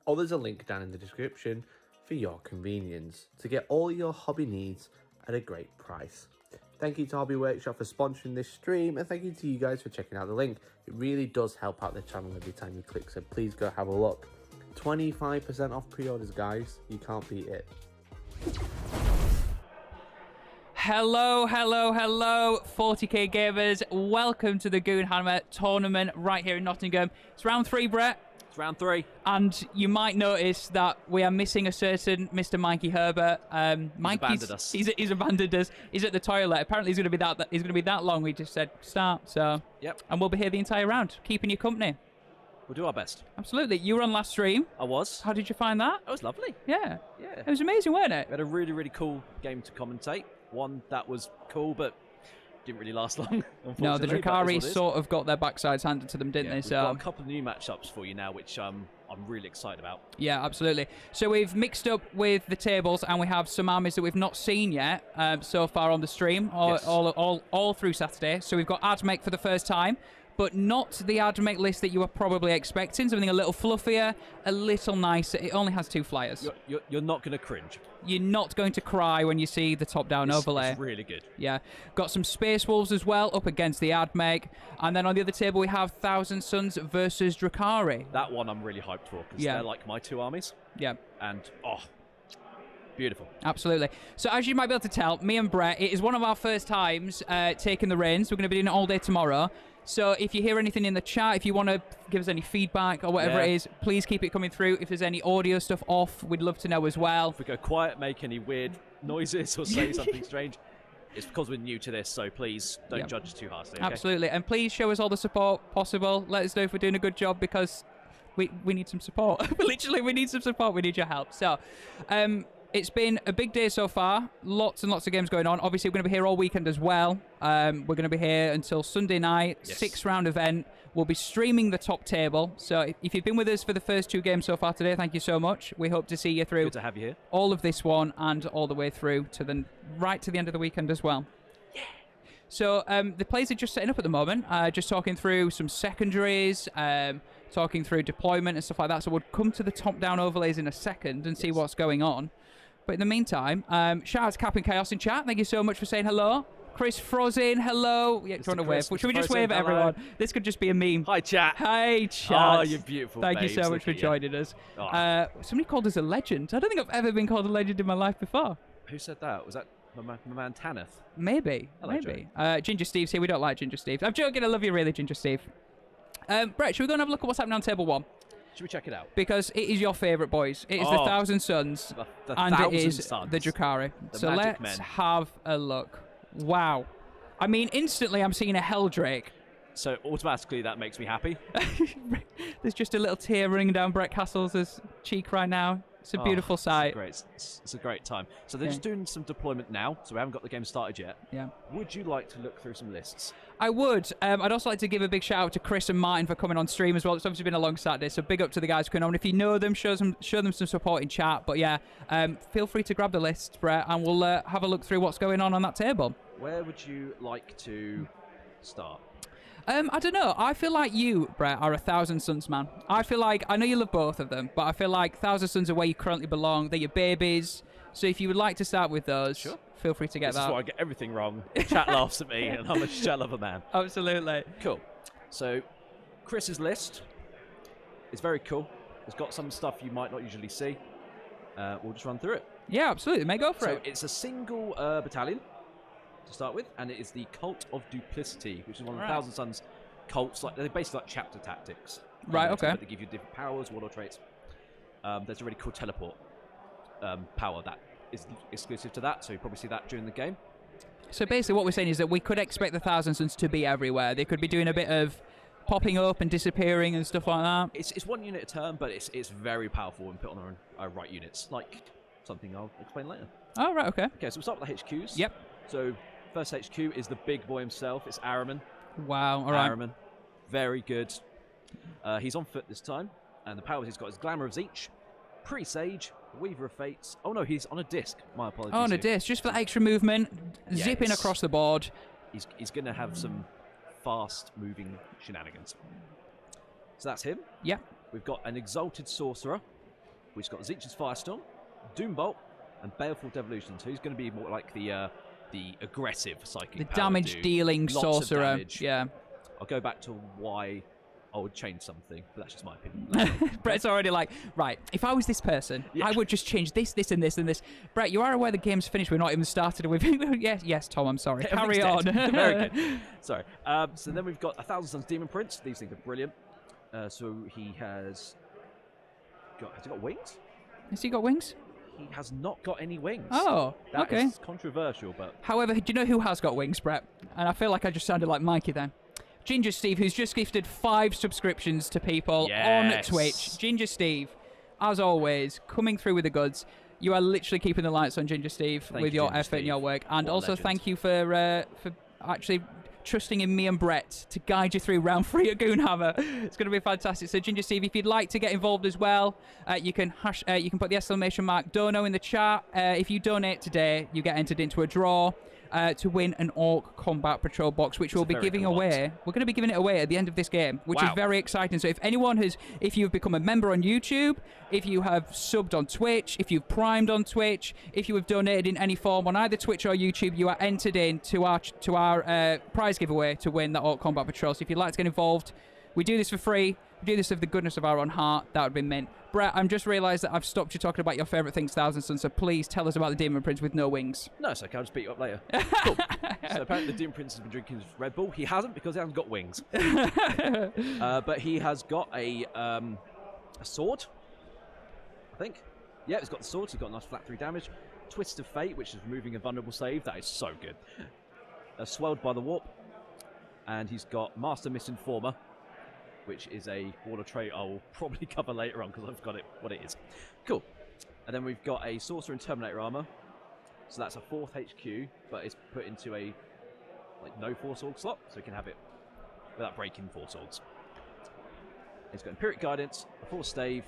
or there's a link down in the description for your convenience to get all your hobby needs at a great price. Thank you to Hobby Workshop for sponsoring this stream, and thank you to you guys for checking out the link. It really does help out the channel every time you click, so please go have a look. 25% off pre-orders, guys. You can't beat it. Hello, 40k gamers. Welcome to the GOONHAMMER tournament right here in Nottingham. It's round 3, Brett. It's round 3. And you might notice that we are missing a certain Mr. Mikey Herbert. He's abandoned us. He's abandoned us. He's at the toilet. Apparently he's going to be that long. We just said start. So yep. And we'll be here the entire round, keeping you company. We'll do our best. Absolutely. You were on last stream. I was. How did you find that? It was lovely. Yeah. Yeah. It was amazing, wasn't it? We had a really, really cool game to commentate. One that was cool, but didn't really last long. No, the Drukhari sort of got their backsides handed to them, didn't they? We've got a couple of new matchups for you now, which I'm really excited about. Yeah, absolutely. So we've mixed up with the tables, and we have some armies that we've not seen yet so far on the stream, all through Saturday. So we've got AdMech for the first time, but not the AdMech list that you were probably expecting. Something a little fluffier, a little nicer. It only has 2 flyers. You're not going to cringe. You're not going to cry when you see the top-down overlay. It's really good. Yeah. Got some Space Wolves as well up against the AdMech. And then on the other table, we have Thousand Suns versus Drukhari. That one I'm really hyped for, because they're like my 2 armies. Yeah. And, beautiful. Absolutely. So as you might be able to tell, me and Brett, it is one of our first times taking the reins. We're going to be doing it all day tomorrow. So if you hear anything in the chat, if you want to give us any feedback or whatever it is, please keep it coming through. If there's any audio stuff off, we'd love to know as well. If we go quiet, make any weird noises or say something strange, it's because we're new to this, so please don't judge us too harshly. Okay? Absolutely. And please show us all the support possible. Let us know if we're doing a good job, because we need some support. Literally, we need some support. We need your help. So, it's been a big day so far. Lots and lots of games going on. Obviously, we're going to be here all weekend as well. We're going to be here until Sunday night, 6-round event. We'll be streaming the top table. So if you've been with us for the first 2 games so far today, thank you so much. We hope to see you through. Good to have you here. All of this one and all the way through to right to the end of the weekend as well. Yeah. So the players are just setting up at the moment, just talking through some secondaries, talking through deployment and stuff like that. So we'll come to the top-down overlays in a second and see what's going on. But in the meantime, shout out to Cap and Chaos in chat. Thank you so much for saying hello. Chris Frozin, hello. Yeah, do you want to wave? Should we just wave at everyone? This could just be a meme. Hi, chat. Hi, chat. Oh, you're beautiful. Thank you so much for joining us. Somebody called us a legend. I don't think I've ever been called a legend in my life before. Who said that? Was that my man Tanith? Maybe. Hello, maybe. Ginger Steve's here. We don't like Ginger Steve. I'm joking. I love you, really, Ginger Steve. Brett, should we go and have a look at what's happening on table 1? Should we check it out? Because it is your favourite, boys. It is the Thousand Suns, and it is the Drukhari. So let's have a look. Wow. I mean, instantly I'm seeing a Helldrake. So automatically that makes me happy. There's just a little tear running down Brett Castles' cheek right now. It's a beautiful sight. It's a great time. So they're just doing some deployment now, so we haven't got the game started yet. Yeah. Would you like to look through some lists? I would. I'd also like to give a big shout out to Chris and Martin for coming on stream as well. It's obviously been a long Saturday, so big up to the guys coming on. If you know them, show them some support in chat. But yeah, feel free to grab the list, Brett, and we'll have a look through what's going on that table. Where would you like to start? I don't know. I feel like you, Brett, are a Thousand Suns man. I feel like, I know you love both of them, but I feel like Thousand Suns are where you currently belong. They're your babies. So if you would like to start with those, feel free to get that. This is why I get everything wrong. Chat laughs at me, and I'm a shell of a man. Absolutely. Cool. So Chris's list is very cool. It's got some stuff you might not usually see. We'll just run through it. Yeah, absolutely. May go for it. So it's a single battalion to start with, and it is the Cult of Duplicity, which is one of the Thousand Suns cults. They're basically like chapter tactics. Right, okay. They give you different powers, warlord traits. There's a really cool teleport power that is exclusive to that, so you'll probably see that during the game. So basically what we're saying is that we could expect the Thousand Suns to be everywhere. They could be doing a bit of popping up and disappearing and stuff like that. It's 1 unit a turn, but it's very powerful when put on our right units, like something I'll explain later. Oh, right, okay. Okay, so we'll start with the HQs. Yep. So first HQ is the big boy himself. It's Araman. Wow, all right. Araman. Very good. He's on foot this time, and the powers he's got is Glamour of Zeech, Presage, Weaver of Fates. Oh no, he's on a disc. My apologies. Oh, on a disc, just for that extra movement, zipping across the board. He's going to have some fast-moving shenanigans. So that's him. Yeah. We've got an Exalted Sorcerer. which has got Zeech's Firestorm, Doombolt, and Baleful Devolution. So he's going to be more like the aggressive psychic. The power damage dude. dealing Lots of sorcerer. damage. Yeah. I'll go back to why I would change something, but that's just my opinion. Brett's already like, right, if I was this person, Yeah. I would just change this, this, and this, and this. Brett, you are aware the game's finished. We're not even started with... yes, Tom, I'm sorry. Carry on. Everything's dead. Very good. Sorry. So then we've got 1,000 Suns Demon Prince. These things are brilliant. So he has he got wings? Has he got wings? He has not got any wings. Oh, That okay. is controversial, but... However, do you know who has got wings, Brett? And I feel like I just sounded like Mikey then. Ginger Steve, who's just gifted 5 subscriptions to people on Twitch. Ginger Steve, as always, coming through with the goods. You are literally keeping the lights on, Ginger Steve, with your Ginger effort Steve. and your work. And What a also legend. thank you for actually trusting in me and Brett to guide you through round 3 at Goonhammer. It's going to be fantastic. So Ginger Steve, if you'd like to get involved as well, you can put the exclamation mark dono in the chat. If you donate today, you get entered into a draw to win an Orc Combat Patrol box, which we'll be giving away. We're going to be giving it away at the end of this game, which is very exciting. So if you've become a member on YouTube, if you have subbed on Twitch, if you've primed on Twitch, if you have donated in any form on either Twitch or YouTube, you are entered in to our prize giveaway to win the Orc Combat Patrol. So if you'd like to get involved, we do this for free. We do this of the goodness of our own heart. That would be mint. Brett, I've just realised that I've stopped you talking about your favourite things, Thousand Suns, so please tell us about the Demon Prince with no wings. No, it's okay. I'll just beat you up later. Cool. So apparently the Demon Prince has been drinking his Red Bull. He hasn't because he hasn't got wings. But he has got a sword, I think. Yeah, he's got the sword. So he's got a nice flat 3 damage. Twist of Fate, which is removing a vulnerable save. That is so good. Swelled by the Warp. And he's got Master Misinformer, which is a wall of trait I will probably cover later on because I've got what it is. Cool. And then we've got a Sorcerer and Terminator armor. So that's a 4th HQ, but it's put into a no 4-sword slot, so you can have it without breaking 4 swords. It's got Empiric Guidance, a 4 Stave,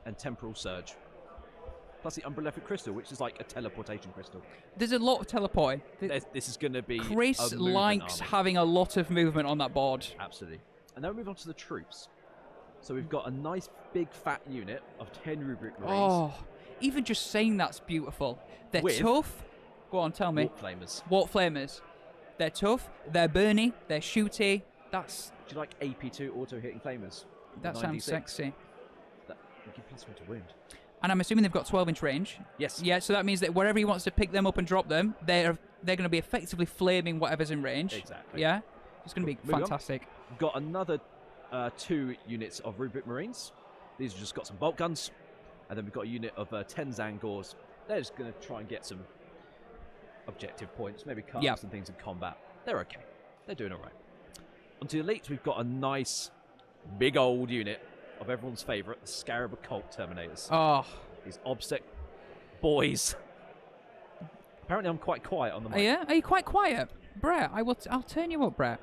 and Temporal Surge. Plus the Umbrellific Crystal, which is like a teleportation crystal. There's a lot of teleporting. This is going to be Chris a movement likes army. having a lot of movement on that board. Absolutely. And then we move on to the troops. So we've got a nice big fat unit of 10 Rubric Marines. Oh, even just saying that's beautiful. They're With tough. Go on, tell me. Warp Flamers. Warp Flamers. They're tough. They're burny. They're shooty. That's... Do you like AP2 auto-hitting Flamers? That sounds 96? sexy. That you give +1 to wound. And I'm assuming they've got 12-inch range. Yes. Yeah, so that means that wherever he wants to pick them up and drop them, they're going to be effectively flaming whatever's in range. Exactly. Yeah? It's going to be Moving on. fantastic. We've got another 2 units of Rubric Marines. These have just got some bolt guns. And then we've got a unit of 10 Zangors. They're just going to try and get some objective points, maybe cut up some things in combat. They're okay. They're doing all right. Onto the elites, we've got a nice, big old unit of everyone's favourite, the Scarab Occult Terminators. Oh. These obsec boys. Apparently I'm quite quiet on the mic. Yeah? Are you quite quiet? Brett, I'll turn you up, Brett.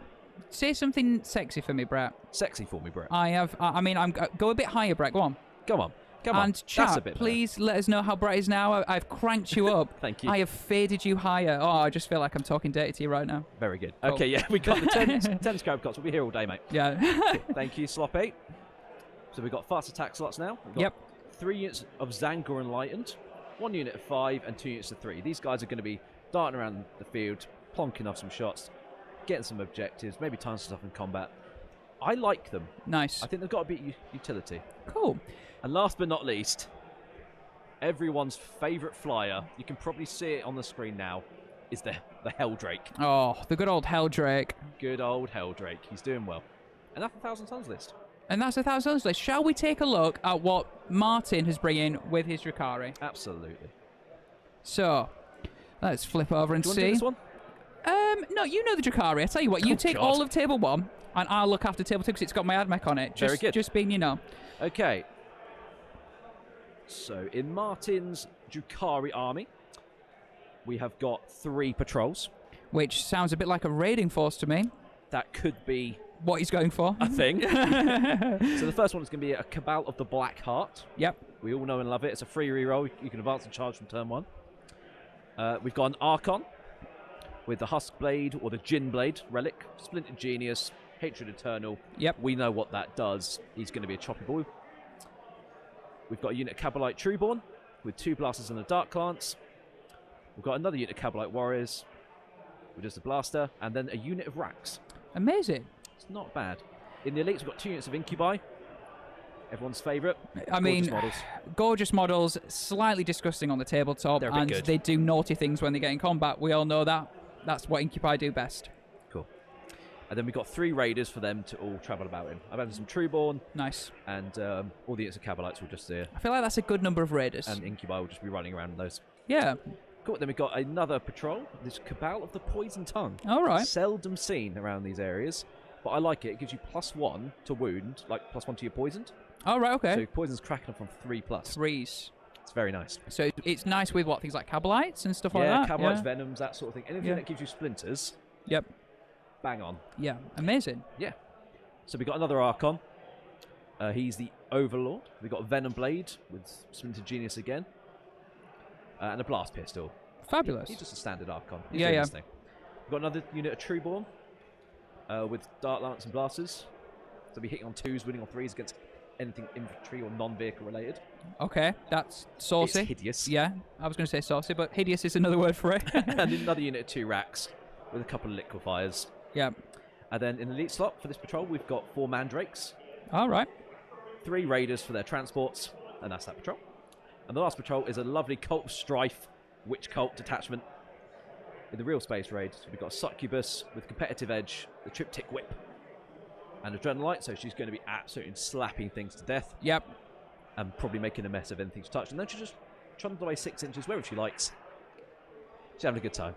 Say something sexy for me, Brett. Sexy for me, Brett. Go a bit higher, Brett. Go on. Come on. Come on. And chat, That's a bit please let us know how Brett is now. I've cranked you up. Thank you. I have faded you higher. Oh, I just feel like I'm talking dirty to you right now. Very good. Cool. Okay, yeah, we got the 10 Scarab Cots. We'll be here all day, mate. Yeah. Thank you, Slop 8. So we've got fast attack slots now. We've got 3 units of Zangor Enlightened, 1 unit of 5, and 2 units of 3. These guys are going to be darting around the field, plonking off some shots, getting some objectives, maybe tying some stuff in combat. I like them. Nice. I think they've got a bit of utility. Cool. And last but not least, everyone's favourite flyer, you can probably see it on the screen now, is the Helldrake. Oh, the good old Helldrake. Good old Helldrake. He's doing well. And that's the 1,000 Suns list. And that's the 1,000 Suns list. Shall we take a look at what Martin has bring in with his Drukhari? Absolutely. So, let's flip over and Do you see. want to do this one? No, you know the Drukhari. I tell you what, you take all of table 1, and I'll look after table 2 because it's got my AdMech on it. Very good. Just being, you know. Okay. So, in Martin's Drukhari army, we have got 3 patrols. Which sounds a bit like a raiding force to me. That could be what he's going for. a thing. So the first one is going to be a Cabal of the Black Heart. Yep. We all know and love it. It's a free reroll. You can advance and charge from turn 1. We've got an Archon with the Husk Blade or the Jin Blade relic, Splintered Genius, Hatred Eternal. Yep. We know what that does. He's going to be a choppy boy. We've got a unit of Cabalite Trueborn with 2 blasters and a Dark Lance. We've got another unit of Cabalite Warriors with just a blaster, and then a unit of Racks. Amazing. It's not bad. In the elites, we've got 2 units of Incubi. Everyone's favourite. I mean, Gorgeous models. Gorgeous models, slightly disgusting on the tabletop, They're a bit and good. they do naughty things when they get in combat. We all know that. That's what Incubi do best. Cool. And then we've got 3 Raiders for them to all travel about in. I've added some Trueborn, Nice. and all the units of Cabalites will just there. I feel like that's a good number of raiders. And Incubi will just be running around in those. Yeah. Cool. Then we've got another patrol. This Cabal of the Poison Tongue. All right. Seldom seen around these areas, but I like it. It gives you +1 to wound, like +1 to your poisoned. All right. Okay. So poison's cracking up from 3+. 3s. It's very nice. So it's nice with what, things like Cabalites and stuff like that? Cabalites, Venoms, that sort of thing. Anything Yeah. that gives you splinters, Yep. bang on. Yeah. Amazing. Yeah. So we've got another Archon. He's the Overlord. We've got Venom Blade with Splinter Genius again. And a Blast Pistol. Fabulous. He's just a standard Archon. He's Yeah, doing yeah. his thing. We've got another unit of Trueborn with Dark Lance and Blasters. So we'll be hitting on 2s, winning on 3s against anything infantry or non-vehicle related. Okay. That's saucy. It's hideous. Yeah. I was going to say saucy, but hideous is another word for it. And another unit of 2 Racks with a couple of Liquefiers. Yeah. And then in the elite slot for this patrol, we've got 4 Mandrakes, All right. 3 Raiders for their transports, and that's that patrol. And the last patrol is a lovely Cult of Strife Witch Cult detachment in the real space raid. So we've got Succubus with competitive edge, the Triptych Whip, and Adrenalite, so she's going to be absolutely slapping things to death Yep. and probably making a mess of anything she touched. And then she'll just trundle away 6 inches wherever she likes. She's having a good time.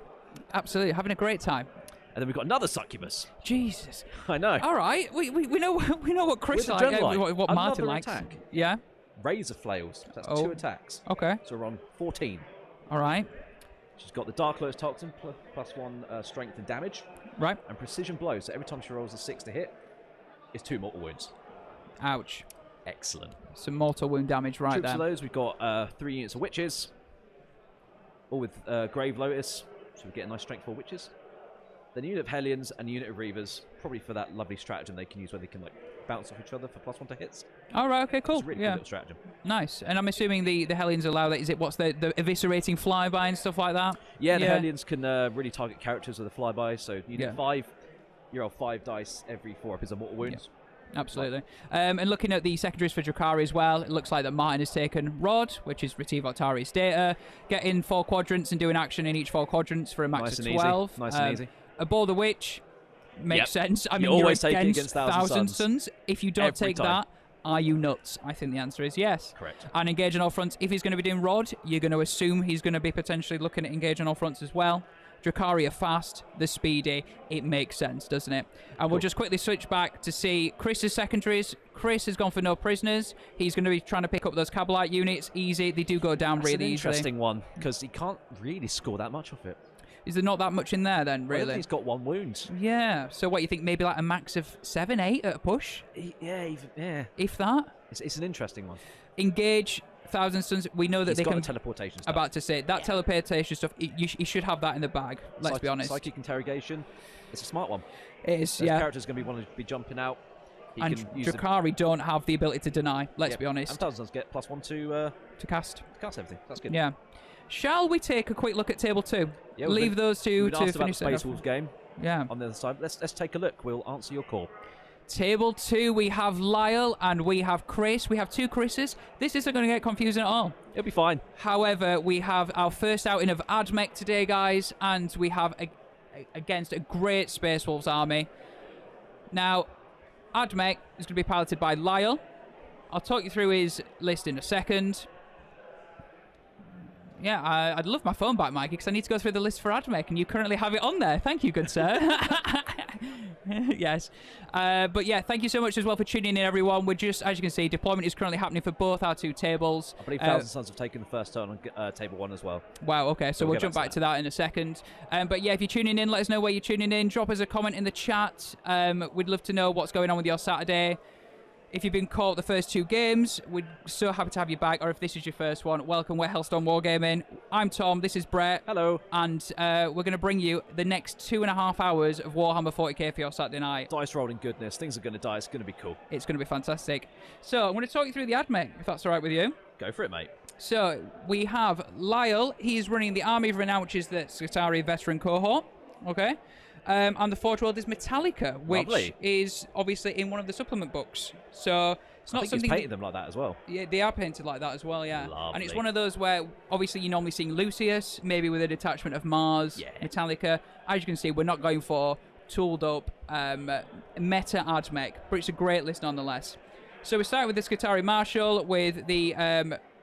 Absolutely. Having a great time. And then we've got another Succubus. Jesus. I know. All right. We know what Chris With likes, Adrenaline. what Martin Another likes. attack. Yeah. Razor Flails. That's Oh. 2 attacks. Okay. So we're on 14. All right. She's got the Dark Lurch Toxin +1 strength and damage, Right. and Precision Blow. So every time she rolls a 6 to hit, it's 2 mortal wounds. Ouch. Excellent. Some mortal wound damage right Troops there. of those, we've got 3 units of Witches, all with Grave Lotus, so we get a nice strength for Witches. Then a unit of Hellions and a unit of Reavers, probably for that lovely stratagem they can use where they can like bounce off each other for +1 to hits. All right. Okay. Cool. It's a really good Yeah. little stratagem. Nice. And I'm assuming the Hellions allow that. Is it what's the eviscerating flyby and stuff like that? Yeah, the Hellions can really target characters with a flyby, so you Yeah. need 5. You roll 5 dice every 4 up is a mortal wounds. Absolutely. And looking at the secondaries for Drukhari as well, it looks like that Martin has taken Rod, which is Retrieve Octari's data, getting 4 quadrants and doing action in each 4 quadrants for a max Nice of and easy. 12. Nice and easy. Abhor the Witch makes Yep. sense. I You mean, always you're take it against against Thousand Suns. If you don't Every take time. that, are you nuts? I think the answer is yes. Correct. And engage on all fronts. If he's going to be doing Rod, you're going to assume he's going to be potentially looking at engage on all fronts as well. Drukhari are fast, they're speedy. It makes sense, doesn't it? And we'll just quickly switch back to see Chris's secondaries. Chris has gone for no prisoners. He's going to be trying to pick up those Cabalite units. Easy. They do go down That's really an easily. interesting one, because he can't really score that much off it. Is there not that much in there then, I really? think he's got 1 wound. Yeah. So what, you think maybe like a max of 7, 8 at a push? Yeah. If that? It's an interesting one. Engage, Thousand Suns. We know that He's they got can... a teleportation stuff. About to say, that teleportation stuff, you should have that in the bag, let's be honest. Psychic interrogation. It's a smart one. It is, Those yeah. characters going to want to be jumping out. He And can use them. Drukhari don't have the ability to deny, let's be honest, And Thousands get +1 to to cast. cast everything. That's good. Yeah. Shall we take a quick look at table 2? Yeah, we've Leave been- those two We've been to asked about the finish it Space off. Wolves game Yeah. on the other side. Let's take a look. We'll answer your call. Table 2, we have Lyle and we have Chris. We have 2 Chris's. This isn't going to get confusing at all. It'll be fine. However, we have our first outing of AdMech today, guys, and we have against a great Space Wolves army. Now, AdMech is going to be piloted by Lyle. I'll talk you through his list in a second. Yeah, I'd love my phone back, Mikey, because I need to go through the list for AdMech, and you currently have it on there. Thank you, good sir. Yes. But yeah, thank you so much as well for tuning in, everyone. We're just, as you can see, deployment is currently happening for both our 2 tables. I believe Thousand Suns have taken the first turn on table 1 as well. Wow, okay, so We'll we'll get jump back to that in a second. But yeah, if you're tuning in, let us know where you're tuning in. Drop us a comment in the chat. We'd love to know what's going on with your Saturday. If you've been caught the first 2 games, we're so happy to have you back. Or if this is your first one, welcome. We're Hellstormwargaming. I'm Tom. This is Brett. Hello. And we're going to bring you the next 2.5 hours of Warhammer 40k for your Saturday night. Dice rolling goodness. Things are going to die. It's going to be cool. It's going to be fantastic. So I'm going to talk you through the AdMech, if that's all right with you. Go for it, mate. So we have Lyle. He's running the Army of Renown, which is the Skitarii veteran cohort. Okay. And the Forge World is Metallica, which Lovely. is obviously in one of the supplement books. So it's not I think something. he's painted them like that as well. Yeah, they are painted like that as well. Yeah, Lovely. and it's one of those where obviously you're normally seeing Lucius, maybe with a detachment of Mars, Yeah. Metallica. As you can see, we're not going for tooled up meta AdMech, but it's a great list nonetheless. So we start with the Skitarii Marshal with the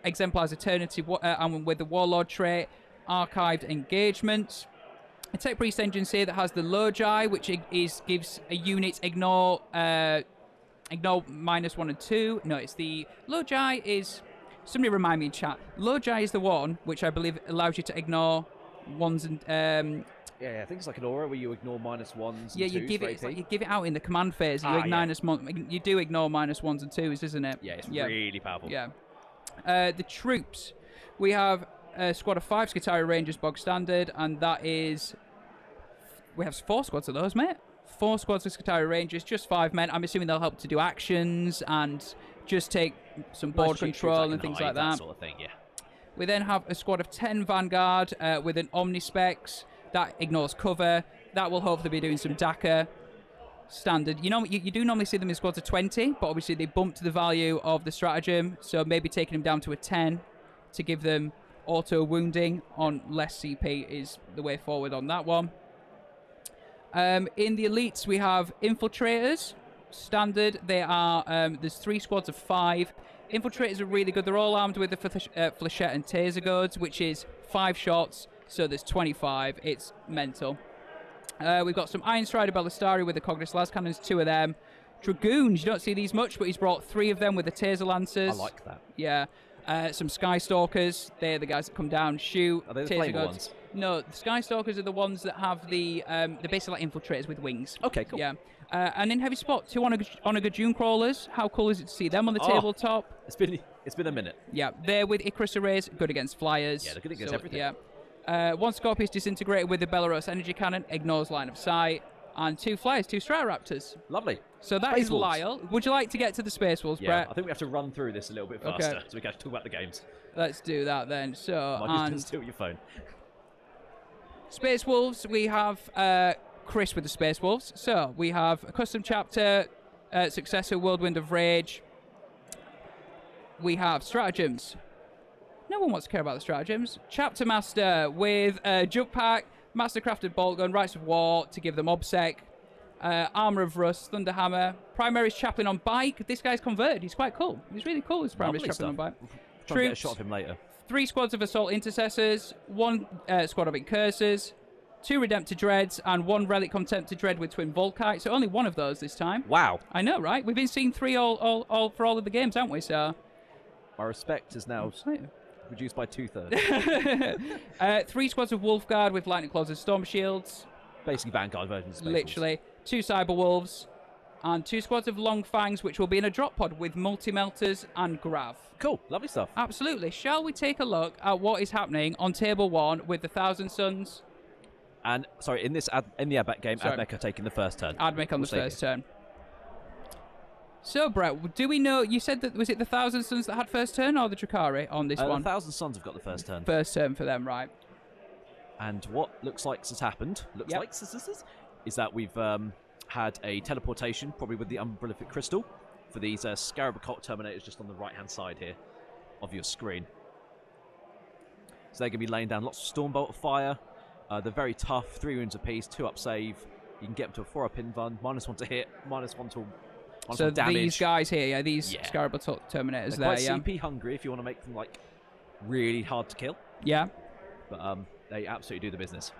Exemplar's Eternity and with the Warlord trait, Archived Engagements. A Tech Priest engine here that has the Logi, which gives a unit ignore -1 and 2. No, it's the Logi is. Somebody remind me in chat. Logi is the one which I believe allows you to ignore ones and. Yeah, I think it's like an aura where you ignore -1s. Yeah, and you 2s give for it. It's AP. like you give it out in the command phase. You you do ignore -1s and 2s, isn't it? Yeah, it's really powerful. Yeah. The troops, we have a squad of 5 Skitarii Rangers bog standard, and that is. We have 4 squads of those, mate. 4 squads of Skitarii Rangers, just 5 men. I'm assuming they'll help to do actions and just take some board Most troops control that and can things hide, like that. sort of thing, yeah. We then have a squad of 10 Vanguard with an Omnispecs that ignores cover. That will hopefully be doing some DACA standard. You know, you do normally see them in squads of 20, but obviously they bumped the value of the stratagem, so maybe taking them down to a 10 to give them auto wounding on less CP is the way forward on that one. In the elites, we have infiltrators, standard. They are there's 3 squads of 5. Infiltrators are really good. They're all armed with the flechette and taser guards, which is 5 shots, so there's 25. It's mental. We've got some Iron Strider Ballistari with the Cognis las cannons, 2 of them. Dragoons, you don't see these much, but he's brought 3 of them with the taser lancers. I like that. Yeah. Some Skystalkers. They're the guys that come down, shoot. Are they the taser flamer guards. ones? No, the Skystalkers are the ones that have the they're basically like infiltrators with wings. Okay, cool. Yeah. And in heavy spot, 2 Onaga June crawlers. How cool is it to see them on the tabletop? It's been a minute. Yeah, they're with Icarus arrays, good against flyers. Yeah, they're good against everything. Yeah. 1 Scorpius disintegrated with the Belarus energy cannon, ignores line of sight, and 2 flyers, 2 Stratoraptors. Lovely. So that Space is Wolves. Lyle. Would you like to get to the Space Wolves, Yeah, Brett? I think we have to run through this a little bit faster so we can talk about the games. Let's do that then. So, Might just steal your phone. Space Wolves, we have Chris with the Space Wolves. So we have a custom chapter, successor Whirlwind of Rage. We have stratagems. No one wants to care about the stratagems. Chapter Master with Jump Pack, Mastercrafted Bolt Gun, Rights of War to give them OBSEC, Armor of Rust, Thunderhammer, Primary's Chaplain on Bike. This guy's converted. He's quite cool. He's really cool, this Primary's Lovely Chaplain on Bike. Try and get a shot of him later. 3 squads of Assault Intercessors, 1 squad of Incursors, 2 Redemptor Dreads, and 1 Relic Contemptor Dread with Twin Volkite. So only 1 of those this time. Wow. I know, right? We've been seeing 3 all for all of the games, haven't we? So My respect is now reduced by 2/3. 3 squads of Wolfguard with Lightning Claws and Storm Shields. Basically Vanguard version of Space Literally. 2 Cyber Wolves. And 2 squads of Long Fangs, which will be in a drop pod with Multi-Melters and Grav. Cool. Lovely stuff. Absolutely. Shall we take a look at what is happening on Table 1 with the Thousand Suns? And, sorry, in the AdMech game, AdMech are taking the first turn. AdMech on the first turn. So, Brett, do we know... You said that... Was it the Thousand Suns that had first turn or the Drukhari on this one? The Thousand Suns have got the first turn. First turn for them, right. And what looks like has happened, is that we've had a teleportation, probably with the Umbrellific Crystal, for these Scarab Occult Terminators just on the right-hand side here of your screen. So they're going to be laying down lots of Stormbolt fire. They're very tough, 3 wounds apiece, 2 up save. You can get them to a 4 up invuln, -1 to hit, -1 to so damage. These guys here, these Scarab Occult Terminators they're there, quite CP hungry if you want to make them like really hard to kill. Yeah. But they absolutely do the business.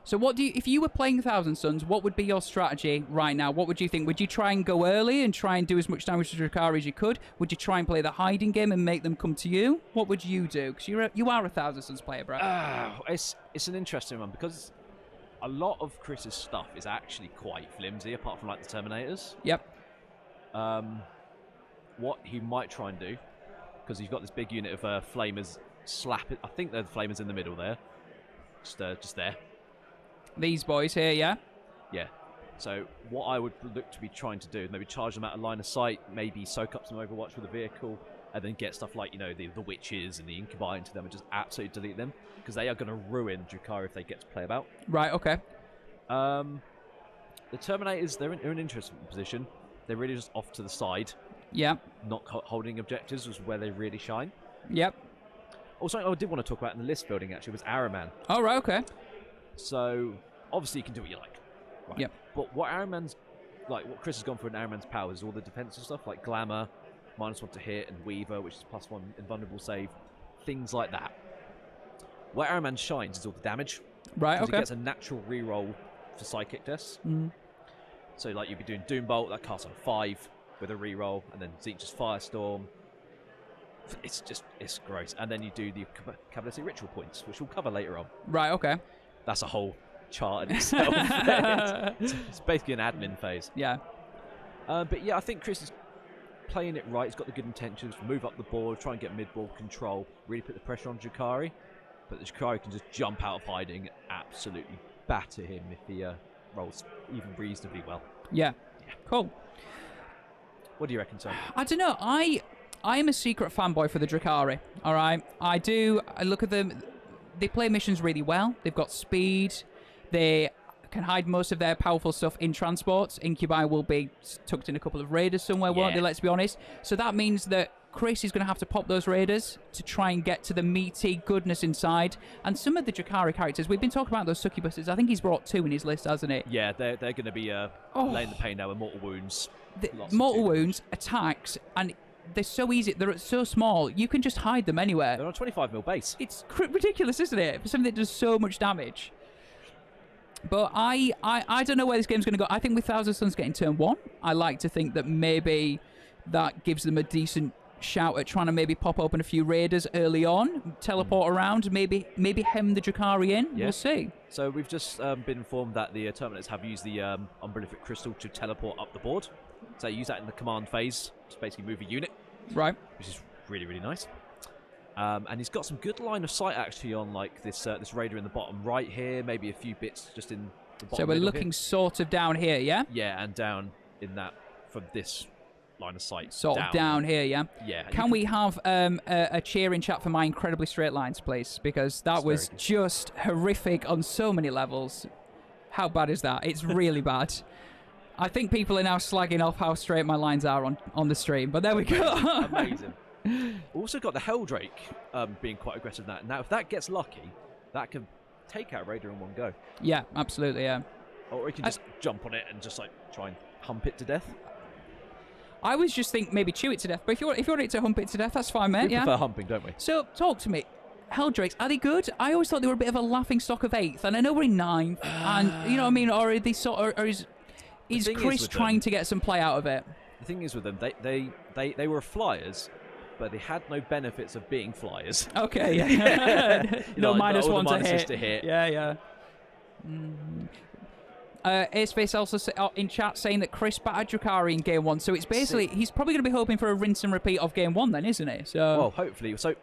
So what do you, if you were playing Thousand Suns, what would be your strategy right now? What would you think? Would you try and go early and try and do as much damage to Drukhari as you could? Would you try and play the hiding game and make them come to you? What would you do? Because you are a Thousand Suns player, Brett. It's an interesting one because a lot of Chris's stuff is actually quite flimsy, apart from like the Terminators. Yep. What he might try and do, because you've got this big unit of flamers slap it. I think they're the flamers in the middle there. Just there. These boys here, yeah? Yeah. So what I would look to be trying to do is maybe charge them out of line of sight, maybe soak up some Overwatch with a vehicle, and then get stuff like, the witches and the incubi into them and just absolutely delete them, because they are going to ruin Drukhari if they get to play about. Right, okay. The Terminators, they're in an interesting position. They're really just off to the side. Yeah. Not holding objectives was where they really shine. Yep. Also, I did want to talk about in the list building, actually, was Araman. Oh, right, okay. So, obviously you can do what you like. Right? Yep. But what Chris has gone for in Araman's powers is all the defensive stuff, like Glamour, -1 to hit, and Weaver, which is +1 invulnerable save, things like that. Where Araman shines is all the damage. Right, okay. He gets a natural reroll for psychic tests. So, like, you'd be doing Doombolt, that casts on 5 with a reroll, and then Zeech's Firestorm. It's gross. And then you do the Cabalistic Ritual points, which we'll cover later on. Right, okay. That's a whole chart in itself. It's basically an admin phase. Yeah. But yeah, I think Chris is playing it right. He's got the good intentions. Move up the board, try and get mid-board control, really put the pressure on Drukhari. But the Drukhari can just jump out of hiding and absolutely batter him if he rolls even reasonably well. Yeah. Cool. What do you reckon, Tom? I don't know. I am a secret fanboy for the Drukhari. All right. I look at them. They play missions really well. They've got speed. They can hide most of their powerful stuff in transports. Incubi will be tucked in a couple of raiders somewhere, won't they? Let's be honest. So that means that Chris is going to have to pop those raiders to try and get to the meaty goodness inside. And some of the Drukhari characters, we've been talking about those succubuses. I think he's brought 2 in his list, hasn't he? Yeah, they're going to be laying the pain now with mortal wounds. Mortal wounds, attacks, and they're so easy. They're so small. You can just hide them anywhere. They're on a 25mm base. It's ridiculous, isn't it? For something that does so much damage. But I don't know where this game's going to go. I think with Thousand Suns getting turn 1, I like to think that maybe that gives them a decent shout at trying to maybe pop open a few raiders early on, teleport around, maybe hem the Drukhari in. Yeah. We'll see. So we've just been informed that the Terminators have used the Umbrellific Crystal to teleport up the board. So use that in the command phase to basically move a unit. Right. Which is really, really nice. And he's got some good line of sight actually on like this raider in the bottom right here, maybe a few bits just in the bottom. So we're looking sort of down here, yeah? Yeah, and down in that from this line of sight. Sort of down here, yeah? Yeah. Can we have a cheer in chat for my incredibly straight lines, please? Because that was just horrific on so many levels. How bad is that? It's really bad. I think people are now slagging off how straight my lines are on the stream, but there we go. Amazing. Also got the Helldrake being quite aggressive now. Now, if that gets lucky, that can take out Raider in one go. Yeah, absolutely, yeah. Or he can just jump on it and just like try and hump it to death. I was just thinking maybe chew it to death, but if you want it to hump it to death, that's fine, mate. We prefer humping, don't we? So, talk to me. Helldrakes, are they good? I always thought they were a bit of a laughing stock of 8th, and I know we're in 9th, and you know what I mean? Or are they sort of, is Chris trying to get some play out of it? The thing is with them, they were flyers, but they had no benefits of being flyers. Okay, yeah. No like, -1 to hit. Yeah, yeah. Airspace also in chat saying that Chris battered Drukhari in Game 1, so it's basically, he's probably going to be hoping for a rinse and repeat of Game 1 then, isn't he? So well, hopefully. So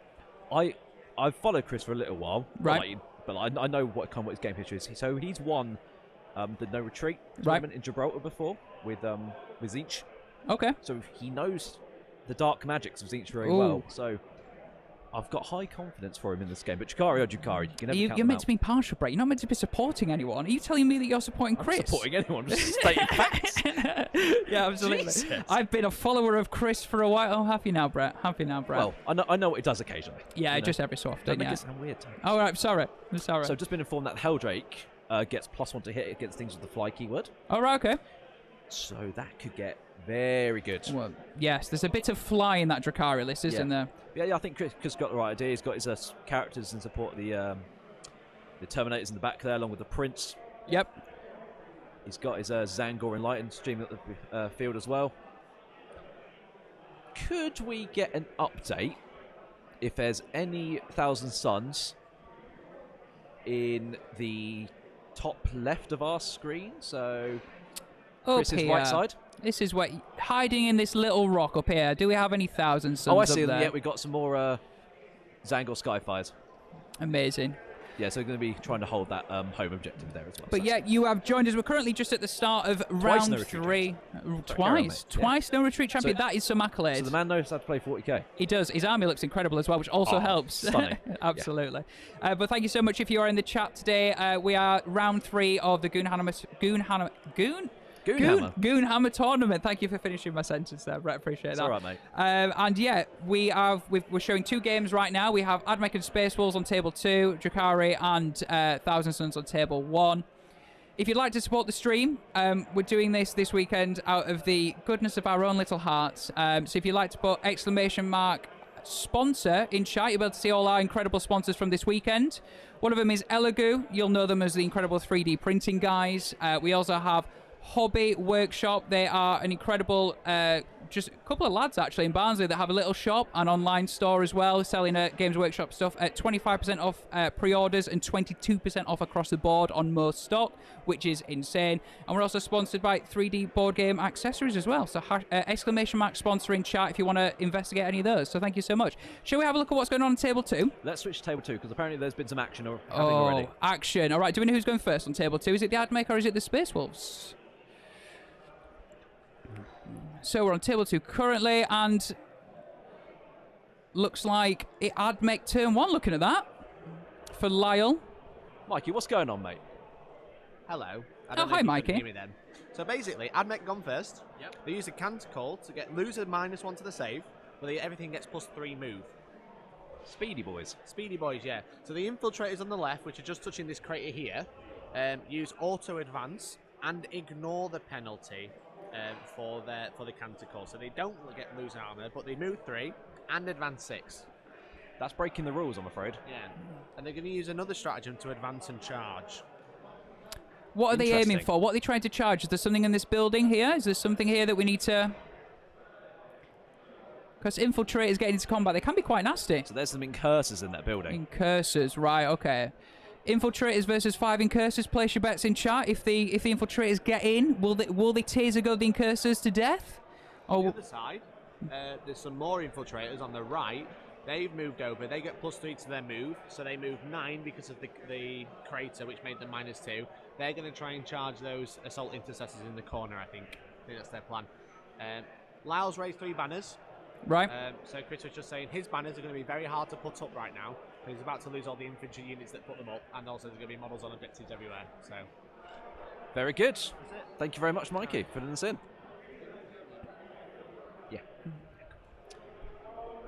I've followed Chris for a little while, right? But I know what his game history is. So he's won the No Retreat tournament in Gibraltar before with Zeech. Okay. So he knows the dark magics of Zeech very well. So I've got high confidence for him in this game. But Drukhari, you can never count you're meant out. to be impartial, Brett. You're not meant to be supporting anyone. Are you telling me that you're supporting Chris? I'm supporting anyone. I'm just stating facts. Yeah, absolutely. Jesus. I've been a follower of Chris for a while. Oh, happy now, Brett. Happy now, Brett. Well, I know what it does occasionally. Yeah, just every so often. Don't make it sound weird, Tom. Oh, right. Sorry. I'm sorry. So I've just been informed that Helldrake gets +1 to hit against things with the fly keyword. Oh, right. Okay. So that could get very good. Well, yes, there's a bit of fly in that Drukhari list, isn't there? Yeah, I think Chris got the right idea. He's got his characters in support of the Terminators in the back there, along with the Prince. Yep. He's got his Zangor Enlightened streaming at the field as well. Could we get an update if there's any Thousand Suns in the top left of our screen? So Chris's right side. This is what hiding in this little rock up here. Do we have any Thousand Suns? Oh, I see up them. there? Yeah, we got some more Zangor Skyfires. Amazing. Yeah, so we're going to be trying to hold that home objective there as well. But so yeah, you have joined us. We're currently just at the start of round no retreat 3. Twice. Twice no retreat champion. So- that is some accolades. So the man knows how to play 40k. He does. His army looks incredible as well, which also helps. Stunning. Absolutely. But thank you so much if you are in the chat today. We are round 3 of the Goonhammer tournament. Thank you for finishing my sentence there, Brett. Appreciate It's that. all right, mate. And yeah, we're showing 2 games right now. We have AdMech and Space Wolves on table 2, Drukhari and Thousand Suns on table 1. If you'd like to support the stream, we're doing this weekend out of the goodness of our own little hearts. So if you'd like to put ! Sponsor in chat, you'll be able to see all our incredible sponsors from this weekend. One of them is Elegoo. You'll know them as the incredible 3D printing guys. We also have Hobby Workshop. They are an incredible, just a couple of lads actually in Barnsley that have a little shop and online store as well, selling Games Workshop stuff at 25% off pre-orders and 22% off across the board on most stock, which is insane. And we're also sponsored by 3D board game accessories as well. So !sponsor in chat if you want to investigate any of those. So thank you so much. Shall we have a look at what's going on table 2? Let's switch to table 2 because apparently there's been some action already. Action. All right, do we know who's going first on table 2? Is it the AdMech or is it the Space Wolves? So we're on table 2 currently, and looks like it AdMech turn 1, looking at that, for Lyle. Mikey, what's going on, mate? Hello. Hi, Mikey. Hear me then. So basically, AdMech gone first. Yep. They use a canter call to lose a -1 to the save, but everything gets +3 move. Speedy boys. Speedy boys, yeah. So the infiltrators on the left, which are just touching this crater here, use auto advance and ignore the penalty for the canter call. So they don't lose armor, but they move 3 and advance 6. That's breaking the rules, I'm afraid. Yeah. And they're going to use another stratagem to advance and charge. What are they aiming for? What are they trying to charge? Is there something in this building here? Is there something here that we need to... Because infiltrators getting into combat, they can be quite nasty. So there's some incursors in that building. Incursors, right, okay. Infiltrators versus 5 incursors. Place your bets in chat. If the infiltrators get in, will they taser go the incursors to death? On the other side, there's some more infiltrators on the right. They've moved over. They get +3 to their move, so they move 9 because of the crater, which made them -2. They're going to try and charge those assault intercessors in the corner. I think that's their plan. Lyle's raised 3 banners. Right. So Chris was just saying his banners are going to be very hard to put up right now. He's about to lose all the infantry units that put them up, and also there's going to be models on objectives everywhere. So, very good. Thank you very much, Mikey, for putting this in. Yeah.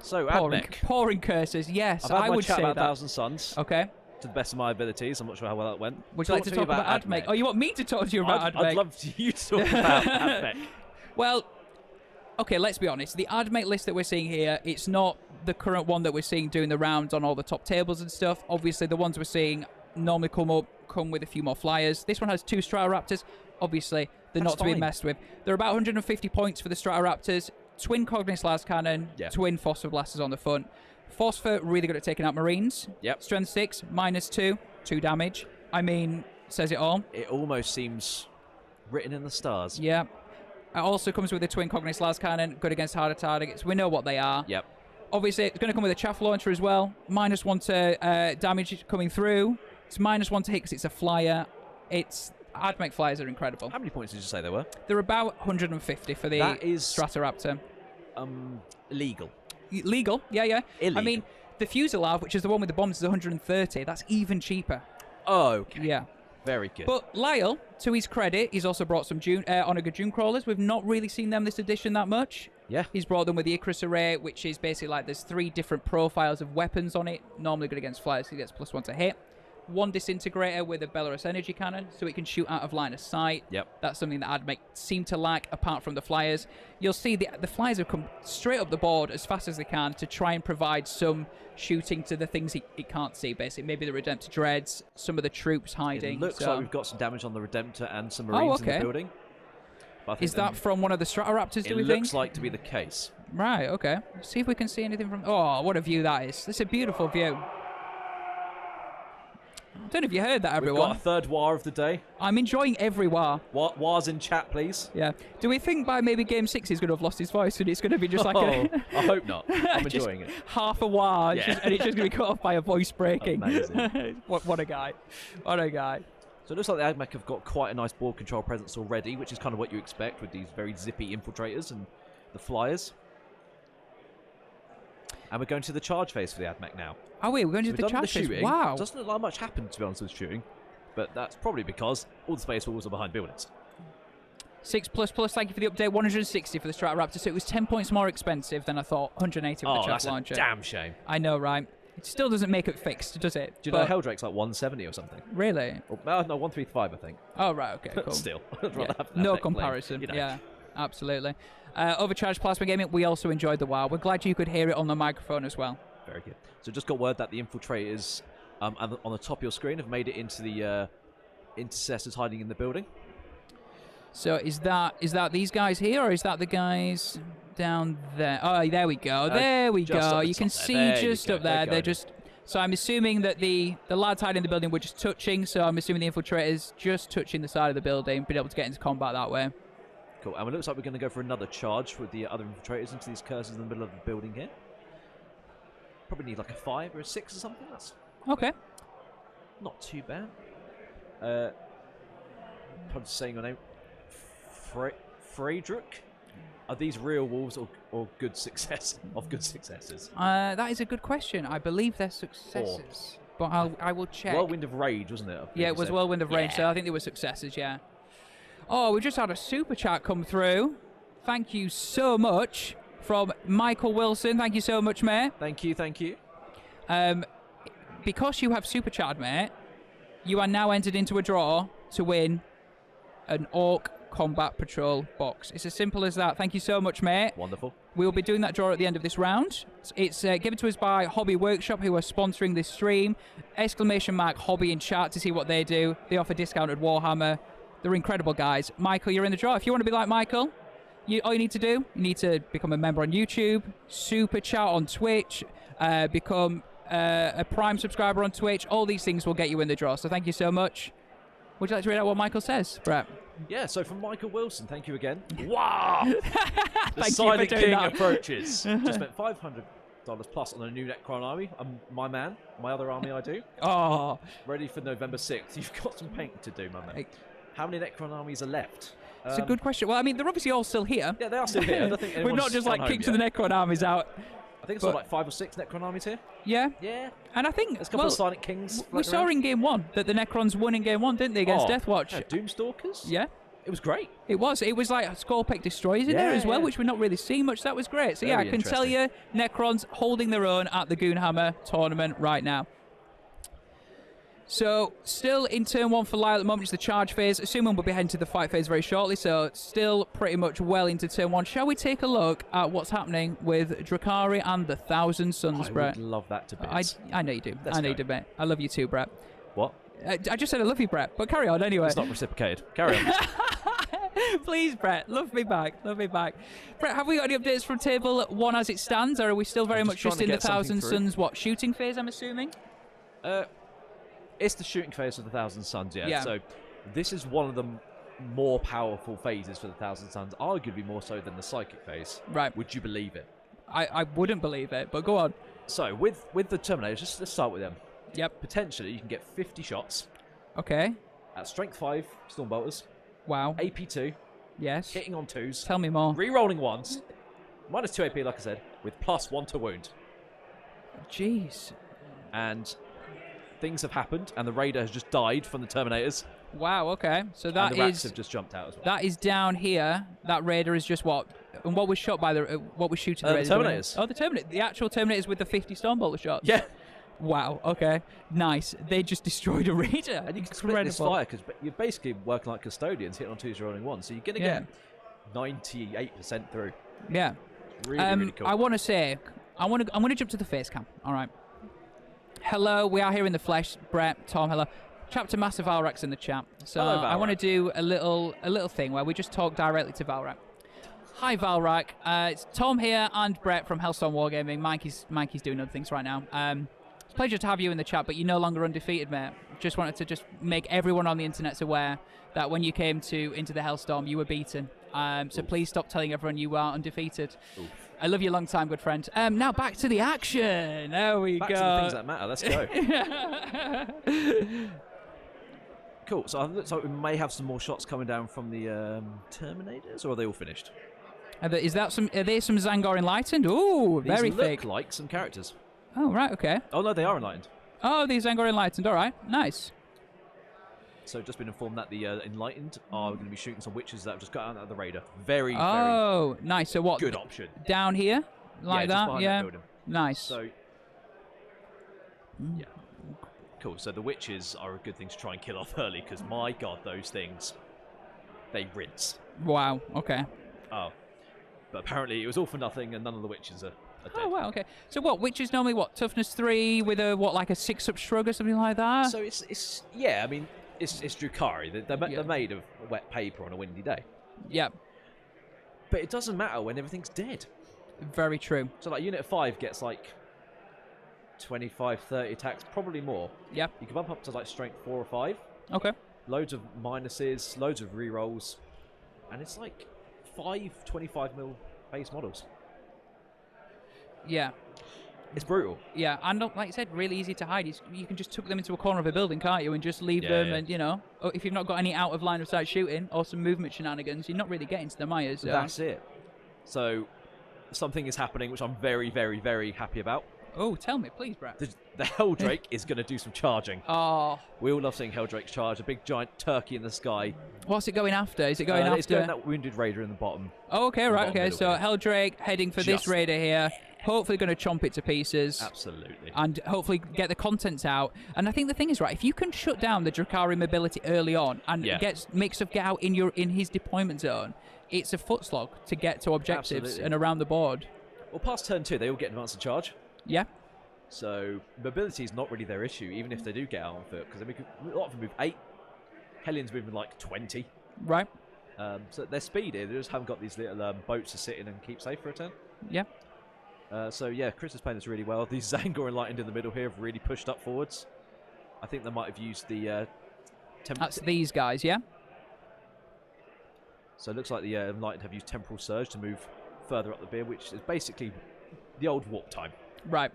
So, AdMech. Pouring curses, yes, I've had I my would chat say about that. Thousand Suns. Okay. To the best of my abilities. I'm not sure how well that went. Would you like to talk about AdMech? Oh, you want me to talk to you about AdMech? I'd love you to talk about AdMech. Well, okay, let's be honest. The AdMech list that we're seeing here, it's not the current one that we're seeing doing the rounds on all the top tables and stuff. Obviously, the ones we're seeing normally come with a few more flyers. This one has 2 Stratoraptors. Obviously, they're not to be messed with. They're about 150 points for the Stratoraptors. Twin Cognis Las Cannon, twin Phosphor Blasters on the front. Phosphor, really good at taking out Marines. Yep. Strength 6, -2, 2 damage. I mean, says it all. It almost seems written in the stars. Yeah. It also comes with a Twin Cognis Las Cannon, good against harder targets. We know what they are. Yep. Obviously, it's going to come with a chaff launcher as well. -1 to damage coming through. It's -1 to hit because it's a flyer. AdMech flyers are incredible. How many points did you say there were? They're about 150 for the Stratoraptor. Illegal. Legal, yeah. Illegal. I mean, the Fuselage, which is the one with the bombs, is 130. That's even cheaper. Oh, okay. Yeah. Very good. But Lyle, to his credit, he's also brought some Onaga Dune Crawlers. We've not really seen them this edition that much. Yeah. He's brought them with the Icarus Array, which is basically like there's 3 different profiles of weapons on it. Normally good against flyers, he gets +1 to hit. 1 disintegrator with a Belarus energy cannon, so it can shoot out of line of sight. Yep. That's something that AdMech seem to lack, apart from the flyers. You'll see the flyers have come straight up the board as fast as they can to try and provide some shooting to the things he can't see, basically. Maybe the Redemptor Dreads, some of the troops hiding. It looks like we've got some damage on the Redemptor and some Marines in the building. Is that from one of the Stratoraptors, do we think? It looks like to be the case. Right, okay. See if we can see anything from... Oh, what a view that is. That's a beautiful view. don't know if you heard that, We've everyone. got a third war of the day. I'm enjoying every war. Wars in chat, please. Yeah. Do we think by maybe Game 6 he's going to have lost his voice and it's going to be just like I hope not. I'm just enjoying it. half a war, Yeah. and it's just going to be cut off by a voice breaking. Amazing. What a guy. What a guy. So it looks like the AdMech have got quite a nice board control presence already, which is kind of what you expect with these very zippy infiltrators and the flyers. And we're going to the charge phase for the AdMech now. Oh, wait, we're going to We've the done charge phase. shooting. Wow. Doesn't look like much happened, to be honest, with shooting. But that's probably because all the space walls are behind buildings. 6++, thank you for the update. 160 for the Stratoraptor, so it was 10 points more expensive than I thought. 180 for the chaff that's launcher. a damn shame. I know, right? It still doesn't make it fixed, does it? Do you know Helldrake's like 170 or something? Really? Or, no, 135, I think. Oh, right, okay, cool. Still. I'd rather have that No deck comparison. playing, Yeah, absolutely. Overcharged Plasma Gaming, we also enjoyed the WoW. We're glad you could hear it on the microphone as well. Very good. So just got word that the infiltrators on the top of your screen have made it into the intercessors hiding in the building. So is that these guys here, or is that the guys down there? Oh, there we go. There we just go. up the You can top see there. There you just go. up there. They're They're going. just. So I'm assuming that the lads hiding in the building were just touching. So I'm assuming the infiltrators just touching the side of the building, being able to get into combat that way. Cool. And it looks like we're going to go for another charge with the other infiltrators into these cursors in the middle of the building here. Probably need like a 5 or a 6 or something. That's Okay. not too bad. I'm just saying your name. Friedrich? Are these real wolves or good success of good successes? That is a good question. I believe they're successes, but I will check. Whirlwind of Rage, wasn't it? Yeah, it was Whirlwind of Rage, so I think they were successes, yeah. Oh, we just had a super chat come through. Thank you so much from Michael Wilson. Thank you so much, mate. Thank you, thank you. Because you have super chatted, mate, you are now entered into a draw to win an Orc Combat Patrol box. It's as simple as that. Thank you so much, mate. Wonderful. We'll be doing that draw at the end of this round. It's given to us by Hobby Workshop, who are sponsoring this stream. !Hobby in chat to see what they do. They offer discounted Warhammer. They're incredible guys. Michael, you're in the draw. If you want to be like Michael, all you need to do, you need to become a member on YouTube, super chat on Twitch, become a Prime subscriber on Twitch. All these things will get you in the draw. So thank you so much. Would you like to read out what Michael says, Brett? Yeah, so from Michael Wilson, thank you again. Wow! The Thank you for Silent doing King that. approaches. Just spent $500 plus on a new Necron army. My man, my other army I do. Oh, Ready for November 6th. You've got some painting to do, my man. How many Necron armies are left? it's a good question. Well, I mean, they're obviously all still here. Yeah, they are still here. I don't think We've not anyone's just gone like kicked home the yet. Necron armies out. I think it's but- like 5 or 6 Necron armies here. Yeah. Yeah. And I think There's a couple of Silent Kings. we floating saw around. in Game 1 that the Necrons won in Game 1, didn't they, against Oh, Deathwatch? yeah, Doomstalkers? Yeah. It was great. It was like Skullpeck Destroyers in there as well, Yeah. which we're not really seeing much. That was great. So yeah, Very I can tell you, interesting. Necrons holding their own at the Goonhammer tournament right now. So still in turn 1 for Lyle at the moment, it's the charge phase. Assuming we'll be heading to the fight phase very shortly, so still pretty much well into turn 1. Shall we take a look at what's happening with Drukhari and the Thousand Suns, I Brett? would love that to bits. I know you do. Let's I know you go. do, mate. I love you too, Brett. What? I just said I love you, Brett, but carry on anyway. It's not reciprocated. Carry on. Please, Brett, love me back. Love me back. Brett, have we got any updates from Table 1 as it stands, or are we still very I'm much just just trying in to the get something Thousand through. Suns, shooting phase, I'm assuming? It's the shooting phase of the Thousand Suns, yeah. Yeah. So this is one of the more powerful phases for the Thousand Suns, arguably more so than the psychic phase. Right. Would you believe it? I wouldn't believe it, but go on. So with the Terminators, let's start with them. Yep. Potentially, you can get 50 shots Okay. at Strength 5 Stormbolters, Wow. AP2, Yes. hitting on 2s, Tell me more. re-rolling 1s, minus 2 AP, like I said, with plus 1 to wound. Jeez. And things have happened, and the Raider has just died from the Terminators, Wow, okay. So and that the Rats is have just jumped out as well. that is down here. That Raider is just what? And what was shot by the what was shooting the The Raiders? Terminators. Oh, the Terminator. The actual Terminators with the 50 Stormbolter shots. Yeah, Wow. Okay. Nice. They just destroyed a Raider. and you can split this fire because you're basically working like custodians, hitting on 2s, rolling 1s, so you're going to Yeah. get 98% through. Yeah. Really, really cool. I want to say, I'm going to jump to the face cam. All right. Hello, we are here in the flesh. Brett, Tom, hello. Chapter Master Valrak's in the chat. So Hello, I want to Valrak. do a little thing where we just talk directly to Valrak. Hi, Valrak. It's Tom here and Brett from Hellstormwargaming. Mikey's doing other things right now. It's a pleasure to have you in the chat, but you're no longer undefeated, mate. Just wanted to just make everyone on the internet aware that when you came into the Hellstorm, you were beaten. So please stop telling everyone you are undefeated. Oof. I love you a long time, good friend. Now back to the action. There we Back go. to the things that matter. Let's go. Cool. So it looks like we may have some more shots coming down from the Terminators, or are they all finished? Are there some Zangor Enlightened? Ooh, These very look thick. like some characters. Oh, right, okay. Oh no, they are enlightened. Oh, these Zangor Enlightened. All right, nice. So just been informed that the enlightened are going to be shooting some witches that have just got out of the radar. Very, Oh, nice. So what? very good option. Down here, like just that. behind Yeah. that building. Nice. So yeah, cool. So the witches are a good thing to try and kill off early, because my god, those things, they rinse. Wow. Okay. Oh, but apparently it was all for nothing, and none of the witches are dead. Oh wow. Okay. So what? Witches normally what? Toughness 3 with a like a 6-up shrug or something like that. So it's yeah. I mean, it's Drukhari. They're made of wet paper on a windy day. Yeah. But it doesn't matter when everything's dead. Very true. So like Unit 5 gets like 25, 30 attacks, probably more. Yep. You can bump up to like strength 4 or 5. Okay. Loads of minuses, loads of rerolls, and it's like 5 25mm base models. Yeah. It's brutal. Yeah, and like I said, really easy to hide. You can just tuck them into a corner of a building, can't you, and just leave them. Yeah. And if you've not got any out of line of sight shooting or some movement shenanigans, you're not really getting to them, are you? So. That's it. So something is happening, which I'm very, very, very happy about. Oh, tell me, please, Brad. The Helldrake is going to do some charging. Oh, We all love seeing Helldrakes charge, a big giant turkey in the sky. what's it going after? Is it going after? It's going that wounded raider in the bottom. Oh, okay, right, bottom okay. middle So here. Helldrake heading for this Just- raider here. Hopefully going to chomp it to pieces. Absolutely. And hopefully get the contents out. And I think the thing is, right, if you can shut down the Drukhari mobility early on and make stuff get out in his deployment zone, it's a foot slog to get to objectives Absolutely. and around the board. Well, past turn 2, they all get advanced charge. Yeah. So mobility is not really their issue, even if they do get out on foot, because a lot of them move 8. Hellions moving like 20. Right. So they're speedy. They just haven't got these little boats to sit in and keep safe for a turn. Yeah. So yeah, Chris is playing this really well. These Zangor Enlightened in the middle here have really pushed up forwards. I think they might have used the That's these guys, yeah? So it looks like the Enlightened have used Temporal Surge to move further up the beer, which is basically the old warp time. Right.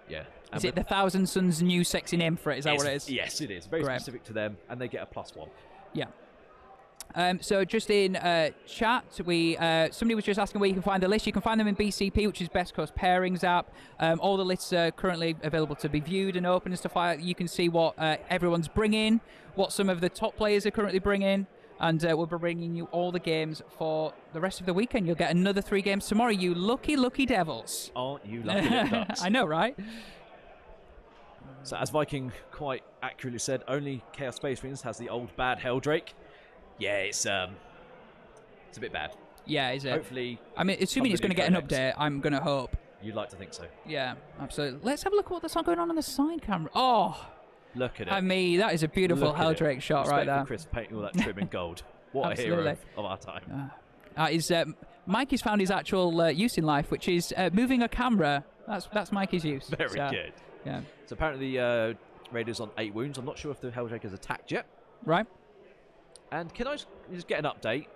Yeah. Is it the Thousand Suns' new sexy name for it? Is that what it is? Yes, it is. Very Great. specific to them, and they get a +1. Yeah. So just in chat, somebody was just asking where you can find the list. You can find them in BCP, which is Best Coast Pairings app. All the lists are currently available to be viewed and open and stuff like that. You can see what everyone's bringing, what some of the top players are currently bringing, and we'll be bringing you all the games for the rest of the weekend. You'll get another 3 games tomorrow, you lucky, lucky devils. Aren't you lucky little ducks? I know, right? So as Viking quite accurately said, only Chaos Space Marines has the old bad Helldrake. Yeah, it's a bit bad. Yeah, is it? Hopefully, I mean, assuming it's going to get an update, I'm going to hope. You'd like to think so. Yeah, absolutely. Let's have a look at what's going on the side camera. Oh, Look at it. I mean, that is a beautiful Look at it. Helldrake shot right Respect for there. Chris painting all that trim in gold. What a hero Absolutely. of our time. Mikey's found his actual use in life, which is moving a camera. That's Mikey's use. Very So, good. Yeah. So apparently the Raider's on 8 wounds. I'm not sure if the Helldrake has attacked yet. Right. And can I just get an update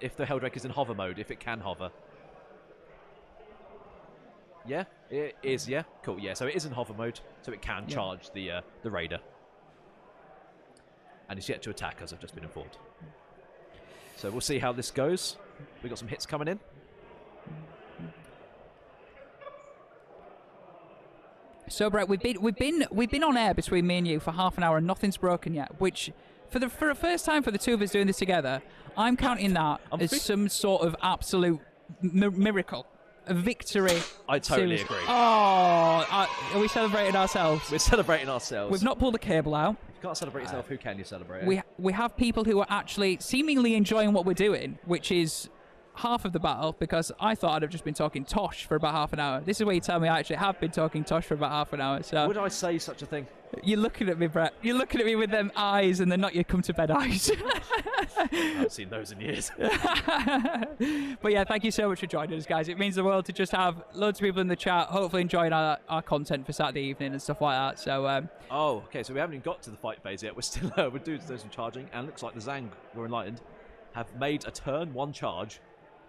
if the Helldrake is in hover mode, if it can hover? Yeah, it is, yeah? Cool, yeah, so it is in hover mode, so it can charge the Raider. And it's yet to attack, as I've just been informed. So we'll see how this goes. We've got some hits coming in. So, Brett, we've been on air between me and you for half an hour, and nothing's broken yet. Which, for the first time for the two of us doing this together, I'm counting that as some sort of absolute miracle, a victory. I totally Seriously. agree. Oh, are we celebrating ourselves? We're celebrating ourselves. We've not pulled the cable out. If you can't celebrate yourself, who can you celebrate? We have people who are actually seemingly enjoying what we're doing, which is half of the battle because I thought I'd have just been talking tosh for about half an hour. This is where you tell me I actually have been talking tosh for about half an hour. So Would I say such a thing? you're looking at me, Brett. You're looking at me with them eyes, and they're not your come to bed eyes. I haven't seen those in years. But yeah, thank you so much for joining us, guys. It means the world to just have loads of people in the chat, hopefully enjoying our content for Saturday evening and stuff like that. So Oh, okay, so we haven't even got to the fight phase yet. We're still we're doing some charging, and it looks like the Zang, we're enlightened, have made a turn one charge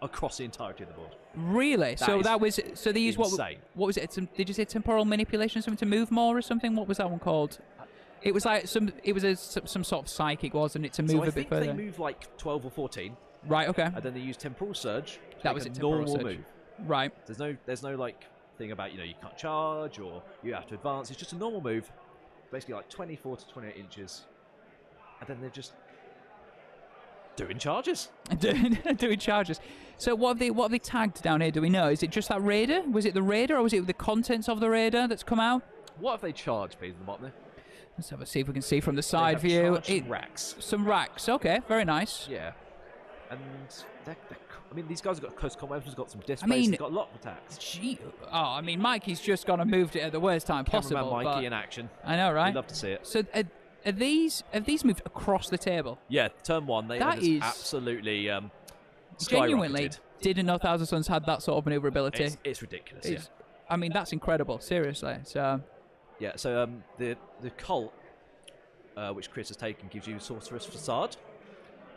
across the entirety of the board. really, so is that was so they used insane. what was it? Did you say temporal manipulation, something to move more or something? What was that one called? It was like some sort of psychic, wasn't it, to move So I a bit think further? they move like 12 or 14, Right. Okay. and then they use temporal surge. To That make was a it, temporal normal surge. move. Right. There's no like thing about you can't charge or you have to advance. It's just a normal move, basically like 24 to 28 inches, and then they're just doing charges. doing charges. So what have they tagged down here? Do we know? Is it just that raider? Was it the raider, or was it the contents of the raider that's come out? What have they charged, please, in the bottom there? Let's have a see if we can see from the They side have view. charged racks. Some racks. Okay, very nice. Yeah, and I mean, these guys have got close combat weapons, got some disc mean- they've got a lot of attacks. Gee, oh, I mean, Mikey's just gone and moved it at the worst time possible. Cameraman Mikey but in action. I know, right? We'd love to see it. So have these moved across the table? Yeah, turn one, they That are just is absolutely Genuinely, skyrocketed. didn't know Thousand Sons had that sort of maneuverability. It's ridiculous. It's- I mean, that's incredible. Seriously. So Yeah. So the cult, which Chris has taken, gives you Sorceress Facade,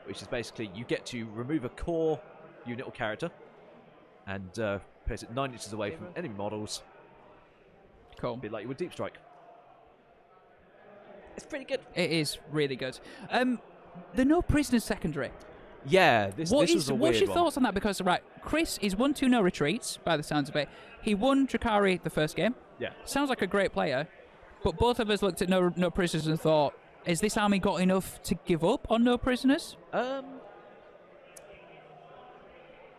which is basically you get to remove a core unit or character and place it 9 inches away from enemy models, cool. a bit like you would Deep Strike. It's pretty good. It is really good. The no prisoners secondary. Yeah, this was a weird What's your one. thoughts on that? Because right, Chris is 1-2 no retreats by the sounds of it. He won Drukhari the first game. Yeah. Sounds like a great player, but both of us looked at no prisoners and thought, has this army got enough to give up on no prisoners?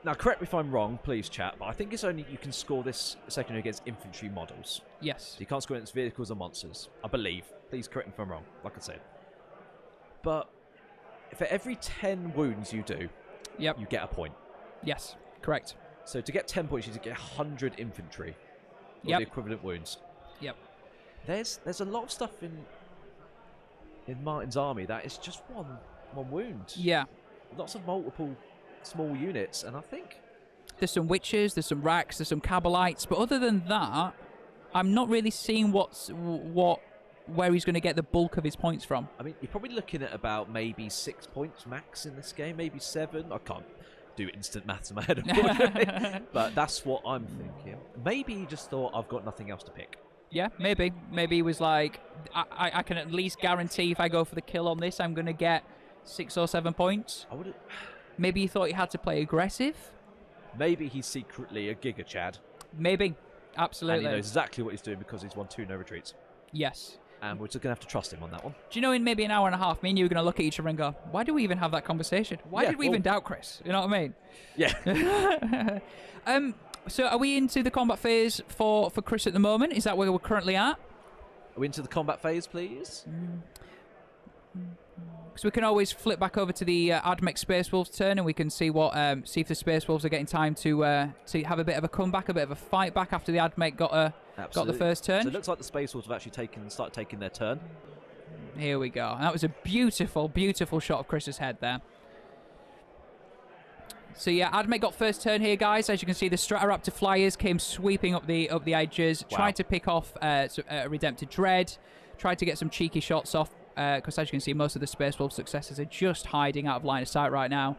Now, correct me if I'm wrong, please, chat, but I think it's only you can score this secondary against infantry models. Yes. So you can't score against vehicles or monsters, I believe. Please correct me if I'm wrong, like I said. But for every 10 wounds you do, Yep. you get a point. Yes. Correct. So to get 10 points, you need to get 100 infantry, or Yep. the equivalent wounds. Yep. There's a lot of stuff in Martin's army that is just one wound. Yeah. Lots of multiple small units, and I think There's some witches, there's some racks, there's some cabalites, but other than that, I'm not really seeing where he's going to get the bulk of his points from. I mean, you're probably looking at about maybe 6 points max in this game, maybe 7. I can't do instant maths in my head, unfortunately. But that's what I'm thinking. Maybe he just thought, I've got nothing else to pick. Yeah, maybe. Maybe he was like, I can at least guarantee if I go for the kill on this, I'm going to get 6 or 7 points. I would. Maybe he thought he had to play aggressive. Maybe he's secretly a Giga Chad. Maybe. Absolutely. And he knows exactly what he's doing because he's won 2 no retreats. Yes. And we're just going to have to trust him on that one. Do you know, in maybe an hour and a half, me and you are going to look at each other and go, why do we even have that conversation? Why Yeah, did we even doubt Chris? You know what I mean? Yeah. So are we into the combat phase for Chris at the moment? Is that where we're currently at? Are we into the combat phase, please? Because we can always flip back over to the AdMech Space Wolves turn, and we can see see if the Space Wolves are getting time to have a bit of a comeback, a bit of a fight back after the AdMech got the first turn. So it looks like the Space Wolves have actually started taking their turn. Here we go. And that was a beautiful, beautiful shot of Chris's head there. So yeah, AdMech got first turn here, guys. As you can see, the Stratoraptor Flyers came sweeping up the edges, Wow. tried to pick off Redempted Dread, tried to get some cheeky shots off, because as you can see, most of the Space Wolf successors are just hiding out of line of sight right now.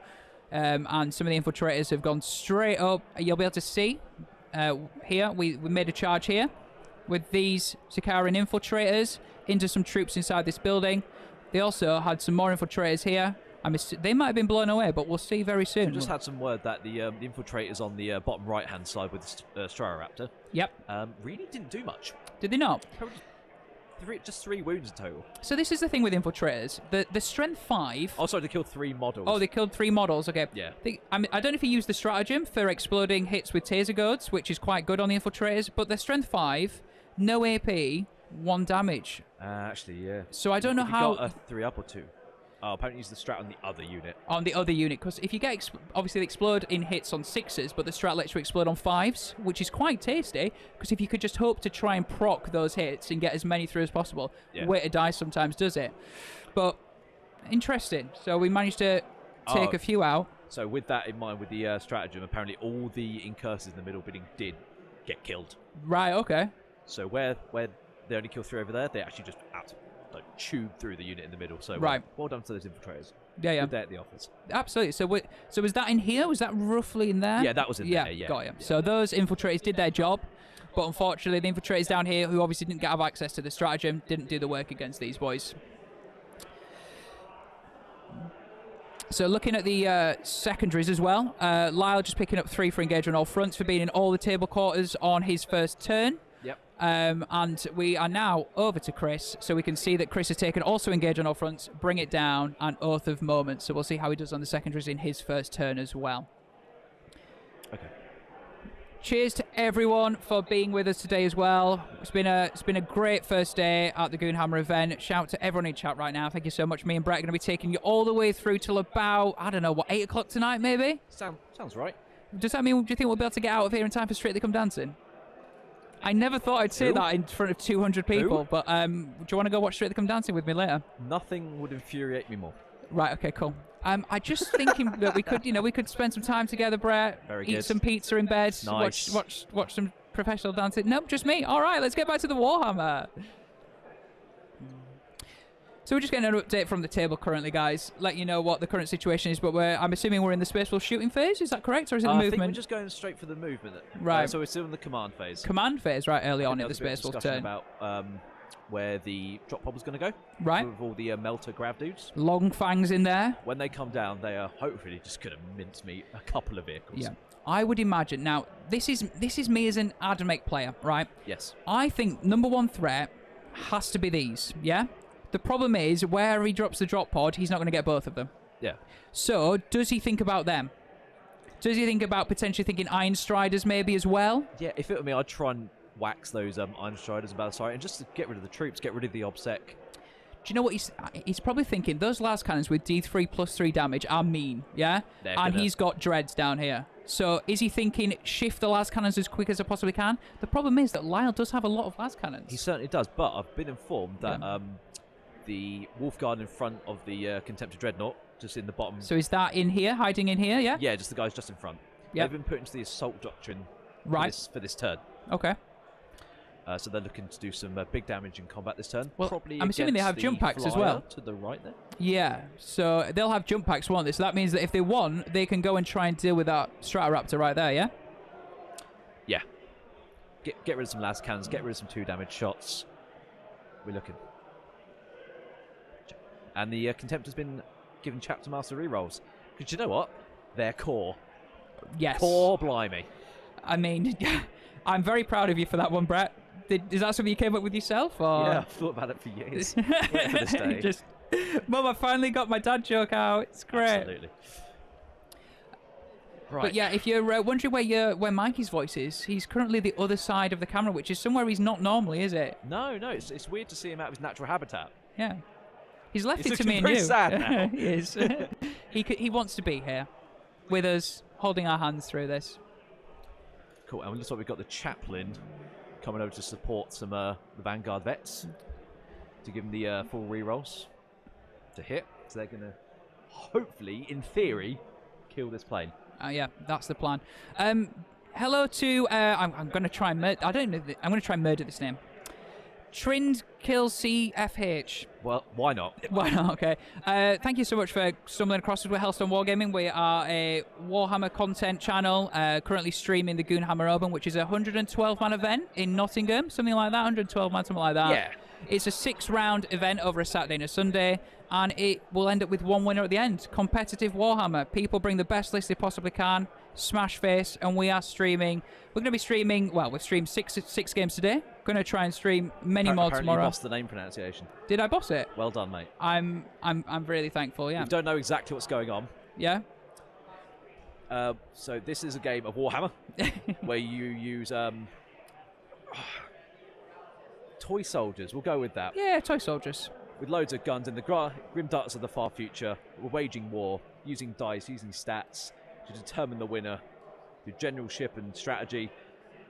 And some of the infiltrators have gone straight up. You'll be able to see here, we made a charge here with these Sikaran infiltrators into some troops inside this building. They also had some more infiltrators here. They might have been blown away, but we'll see very soon. We just had some word that the infiltrators on the bottom right-hand side with the Stratoraptor Yep. really didn't do much. Did they not? Just 3 wounds in total. So this is the thing with infiltrators. The strength 5... Oh, sorry, they killed 3 models. Oh, they killed 3 models. Okay. Yeah. I don't know if he used the stratagem for exploding hits with taser goads, which is quite good on the infiltrators, but they're strength 5, no AP, 1 damage. Actually, yeah. So I don't know If you how... got a 3 up or 2. Oh, apparently use the strat on the other unit. On the other unit, because if you get obviously they explode in hits on 6s, but the strat lets you explode on 5s, which is quite tasty. Because if you could just hope to try and proc those hits and get as many through as possible, weight of dice sometimes does it. But interesting. So we managed to take a few out. So with that in mind, with the stratagem, apparently all the incursors in the middle bidding did get killed. Right. Okay. So where they only kill 3 over there, they actually just chewed through the unit in the middle. So well done to those infiltrators. Yeah. Good day at the office. Absolutely. So was that in here? Was that roughly in there? Yeah, that was in there. Yeah, got you. So those infiltrators did their job, but unfortunately the infiltrators down here, who obviously didn't have access to the stratagem, didn't do the work against these boys. So looking at the secondaries as well, Lyle just picking up 3 for engagement on all fronts for being in all the table quarters on his first turn. Yep. And we are now over to Chris, so we can see that Chris has taken also engage on all fronts, bring it down, and Oath of Moment. So we'll see how he does on the secondaries in his first turn as well. Okay. Cheers to everyone for being with us today as well. It's been a great first day at the Goonhammer event. Shout out to everyone in chat right now. Thank you so much. Me and Brett are going to be taking you all the way through till about, I don't know, what, 8 o'clock tonight maybe? Sounds right. Does that mean, do you think we'll be able to get out of here in time for Strictly Come Dancing? I never thought I'd say that in front of 200 people, but do you want to go watch Strictly Come Dancing with me later? Nothing would infuriate me more. Right, okay, cool. I just thinking that we could spend some time together, Brett. Eat some pizza in bed. Nice. Watch some professional dancing. Nope, just me. All right, let's get back to the Warhammer. So we're just getting an update from the table currently, guys. Let you know what the current situation is, but I'm assuming we're in the spaceful shooting phase. Is that correct, or is it the movement? I think we're just going straight for the movement. Right. So we're still in the command phase. Command phase, right, early on in the spaceful turn. About where the drop pod was going to go. Right. With all the melter grab dudes. Long fangs in there. When they come down, they are hopefully just going to mincemeat a couple of vehicles. Yeah. I would imagine. Now, this is me as an AdMech player, right? Yes. I think number one threat has to be these, yeah? The problem is, where he drops the drop pod, he's not going to get both of them. Yeah. So, does he think about them? Does he think about potentially thinking Iron Striders maybe as well? Yeah, if it were me, I'd try and wax those Iron Striders about the side and just to get rid of the troops, get rid of the OBSEC. Do you know what he's probably thinking? Those last cannons with D3 plus 3 damage are mean, yeah? And he's got dreads down here. So is he thinking shift the last cannons as quick as I possibly can? The problem is that Lyle does have a lot of last cannons. He certainly does, but I've been informed that the Wolf Guard in front of the Contemptor Dreadnought, just in the bottom. So is that in here, hiding in here, yeah? Yeah, just the guys just in front. Yep. They've been put into the Assault Doctrine for this turn. Okay. So they're looking to do some big damage in combat this turn. Well, probably I'm assuming they have jump packs as well. To the right there. Yeah, so they'll have jump packs, won't they? So that means that if they won, they can go and try and deal with that Stratoraptor right there, yeah? Yeah. Get rid of some last cannons, get rid of some 2 damage shots. We're looking. And the Contemptor's been given Chapter Master rerolls. Because you know what? They're core. Yes. Core blimey. I mean, I'm very proud of you for that one, Brett. Is that something you came up with yourself? Or? Yeah, I've thought about it for years. Wait for this day. Mum, I finally got my dad joke out. It's great. Absolutely. Right. But yeah, if you're wondering where Mikey's voice is, he's currently the other side of the camera, which is somewhere he's not normally, is it? No, it's weird to see him out of his natural habitat. Yeah. He's left it to me and very you. sad now. He is. He wants to be here with us, holding our hands through this. Cool. And looks like we've got the chaplain coming over to support some the Vanguard vets to give them the full rerolls to hit. So they're going to hopefully, in theory, kill this plane. Yeah, that's the plan. Hello to I'm going to try and murder. I don't know. I'm going to try and murder this name. Trind Kill CFH. Well, why not? Why not? Okay. Thank you so much for stumbling across us with Hellstormwargaming. We are a Warhammer content channel, currently streaming the Goonhammer Open, which is a 112-man event in Nottingham, something like that, 112-man, something like that. Yeah. It's a 6-round event over a Saturday and a Sunday, and it will end up with one winner at the end. Competitive Warhammer. People bring the best list they possibly can, smash face, and we are streaming. We're going to be streaming, well, we've streamed six games today. Going to try and stream many more tomorrow. You lost the name pronunciation. Did I boss it? Well done, mate. I'm really thankful, yeah. We don't know exactly what's going on. Yeah? So this is a game of Warhammer where you use toy soldiers. We'll go with that. Yeah, toy soldiers. with loads of guns in the grim darkness of the far future. We're waging war, using dice, using stats to determine the winner through generalship and strategy.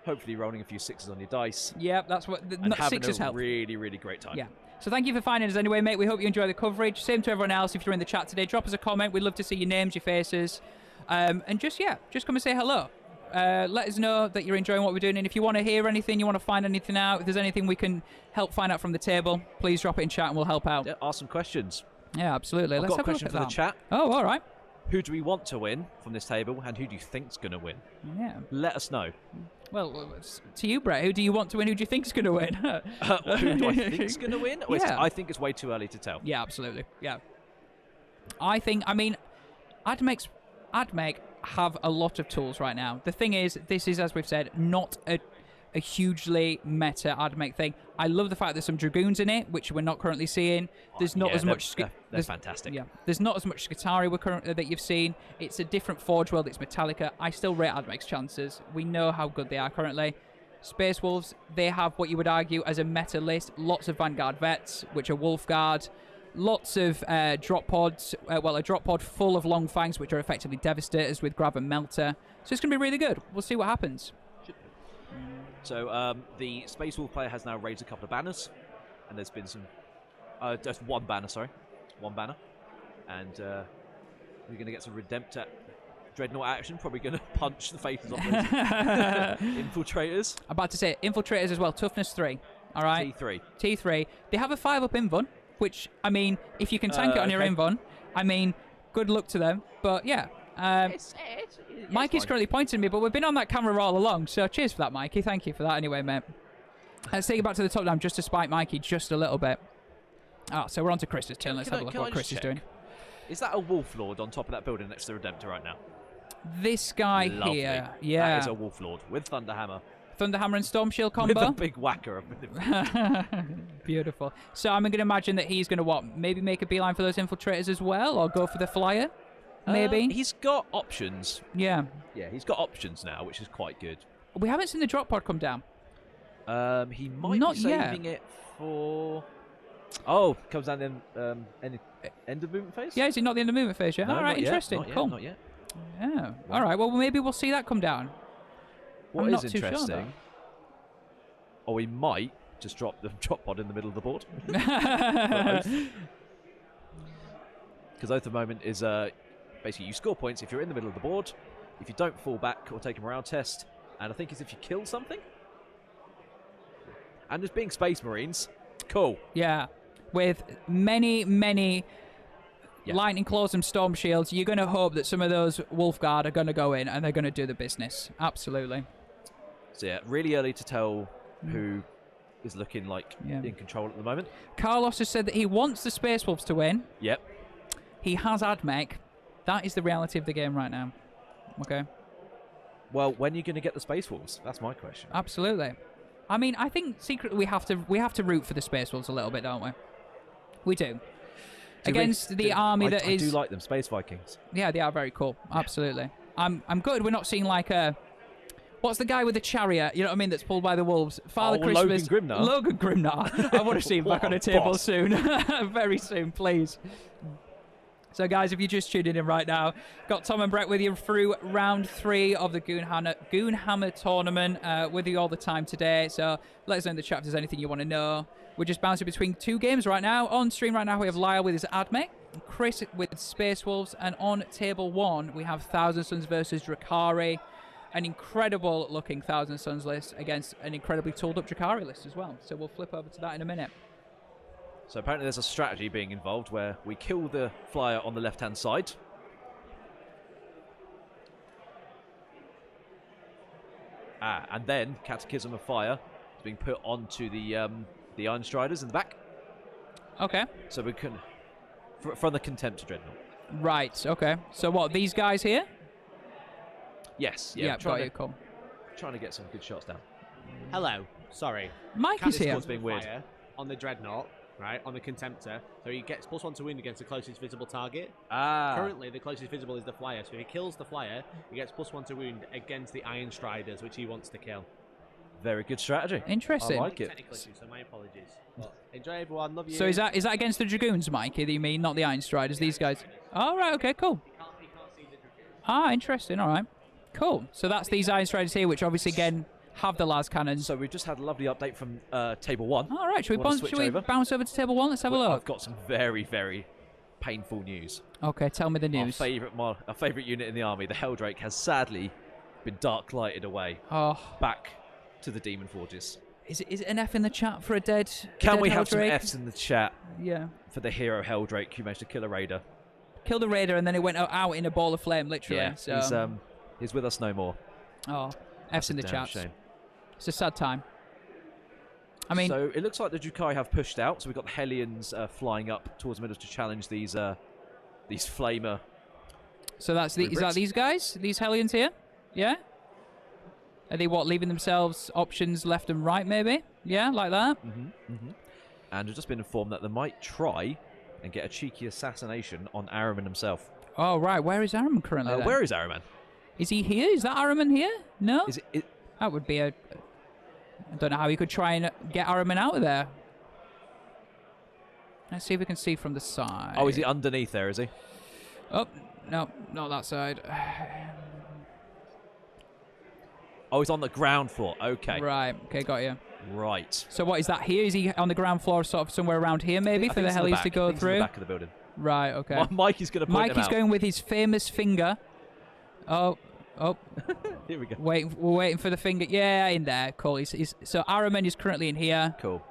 Hopefully rolling a few sixes on your dice. Yeah, that's what... And having sixes a help. really, really great time. Yeah. So thank you for finding us anyway, mate. We hope you enjoy the coverage. Same to everyone else. If you're in the chat today, drop us a comment. We'd love to see your names, your faces. And just come and say hello. Let us know that you're enjoying what we're doing. And if you want to hear anything, you want to find anything out, if there's anything we can help find out from the table, please drop it in chat and we'll help out. Yeah, ask some questions. Yeah, absolutely. I've Let's got a have a look question at for the that. chat. Oh, all right. Who do we want to win from this table, and who do you think's going to win? Yeah. Let us know. Well, it's to you, Brett. Who do you want to win? Who do you think's going to win? Who do I think's going to win? Yeah. I think it's way too early to tell. Yeah, absolutely. Yeah. AdMech have a lot of tools right now. The thing is, this is, as we've said, not a hugely meta AdMech thing. I love the fact there's some Dragoons in it, which we're not currently seeing. There's not as much... They're fantastic. Yeah, there's not as much Skitarii that you've seen. It's a different Forge World. It's Metallica. I still rate AdMech's chances. We know how good they are currently. Space Wolves, they have what you would argue as a meta list. Lots of Vanguard vets, which are Wolfguard. Lots of drop pods. A drop pod full of Long Fangs, which are effectively Devastators with Grab and Melter. So it's going to be really good. We'll see what happens. So the Space Wolf player has now raised a couple of banners, and there's been some... just one banner, sorry. One banner. And we're going to get some Redemptor Dreadnought action. Probably going to punch the faces off those infiltrators. I'm about to say, infiltrators as well. Toughness 3. All right? T3. T3. They have a 5-up invuln, which, I mean, if you can tank it on your invuln, I mean, good luck to them. But, yeah. Mikey's currently pointing at me, but we've been on that camera all along, so cheers for that, Mikey. Thank you for that anyway, mate. Let's take it back to the top down just to spite Mikey just a little bit. So we're on to Chris's turn. Let's have a look at what Chris is doing. Is that a Wolf Lord on top of that building next to the Redemptor right now? This guy Lovely. here. Yeah. That is a Wolf Lord with Thunderhammer. Thunderhammer and Storm Shield combo. With a big whacker. Beautiful. So I'm going to imagine that he's going to, maybe make a beeline for those infiltrators as well, or go for the flyer? Maybe. He's got options. Yeah. Yeah, he's got options now, which is quite good. We haven't seen the drop pod come down. He might Not be saving it for... Oh, comes down in end of movement phase? Yeah, is it not the end of movement phase yet? No, all right, interesting. Not cool. Not yet. Yeah. All right, well, maybe we'll see that come down. What I'm is not too sure, interesting... Or we might just drop the drop pod in the middle of the board. Because Oath of the Moment is... basically, you score points if you're in the middle of the board, if you don't fall back or take a morale test, and I think it's if you kill something. And as being Space Marines, cool. Yeah. With many lightning claws and storm shields, you're going to hope that some of those Wolfguard are going to go in and they're going to do the business. Absolutely. So yeah, really early to tell who is looking like in control at the moment. Carlos has said that he wants the Space Wolves to win. Yep. He has AdMech. That is the reality of the game right now. Okay. Well, when are you going to get the Space Wolves? That's my question. Absolutely. I mean, I think secretly we have to root for the Space Wolves a little bit, don't we? We do. Against the army that is... I do like them, Space Vikings. Yeah, they are very cool. Absolutely. I'm good. We're not seeing like a... What's the guy with the chariot, you know what I mean, that's pulled by the wolves? Father Christmas. Logan Grimnar. Logan Grimnar. I want to see him back on a table soon. Very soon, please. So, guys, if you're just tuning in right now, got Tom and Brett with you through round 3 of the Goonhammer tournament with you all the time today. So let us know in the chat if there's anything you want to know. We're just bouncing between 2 games right now. On stream right now, we have Lyle with his AdMech, Chris with Space Wolves, and on table 1, we have Thousand Suns versus Drukhari. An incredible-looking Thousand Suns list against an incredibly tooled-up Drukhari list as well. So we'll flip over to that in a minute. So apparently there's a strategy being involved where we kill the flyer on the left-hand side. And then Catechism of Fire is being put onto the Iron Striders in the back. Okay. So we can... From the Contempt Dreadnought. Right, okay. So what, these guys here? Yes. Yeah, got you, cool. Trying to get some good shots down. Hello. Sorry. Mike is here. It's being weird. On the Dreadnought, right, on the Contemptor, so he gets +1 to wound against the closest visible target. Currently, the closest visible is the Flyer, so if he kills the Flyer, he gets +1 to wound against the Iron Striders, which he wants to kill. Very good strategy. Interesting. I like it. Technical issue, so my apologies. But enjoy, everyone. Love you. So is that against the Dragoons, Mikey, that you mean, not the Iron Striders, these guys? Oh, right, okay, cool. You can't see the Dragoons. Ah, interesting, all right. Cool. So that's these Iron Striders here, which obviously, again, have the las cannons. So we've just had a lovely update from Table 1. All right, should we bounce over to Table 1? Let's have a look. I've got some very, very painful news. Okay, tell me the news. Our favourite unit in the army, the Helldrake, has sadly been dark lighted away. Oh. Back to the Demon Forges. Is it an F in the chat for a dead Can we Helldrake? have some Fs in the chat Yeah. for the hero Helldrake who managed to kill a raider? Killed a raider and then it went out in a ball of flame, literally. Yeah, so. he's with us no more. Oh, F's in the Damn chat. shame. It's a sad time. I mean, so it looks like the Drukhari have pushed out. So we've got the Hellions flying up towards the middle to challenge these flamer. So is that these guys? These Hellions here? Yeah? Are they leaving themselves options left and right, maybe? Yeah, like that? And we've just been informed that they might try and get a cheeky assassination on Araman himself. Oh, right. Where is Araman currently then? Where is Araman? Is he here? Is that Araman here? No? Is it? That would be I don't know how you could try and get Araman out of there. Let's see if we can see from the side. Oh, is he underneath there, is he? Oh, no, not that side. Oh, he's on the ground floor. Okay. Right, okay, got you. Right. So what is that here? Is he on the ground floor sort of somewhere around here maybe for the Hellies to go through? In the back of the building. Right, okay. Mikey's going to point Mikey's going with his famous finger. Oh. Here we go. We're waiting for the finger. Yeah, in there. Cool. So Araman is currently in here. Cool.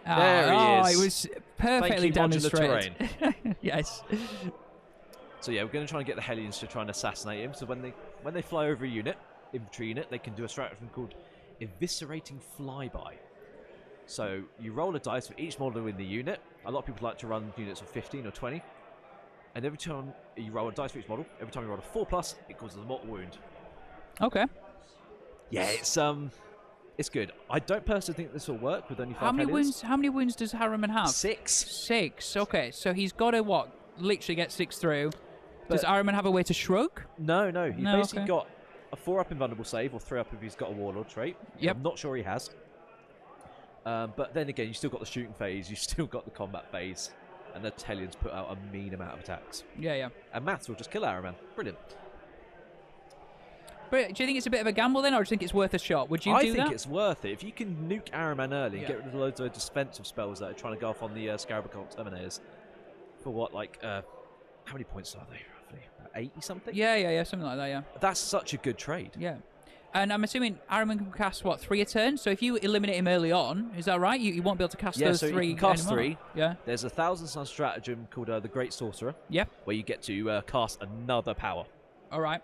There he is. It was perfectly demonstrated. Yes. So yeah, we're going to try and get the Hellions to try and assassinate him. So when they fly over a unit, infantry unit, they can do a strategy called eviscerating flyby. So you roll a dice for each model in the unit. A lot of people like to run units of 15 or 20. And every time you roll a dice for each model, every time you roll a 4+, it causes a mortal wound. Okay. Yeah, it's good. I don't personally think this will work with only 5 How many Hellions. How many wounds does Araman have? 6. 6. Okay, so he's got to literally get 6 through. Does Araman have a way to shrug? No. He's basically okay. got a 4-up invulnerable save, or 3-up if he's got a warlord trait. Yep. I'm not sure he has. But then again, you still got the shooting phase, you still got the combat phase, and the Hellions put out a mean amount of attacks. Yeah. And Maths will just kill Araman. Brilliant. But do you think it's a bit of a gamble then, or do you think it's worth a shot? Would you do that? I think it's worth it. If you can nuke Araman early and get rid of loads of defensive spells that are trying to go off on the Scarab Occult Terminators, for what, how many points are they, roughly? 80-something? Yeah, something like that, yeah. That's such a good trade. Yeah. And I'm assuming Araman can cast, 3 a turn? So if you eliminate him early on, is that right? You won't be able to cast those 3 so you can cast anymore. 3. Yeah. There's a 1,000-sun stratagem called the Great Sorcerer. Yep. Where you get to cast another power. All right.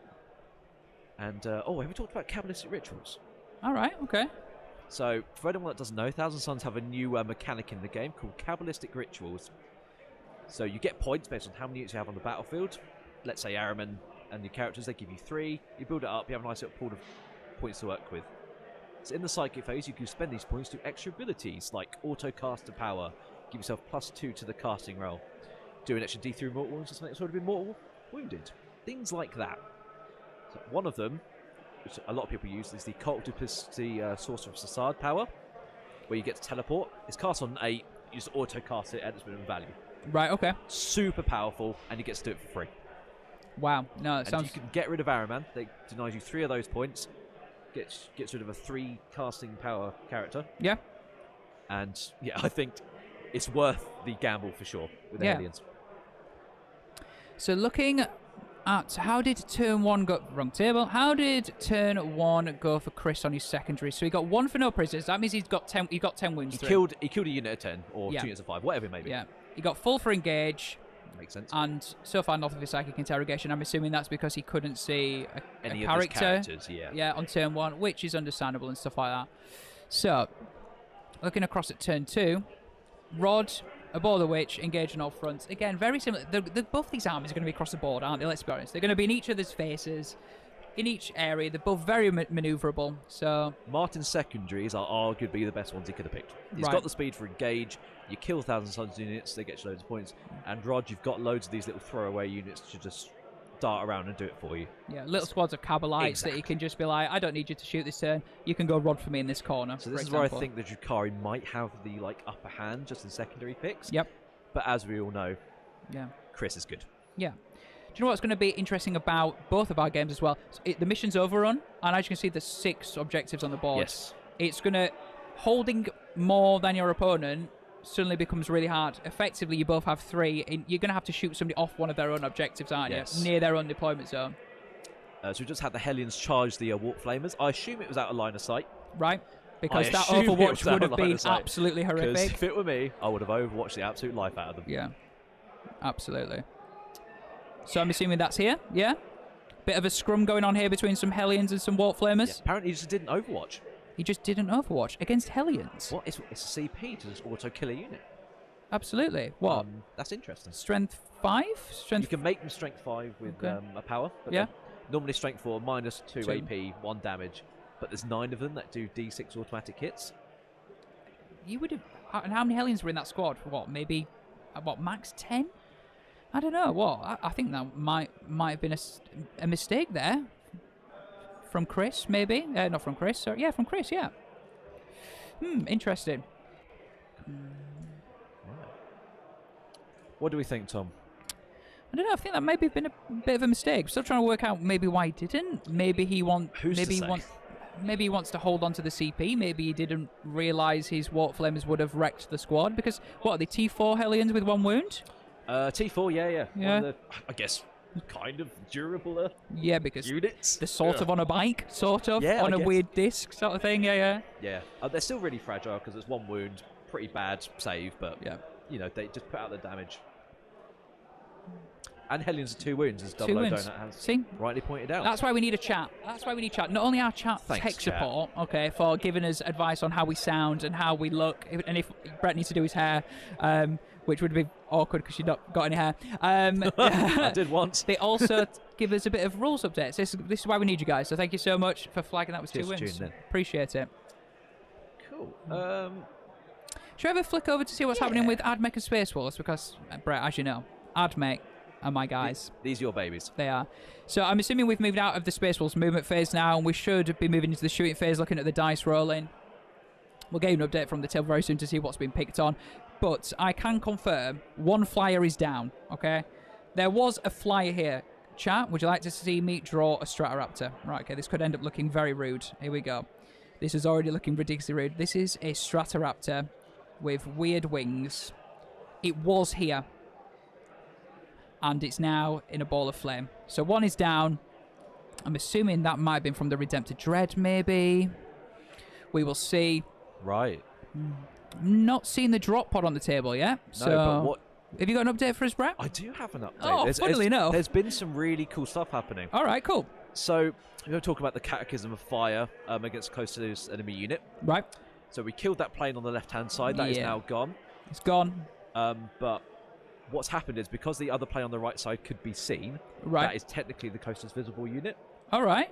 And, have we talked about Kabbalistic Rituals? All right, okay. So, for anyone that doesn't know, Thousand Suns have a new mechanic in the game called Kabbalistic Rituals. So you get points based on how many units you have on the battlefield. Let's say Araman and your characters, they give you 3. You build it up, you have a nice little pool of points to work with. So in the psychic phase, you can spend these points to extra abilities like auto-caster power, give yourself +2 to the casting roll, do an extra D3 mortal wounds to something that's already been mortal wounded. Things like that. So one of them, which a lot of people use, is the Cult Duplicity Sorcerer's Facade power, where you get to teleport. It's cast on 8, you just auto-cast it at its minimum value. Right, okay. Super powerful, and you get to do it for free. Wow. No, it and sounds... you can get rid of Araman. They denies you 3 of those points. Gets rid of a 3 casting power character. Yeah. And yeah, I think it's worth the gamble for sure with the Hellions. So looking at how did turn 1 go... Wrong table. How did turn 1 go for Chris on his secondary? So he got 1 for no prisoners. That means he got 10 wounds through. He killed a unit of 10 or 2 units of 5, whatever it may be. Yeah. He got full for engage. Makes sense. And so far nothing for psychic interrogation. I'm assuming that's because he couldn't see any a of his character. characters, Yeah, on turn 1, which is understandable and stuff like that. So, looking across at turn 2, Rod, Abhor the Witch, engage on all fronts. Again, very similar. Both these armies are going to be across the board, aren't they? Let's be honest. They're going to be in each other's faces, in each area. They're both very manoeuvrable. So Martin's secondaries are arguably the best ones he could have picked. He's got the speed for engage. You kill 1,000 Suns units, they get you loads of points. And Rod, you've got loads of these little throwaway units to just dart around and do it for you. Yeah, little squads of Cabalites that you can just be like, I don't need you to shoot this turn. You can go rod for me in this corner. So this is where I think the Drukhari might have the upper hand just in secondary picks. Yep. But as we all know, yeah, Chris is good. Yeah. Do you know what's going to be interesting about both of our games as well? The mission's overrun, and as you can see, there's 6 objectives on the board. Yes. It's going to... Holding more than your opponent suddenly becomes really hard. Effectively, you both have 3. You're going to have to shoot somebody off one of their own objectives, aren't you? Near their own deployment zone. So we just had the Hellions charge the Warp Flamers. I assume it was out of line of sight. Right. Because that assume it Overwatch was out would of have line been of sight. absolutely Because horrific. if it were me, I would have overwatched the absolute life out of them. Yeah. Absolutely. So I'm assuming that's here, yeah? Bit of a scrum going on here between some Hellions and some Warp Flamers. Yeah, apparently he just didn't overwatch. He just didn't Overwatch against Hellions. What? It's a CP to just auto-kill a unit. Absolutely. What? That's interesting. Strength 5? You can make them strength 5 with a power. But yeah. Normally strength 4, minus 2 2. AP, 1 damage. But there's 9 of them that do D6 automatic hits. You would have... And how many Hellions were in that squad? What, maybe... What, max 10? I don't know. What? I think that might have been a mistake there. From Chris, maybe? Not from Chris. Sorry. Yeah, from Chris, yeah. Interesting. Right. What do we think, Tom? I don't know. I think that maybe have been a bit of a mistake. Still trying to work out maybe why he didn't. Maybe he wants to hold on to the CP. Maybe he didn't realise his Warp Flamers would have wrecked the squad. Because, what are they, T4 Hellions with 1 wound? T4, yeah. Yeah. One of the, I guess, kind of durable yeah, because units. they're sort of on a bike, sort of, on a weird disc sort of thing, yeah. Yeah, they're still really fragile because it's 1 wound, pretty bad save, but, you know, they just put out the damage. And Hellions are 2 wounds, as Double O Donut has rightly pointed out. That's why we need a chat. That's why we need chat. Not only our tech support, okay, for giving us advice on how we sound and how we look, and if Brett needs to do his hair, which would be awkward because you've not got any hair. I did once. They also give us a bit of rules updates. This is why we need you guys. So thank you so much for flagging that with 2 wins. Appreciate it. Cool. Should we ever flick over to see what's happening with AdMech and Space Wolves? Because, Brett, as you know, AdMech are my guys. These are your babies. They are. So I'm assuming we've moved out of the Space Wolves movement phase now, and we should be moving into the shooting phase, looking at the dice rolling. We'll get an update from the table very soon to see what's been picked on. But I can confirm 1 flyer is down, okay? There was a flyer here. Chat, would you like to see me draw a Stratoraptor? Right, okay, this could end up looking very rude. Here we go. This is already looking ridiculously rude. This is a Stratoraptor with weird wings. It was here. And it's now in a ball of flame. So 1 is down. I'm assuming that might have been from the Redemptor Dread, maybe. We will see. Right. Not seen the drop pod on the table yet. No, so but what... Have you got an update for us, Brett? I do have an update. Oh, funnily enough. There's been some really cool stuff happening. All right, cool. So, we're going to talk about the Catechism of Fire against close to this enemy unit. Right. So we killed that plane on the left-hand side. That is now gone. It's gone. But what's happened is because the other plane on the right side could be seen, that is technically the closest visible unit. All right.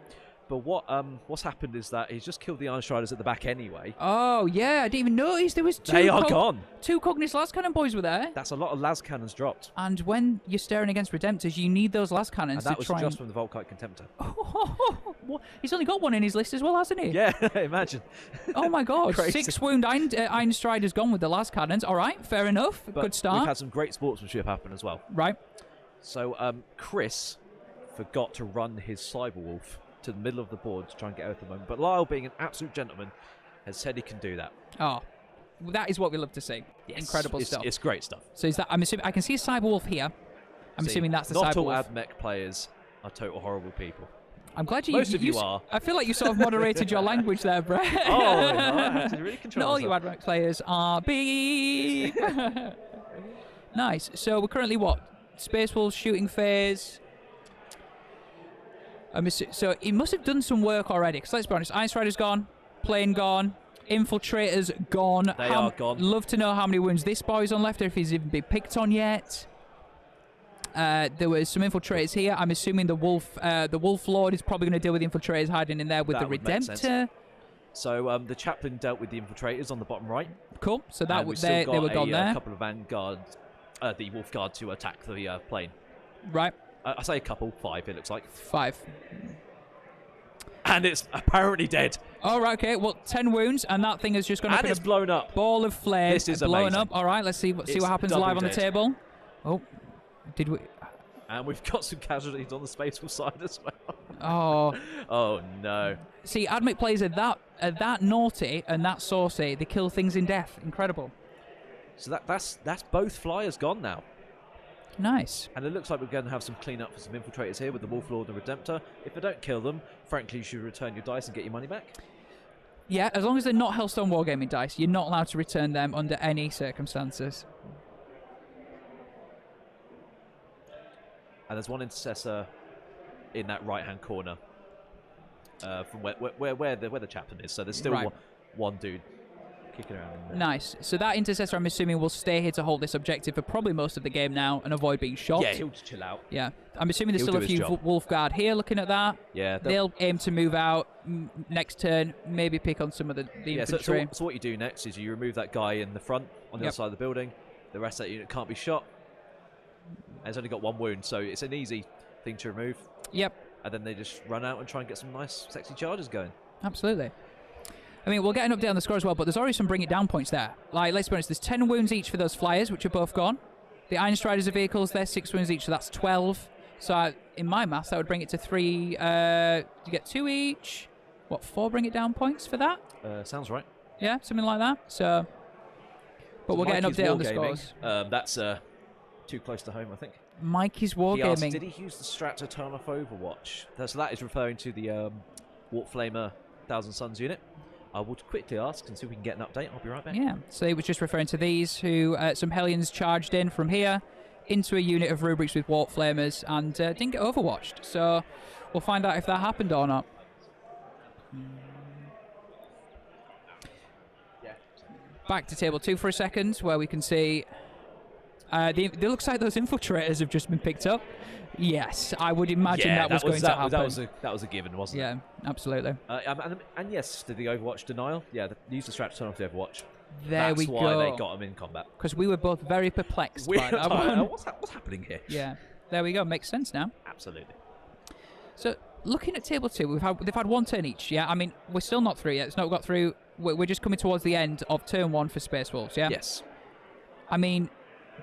But what's happened is that he's just killed the Iron Striders at the back anyway. Oh, yeah. I didn't even notice there was 2... They are gone. 2 Cognis las cannon boys were there. That's a lot of las cannons dropped. And when you're staring against Redemptors, you need those las cannons and that to was just from the Volkite Contemptor. Oh, he's only got 1 in his list as well, hasn't he? Yeah, imagine. Oh, my God. 6 wound Iron Strider's gone with the las cannons. All right, fair enough. But good start. We've had some great sportsmanship happen as well. Right. So Chris forgot to run his Cyberwolf to the middle of the board to try and get out at the moment. But Lyle, being an absolute gentleman, has said he can do that. Oh, that is what we love to see. Yes, incredible stuff. It's great stuff. So is that? I'm assuming I can see a Cyberwolf here. I'm assuming that's the Cyberwolf. Not all AdMech players are total horrible people. I'm glad Most of you are. I feel like you sort of moderated your language there, Brett. Oh, no, I have to really control Not all you AdMech players are beep. Nice. So we're currently what? Space Wolves shooting phase. So he must have done some work already, because let's be honest, Iron Strider's gone, plane gone, Infiltrator's gone. They are gone. Love to know how many wounds this boy's on left, or if he's even been picked on yet. There was some Infiltrators here. I'm assuming the Wolf Lord is probably going to deal with the Infiltrators hiding in there with the Redemptor. So the Chaplain dealt with the Infiltrators on the bottom right. Cool. So that they were gone there. A couple of Vanguard, the Wolf Guard to attack the plane. Right. I say a couple, 5 it looks like. 5. And it's apparently dead. All right, okay. Well, 10 wounds, and that thing has just gone up And in it's a blown up. ball of flame. This is blown amazing. up. All right, let's see what It's happens double live on the dead. table. Oh, did we? And we've got some casualties on the spatial side as well. Oh. Oh, no. See, AdMech players are that naughty and that saucy. They kill things in death. Incredible. So that's both flyers gone now. Nice. And it looks like we're going to have some cleanup for some infiltrators here with the Wolf Lord and Redemptor. If I don't kill them, frankly, you should return your dice and get your money back. Yeah, as long as they're not Hellstorm Wargaming dice, you're not allowed to return them under any circumstances. And there's one intercessor in that right-hand corner from where the chaplain is. So there's still Right. one dude kicking around in there. Nice. So that intercessor, I'm assuming, will stay here to hold this objective for probably most of the game now and avoid being shot. Yeah, he'll just chill out. Yeah. I'm assuming there's He'll still a do his few job. Wolf Guard here looking at that. Yeah, They'll aim to move out next turn, maybe pick on some of the yeah. infantry. So what you do next is you remove that guy in the front on the Yep. other side of the building. The rest of that unit can't be shot. And it's only got 1 wound, so it's an easy thing to remove. Yep, And then they just run out and try and get some nice, sexy charges going. absolutely. I mean, we'll get an update on the score as well, but there's already some bring it down points there. Like, let's be honest, there's 10 wounds each for those flyers, which are both gone. The Iron Striders are vehicles, they're 6 wounds each, so that's 12. So in my maths, that would bring it to 3. You get 2 each. What, 4 bring it down points for that? Sounds right. Yeah, something like that. So, but we'll get an Mikey's update on the Wargaming, scores. That's too close to home, I think. Mikey's He asked, Wargaming. did he use the strat to turn off Overwatch? So that is referring to the Warp Flamer 1000 Suns unit. I will quickly ask and see if we can get an update. I'll be right back. Yeah, so it was just referring to these, who some Hellions charged in from here into a unit of rubrics with Warp Flamers and didn't get overwatched. So we'll find out if that happened or not. Back to table 2 for a second, where we can see it looks like those infiltrators have just been picked up. Yes, I would imagine that was going to happen. That was a given, wasn't it? Yeah, absolutely. And yes, to the Overwatch denial. Yeah, use the strat to turn off the Overwatch. There That's we why go. they got him in combat. Because we were both very perplexed by that one. What's happening here? Yeah, there we go. Makes sense now. Absolutely. So, looking at table 2, they've had 1 turn each. Yeah, I mean, we're still not through yet. It's not got through. We're just coming towards the end of turn 1 for Space Wolves. Yeah. Yes. I mean,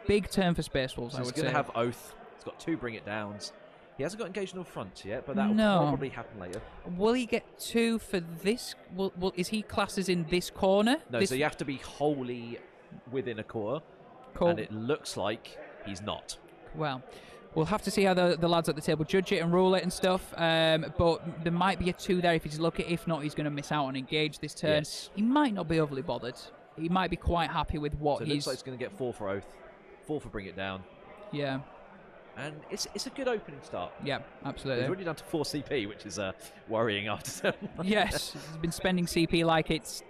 big turn for Space Wolves. So I he's would going say. to have Oath. He's got 2 Bring It Downs. He hasn't got engaged on the front yet, but that will No. probably happen later. Will he get 2 for this? Is he classes in this corner? No, This so you have to be wholly within a core, Cool. and it looks like he's not. Well, we'll have to see how the lads at the table judge it and rule it and stuff. But there might be a 2 there if he's lucky. If not, he's going to miss out on engage this turn. Yes. He might not be overly bothered. He might be quite happy with what So it he's. looks like he's going to get 4 for Oath, 4 for Bring It Down, Yeah, and it's a good opening start. yeah, absolutely. He's already down to 4 CP, which is worrying after turn 1. Yes, he's been spending CP like it's.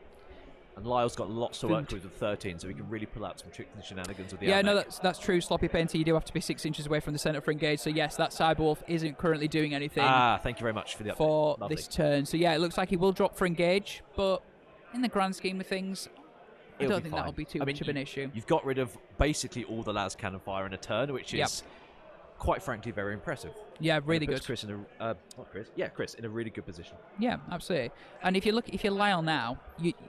And Lyle's got lots to work with 13, so he can really pull out some tricks and shenanigans with the Yeah, no, AdMech. that's true. Sloppy Painter, you do have to be 6 inches away from the centre for engage. So yes, that Cyberwolf isn't currently doing anything Thank you very much for the update. for Lovely. this turn. So yeah, it looks like he will drop for engage, but in the grand scheme of things, I It'll don't be think fine. that'll be too I mean, much of an issue. You've got rid of basically all the las cannon fire in a turn, which Yep. is quite frankly very impressive. Yeah, And really it puts good. Chris in a Chris in a really good position. Yeah, absolutely. And if you're Lyle now,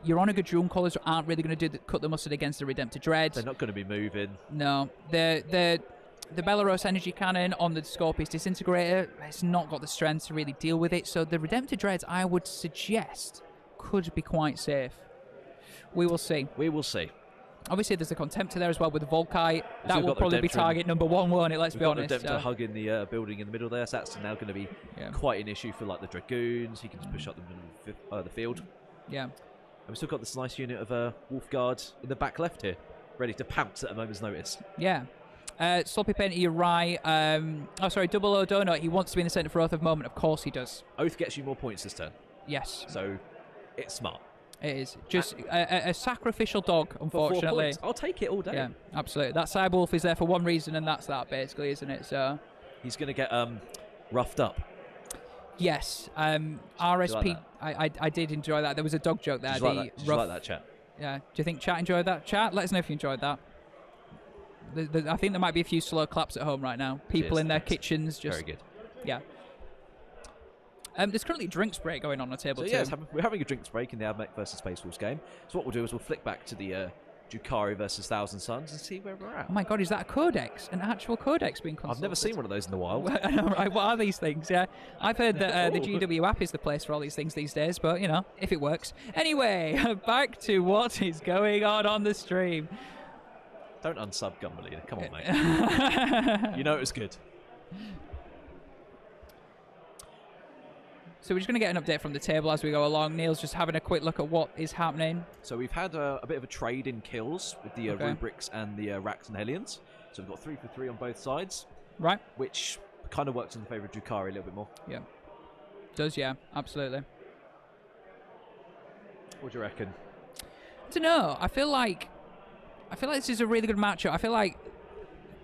your Honor Gadroon colours aren't really going to cut the mustard against the Redemptor Dread. They're not going to be moving. No, the Belarus energy cannon on the Scorpius disintegrator has not got the strength to really deal with it. So the Redemptor Dreads, I would suggest, could be quite safe. We will see. We will see. Obviously, there's a Contemptor there as well with the Volkite. That we've will got the probably be Redemptor target number 1, won't it? Let's We've be got honest. the Redemptor hugging the building in the middle there, so that's now going to be Yeah. quite an issue for like the Dragoons. He can just push up the field. Yeah. And we've still got this nice unit of Wolf Guard in the back left here, ready to pounce at a moment's notice. Yeah. Sloppy Painter, you're right. Double O Donut, he wants to be in the centre for Oath of Moment. Of course he does. Oath gets you more points this turn, Yes, so it's smart. it is. Just a sacrificial dog, For 4 unfortunately. points, I'll take it all day. Yeah, absolutely. That Cyberwolf is there for one reason, and that's that, basically, isn't it? So, He's going to get roughed up. yes. RSP, like I did enjoy that. There was a dog joke there. Did you like that chat? Yeah. Do you think chat enjoyed that? Chat, let us know if you enjoyed that. I think there might be a few slow claps at home right now. People Cheers, in their thanks. kitchens just... Very good. Yeah. There's currently a drinks break going on the table So too. yes, we're having a drinks break in the AdMech versus Space Wolves game. So what we'll do is we'll flick back to the Drukhari versus Thousand Suns and see where we're at. Oh my god, is that a codex? An actual codex being consulted? I've never seen one of those in the wild. I know, right? What are these things? Yeah, I've heard that the GW app is the place for all these things these days, but you know, if it works. Anyway, back to what is going on the stream. Don't unsub Gumball. Come on, mate. You know it was good. So we're just going to get an update from the table as we go along. Neil's just having a quick look at what is happening. So we've had a bit of a trade in kills with the Rubrics and the Racks and Hellions. So we've got 3 for 3 on both sides. Right. Which kind of works in the favour of Drukhari a little bit more. Yeah. Does, yeah. Absolutely. What do you reckon? I don't know. I feel like this is a really good matchup. I feel like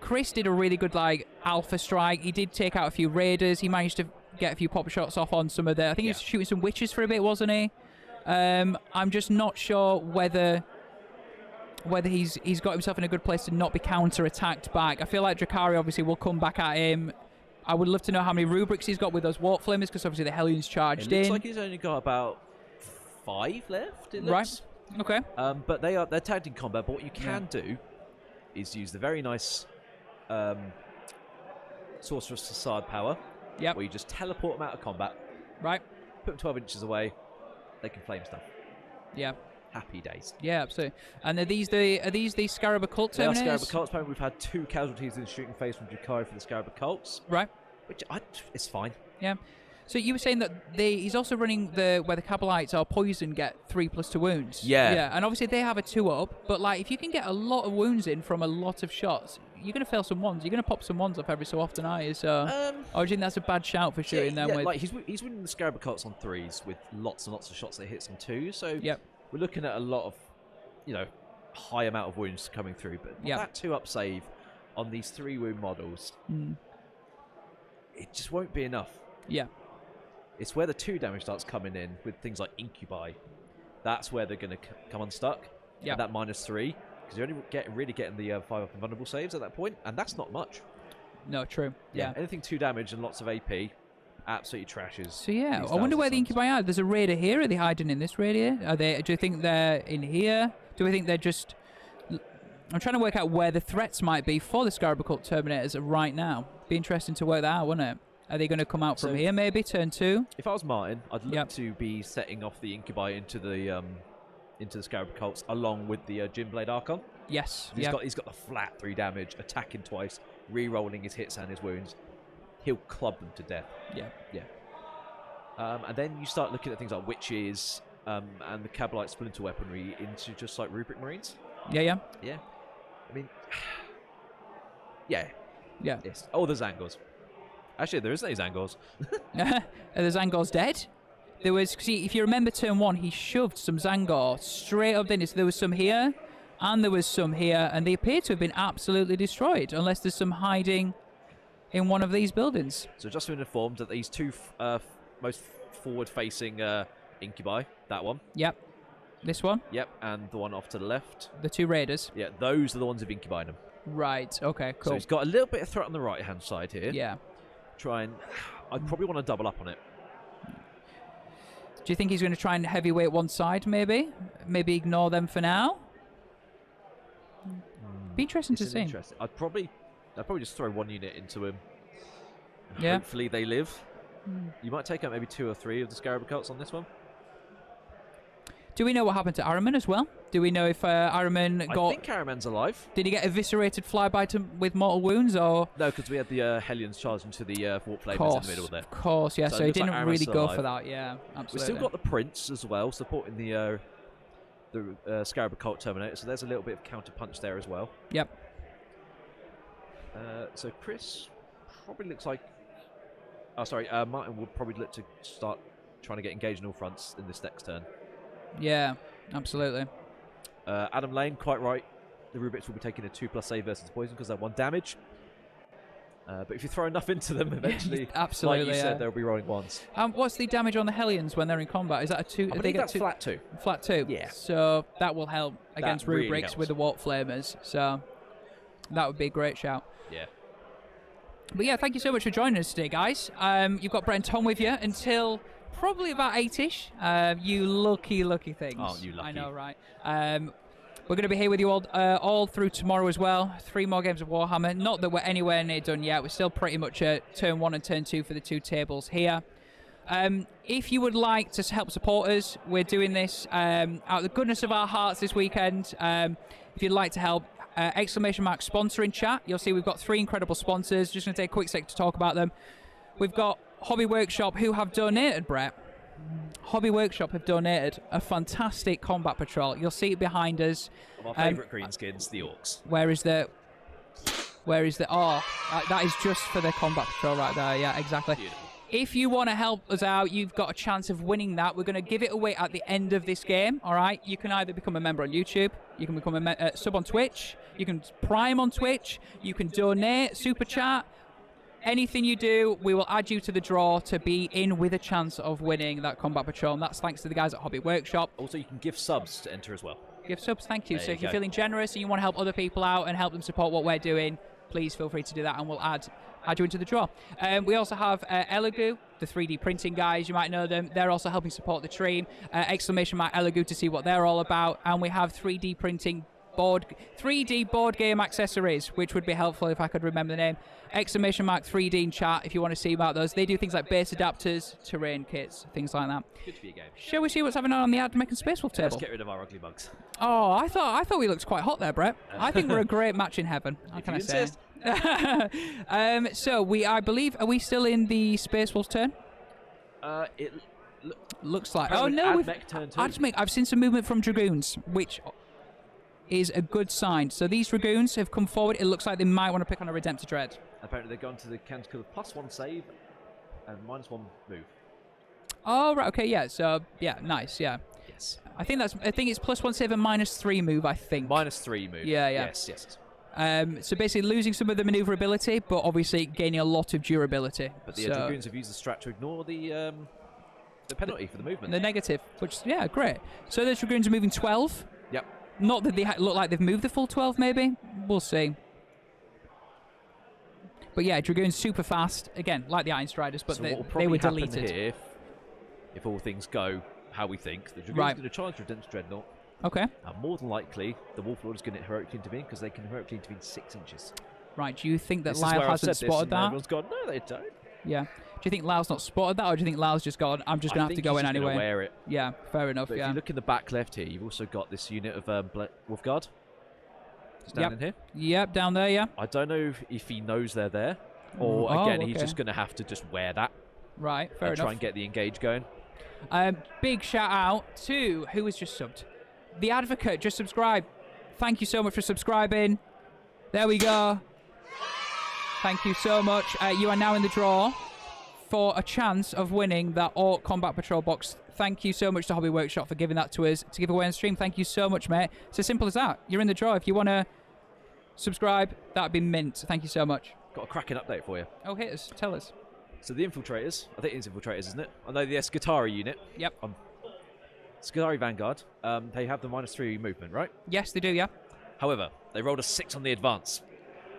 Chris did a really good alpha strike. He did take out a few raiders. He managed to get a few pop shots off on some of the... I think he was shooting some witches for a bit, wasn't he? I'm just not sure whether he's got himself in a good place to not be counter-attacked back. I feel like Drukhari obviously will come back at him. I would love to know how many rubrics he's got with those warp flamers, because obviously the Hellions charged in. It looks like he's only got about 5 left, it looks. Right. Okay. But they're tagged in combat, but what you can do is use the very nice Sorcerer's Facade power. Yep. Where you just teleport them out of combat. Right. Put them 12 inches away. They can flame stuff. Yeah. Happy days. Yeah, absolutely. And are these the Scarab Occult They are Terminators? Scarab Occults. Apparently we've had 2 casualties in the shooting phase from Drukhari for the Scarab Occults. Right. Which it's fine. Yeah. So you were saying that he's also running where the Kabbalites are poisoned get 3+2 wounds. Yeah. Yeah, and obviously they have a 2-up, but if you can get a lot of wounds in from a lot of shots, you're going to fail some ones. You're going to pop some ones off every so often, are you? So, or do you think that's a bad shout for shooting them with? He's winning the Scarab Occults on 3s with lots and lots of shots that hits on 2s. So yep. We're looking at a lot of, high amount of wounds coming through. But that 2-up save on these 3-wound models, it just won't be enough. Yeah. It's where the 2 damage starts coming in with things like Incubi. That's where they're going to come unstuck. Yeah. That -3. Because you're only really getting the 5-up invulnerable saves at that point. And that's not much. No, true. Yeah. Anything 2 damage and lots of AP, absolutely trashes. So yeah, I wonder where the Incubi are. There's a raider here. Are they hiding in this raid here? Do you think they're in here? Do we think they're just... I'm trying to work out where the threats might be for the Scarab Occult Terminators right now. Be interesting to work that out, wouldn't it? Are they going to come out from here, maybe? Turn 2? If I was Martin, I'd look to be setting off the Incubi into the Scarab Occults along with the Gin Blade Archon. Yes. He's got the flat 3 damage, attacking twice, re-rolling his hits and his wounds. He'll club them to death. Yeah. Yeah. And then you start looking at things like witches and the Kabbalite splinter weaponry into just like Rubric Marines. Yeah. I mean, yeah. Yes. Oh, the Zangors. Actually, there isn't any Zangors. The Zangor's dead. There was, see, if you remember turn 1, he shoved some Zangor straight up in. So there was some here, and there was some here, and they appear to have been absolutely destroyed, unless there's some hiding in one of these buildings. So just been informed that these 2 most forward-facing Incubi, that one. Yep. This one? Yep, and the one off to the left. The 2 raiders? Yeah, those are the ones with Incubi in them. Right, okay, cool. So he's got a little bit of threat on the right-hand side here. Yeah. I'd probably want to double up on it. Do you think he's going to try and heavyweight one side, maybe? Maybe ignore them for now? Be interesting to see. I'd probably just throw 1 unit into him. Yeah. Hopefully they live. You might take out maybe 2 or 3 of the Scarab Occults on this one. Do we know what happened to Araman as well? Do we know if Araman got... I think Araman's alive. Did he get eviscerated flyby with mortal wounds, or...? No, because we had the Hellions charged into the Warp Flamers in the middle there. Of course, yeah, so he didn't really go for that, yeah, absolutely. We've still got the Prince as well, supporting the Scarab Occult Terminator, so there's a little bit of counter-punch there as well. Yep. So Chris probably looks like... Oh, sorry, Martin will probably look to start trying to get engaged in all fronts in this next turn. Yeah, absolutely. Adam Lane, quite right. The Rubrics will be taking a 2+ save versus poison because they're 1 damage. But if you throw enough into them, eventually, absolutely, like you said, they'll be rolling 1s. What's the damage on the Hellions when they're in combat? Is that a 2? I believe that's flat 2. Flat 2? Yeah. So that will help against really Rubrics helps. with the Warp Flamers. So That would be a great shout. Yeah. But yeah, thank you so much for joining us today, guys. You've got Brett and Tom with you until probably about 8ish. You lucky things. Oh, you lucky. I know, right? We're going to be here with you all through tomorrow as well. 3 more games of Warhammer. Not that we're anywhere near done yet. We're still pretty much at turn 1 and turn 2 for the 2 tables here. If you would like to help support us, we're doing this out of the goodness of our hearts this weekend. If you'd like to help, !sponsor in chat. You'll see we've got 3 incredible sponsors. Just going to take a quick sec to talk about them. We've got Hobby Workshop, who have donated, Brett. Hobby Workshop have donated a fantastic combat patrol. You'll see it behind us. One of our favourite greenskins, the Orcs. Where is the... Oh, that is just for the combat patrol right there. Yeah, exactly. Beautiful. If you want to help us out, you've got a chance of winning that. We're going to give it away at the end of this game, all right? You can either become a member on YouTube, you can become a sub on Twitch, you can prime on Twitch, you can donate, super chat. Anything you do, we will add you to the draw to be in with a chance of winning that combat patrol. And that's thanks to the guys at Hobby Workshop. Also, you can give subs to enter as well. Give subs, thank you. There So you if you're go. feeling generous and you want to help other people out and help them support what we're doing, please feel free to do that, and we'll add you into the draw. We also have Elegoo, the 3D printing guys. You might know them. They're also helping support the stream. !Elegoo to see what they're all about. And we have 3D printing 3D board game accessories, which would be helpful if I could remember the name. !3D in chat if you want to see about those. They do things like base adapters, terrain kits, things like that. Good to be a game. Shall we see what's happening on the AdMech and Space Wolf table? Let's get rid of our ugly bugs. Oh, I thought we looked quite hot there, Brett. I think we're a great match in heaven. How can I say? So I believe, are we still in the Space Wolves turn? It Looks like. Apparently Oh no, AdMech turn 2. AdMech. I've seen some movement from Dragoons, which is a good sign. So these Dragoons have come forward. It looks like they might want to pick on a Redemptor Dread. Apparently they've gone to the canticle of +1 save and -1 move. Oh right, okay, yeah. So yeah, nice, yeah. Yes. I think it's +1 save and -3 move. I think. -3 move. Yeah. Yes. So basically losing some of the maneuverability, but obviously gaining a lot of durability. But the Dragoons have used the strat to ignore the penalty for the movement. The negative, which, yeah, great. So the Dragoons are moving 12. Yep. Not that they look like they've moved the full 12, maybe. We'll see. But yeah, Dragoons super fast. Again, like the Iron Striders, but So they what will probably were happen deleted. here, if all things go how we think, the Dragoons Right. are going to charge Redemptor Dreadnought. Okay. And more than likely, the Wolf Lord is going to heroically intervene because they can heroically intervene 6 inches. Right, do you think that This is Lyle where I've hasn't said this spotted and that? Everyone's gone, no, they don't. Yeah. Do you think Lyle's not spotted that, or do you think Lyle's just gone, I'm just going to have to go in anyway? Wear it. Yeah, fair enough, But yeah. if you look in the back left here, you've also got this unit of Wolf Guard. Just down in here. Yep, down there, yeah. I don't know if he knows they're there, or Oh, again, he's okay. just going to have to just wear that Right, fair and enough. try and get the engage going. Big shout out to who was just subbed. The Advocate just subscribed. Thank you so much for subscribing. There we go. Thank you so much. You are now in the draw for a chance of winning that Orc Combat Patrol box. Thank you so much to Hobby Workshop for giving that to us to give away on stream. Thank you so much, mate. It's as simple as that. You're in the draw. If you want to subscribe, that'd be mint. Thank you so much. Got a cracking update for you. Oh, hit us. Tell us. So the Infiltrators, I think it's Infiltrators, isn't it? I know the Escatari unit. Yep. Scutari Vanguard, they have the -3 movement, right? Yes, they do, yeah. However, they rolled a 6 on the advance.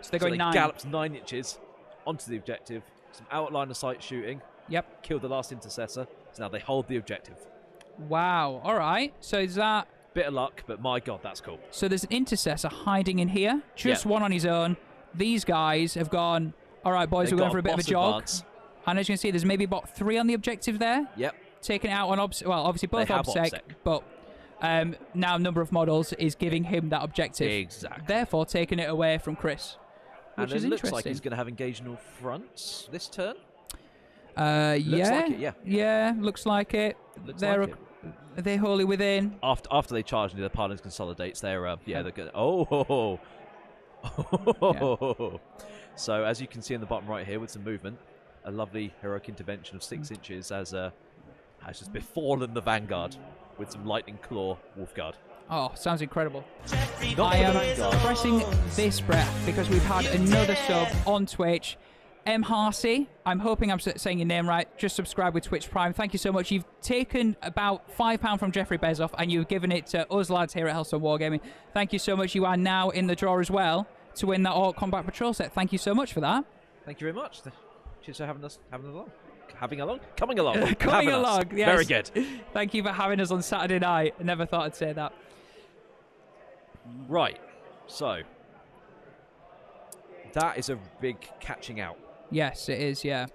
So they're So going they 9. galloped 9 inches onto the objective, some outline of sight shooting, Yep. killed the last intercessor, so now they hold the objective. Wow. All right. So is that... Bit of luck, but my god, that's cool. So there's an intercessor hiding in here, just Yeah. one on his own. These guys have gone, all right, boys, They've we're going got for a bit of a boss jog. advance. And as you can see, there's maybe about 3 on the objective there. Yep. Taking it out on, well, obviously both They have OBSEC, OBSEC. but now number of models is giving him that objective. Exactly. Therefore, taking it away from Chris, And which is it looks interesting. like he's going to have engaged in all fronts this turn. yeah. like it, yeah. Yeah, looks like it. Looks They're, like it. Are they wholly within? After they charge into the Parliament consolidates, they're they're good. Oh. So as you can see in the bottom right here with some movement, a lovely heroic intervention of 6 inches has just befallen the Vanguard with some lightning claw wolf guard. Oh, sounds incredible. Not I for the am Vanguard. pressing this breath because we've had another sub on Twitch. M. Harsey, I'm hoping I'm saying your name right. Just subscribe with Twitch Prime. Thank you so much. You've taken about £5 from Jeffrey Bezoff and you've given it to us lads here at Hellstormwargaming. Thank you so much. You are now in the draw as well to win that Orc Combat Patrol set. Thank you so much for that. Thank you very much. Cheers for having along. Coming along. Coming Having along. us. Yes. Very good. Thank you for having us on Saturday night. I never thought I'd say that. Right. So that is a big catching out. Yes, it is. Yeah.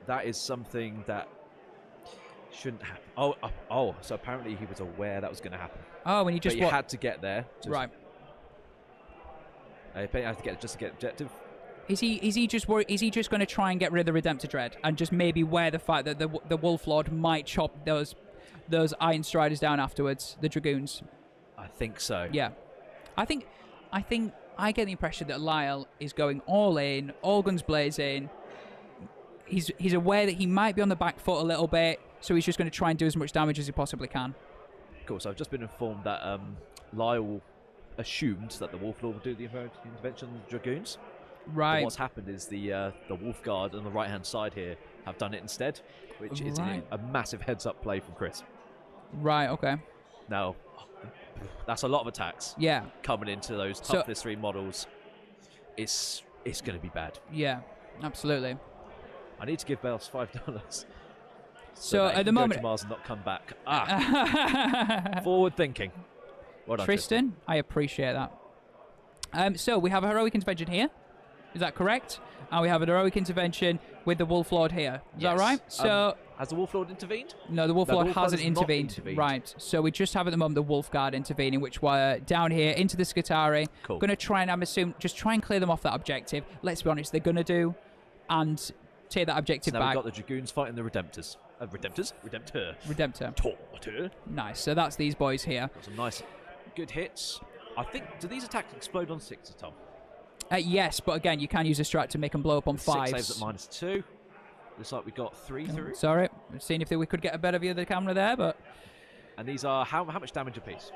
That is something that shouldn't happen. Oh. So apparently he was aware that was going to happen. Oh, when you just but you had to get there. Right. You had to get just to get objective. Is he just worried? Is he just going to try and get rid of the Redemptor Dread and just maybe wear the fact that the Wolf Lord might chop those Iron Striders down afterwards, the Dragoons? I think so. Yeah, I think I get the impression that Lyle is going all in, all guns blazing. He's aware that he might be on the back foot a little bit, so he's just going to try and do as much damage as he possibly can. Cool. So I've just been informed that Lyle assumed that the Wolf Lord would do the intervention on the Dragoons. Right. But what's happened is the Wolf Guard on the right-hand side here have done it instead, which is a massive heads-up play from Chris. Right, okay. Now, that's a lot of attacks. Yeah. Coming into those toughness 3 models. It's going to be bad. Yeah, absolutely. I need to give Bells $5. So that at the go moment, to Mars and not come back. Forward thinking. Well done, Tristan, I appreciate that. So we have a heroic intervention here. Is that correct? And we have an heroic intervention with the Wolf Lord here. Is that right? So has the Wolf Lord intervened? No, the Wolf Lord hasn't intervened. Right. So we just have at the moment the Wolf Guard intervening, which we're down here into the Skitarii. Cool. Going to try and, I'm assuming, just try and clear them off that objective. Let's be honest, they're going to do, and take that objective now back. We've got the Dragoons fighting the Redemptor. Redemptor. Nice. So that's these boys here. Got some nice, good hits. I think, do these attacks explode on 6s, Tom? Yes, but again, you can use a strat to make them blow up on 5s. 6 saves at -2. Looks like we got 3 through. Sorry, seeing if we could get a better view of the camera there, but. And these are how much damage a piece?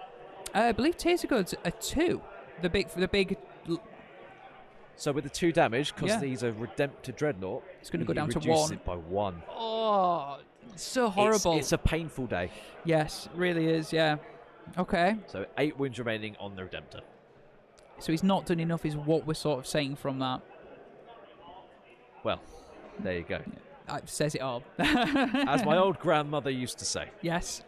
I believe taser guns are 2. The big. So with the 2 damage, because these are Redemptor Dreadnought, it's going to go down to 1. Reduce it by 1. Oh, so horrible. It's a painful day. Yes, it really is. Yeah. Okay. So 8 wounds remaining on the Redemptor. So he's not done enough, is what we're sort of saying from that. Well, there you go. It says it all. As my old grandmother used to say. Yes.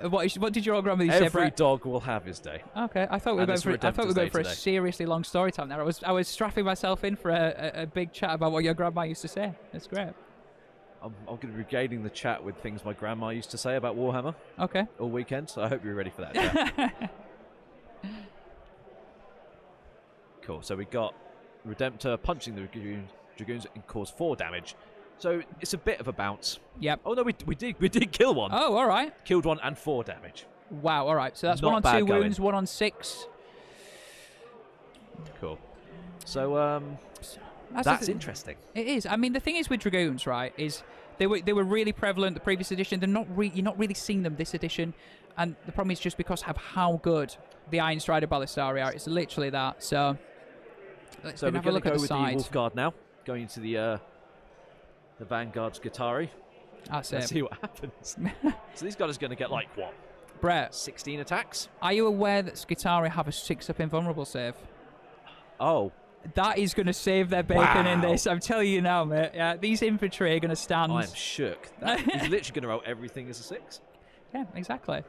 What did your old grandmother say? Every dog will have his day. Okay, I thought we were going for a seriously long story time there. I was strapping myself in for a big chat about what your grandma used to say. That's great. I'm going to be regaling the chat with things my grandma used to say about Warhammer. Okay. All weekend, so I hope you're ready for that chat. Cool. So we got Redemptor punching the Dragoons and cause 4 damage. So it's a bit of a bounce. Yep. Oh no, we did kill one. Oh, all right. Killed one and 4 damage. Wow. All right. So that's Not 1 on 2 bad wounds, going. 1 on 6. Cool. So that's interesting. It is. I mean, the thing is with Dragoons, right? Is they were really prevalent the previous edition. They're not you're not really seeing them this edition, and the problem is just because of how good the Iron Strider Ballistari are. It's literally that. So let's we're have a going look to go at the with side. the Wolf Guard now, going into the Vanguard's Skitarii. That's Let's it. see what happens. So these guys are going to get like what? Brett, 16 attacks. are you aware that Skitarii have a 6-up invulnerable save? Oh. That is going to save their bacon in this. I'm telling you now, mate. Yeah, these infantry are going to stand. I'm shook. He's literally going to roll everything as a 6. Yeah, exactly.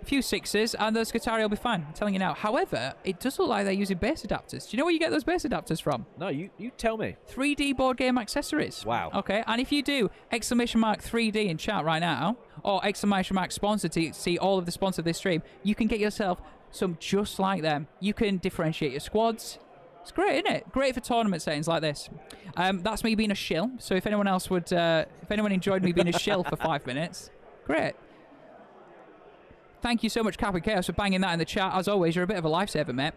A few 6s, and the Skitarii will be fine. I'm telling you now. However, it does look like they're using base adapters. Do you know where you get those base adapters from? No, you tell me. 3D board game accessories. Wow. Okay, and if you do !3D in chat right now, or !sponsor to see all of the sponsors of this stream, you can get yourself some just like them. You can differentiate your squads. It's great, isn't it? Great for tournament settings like this. That's me being a shill. So if anyone else would, if anyone enjoyed me being a shill for 5 minutes, great. Thank you so much, Cap and Chaos, for banging that in the chat. As always, you're a bit of a lifesaver, mate.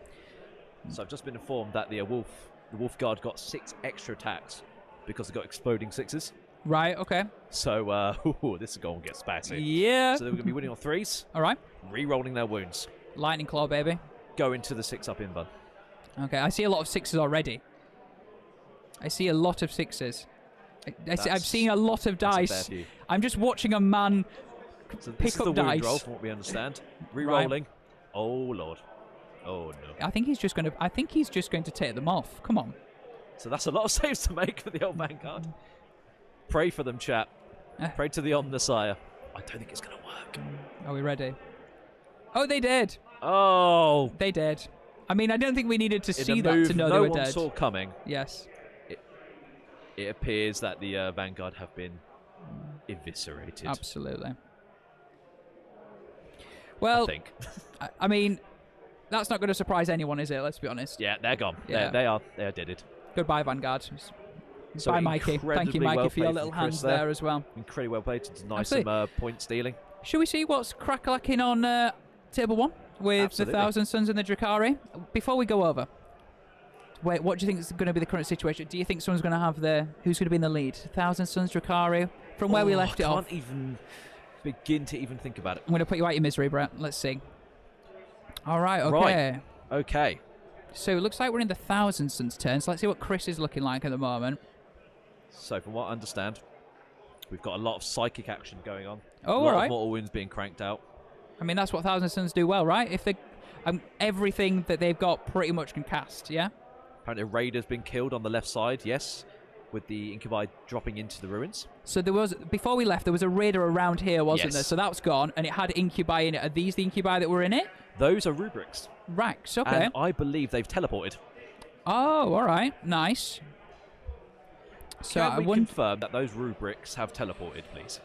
So I've just been informed that the Wolf Guard got 6 extra attacks because they got exploding 6s. Right, okay. So this is going to get spicy. Yeah. So they're going to be winning on 3s. All right. Re-rolling their wounds. Lightning Claw, baby. Go into the 6-up invuln. Okay, I see a lot of 6s already. I see a lot of 6s. I've seen a lot of dice. I'm just watching a man so pick this is up the dice. wound roll, from what we understand. Re-rolling. Right. Oh, Lord. Oh, no. I think he's just going to take them off. Come on. So that's a lot of saves to make for the old Vanguard. Pray for them, chat. Pray to the Omnissiah. I don't think it's going to work. Are we ready? Oh, they did. Oh. They did. I mean, I don't think we needed to In see a that move to know no they were one dead. saw coming. Yes. It appears that the Vanguard have been eviscerated. Absolutely. Well, I think. I mean, that's not going to surprise anyone, is it? Let's be honest. Yeah, they're gone. Yeah. They are deaded. Goodbye, Vanguard. So Bye, Mikey. Thank you, incredibly Mikey, well for your played little from hands Chris there as well. Incredibly well played to deny Absolutely. some point stealing. Should we see what's crack-lacking on Table 1 with Absolutely. the Thousand Suns and the Drukhari? Before we go over, wait, what do you think is going to be the current situation? Do you think someone's going to have who's going to be in the lead? Thousand Suns, Drukhari? From where we left it off. I can't even begin to even think about it. I'm going to put you out your misery, Brett. Let's see. All right, okay. Right. Okay. So it looks like we're in the Thousand Suns turn. So let's see what Chris is looking like at the moment. So from what I understand, we've got a lot of psychic action going on. Oh, a lot all right. of mortal wounds being cranked out. I mean, that's what Thousand Suns do well, right? If they, everything that they've got pretty much can cast, yeah? Apparently a raider's been killed on the left side, yes, with the incubi dropping into the ruins. So there was, before we left, there was a raider around here, wasn't Yes. there? So that's gone, and it had incubi in it. Are these the incubi that were in it? Those are rubrics. Right, okay. And I believe they've teleported. Oh, all right. Nice. So Can I we wouldn't... confirm that those rubrics have teleported, please?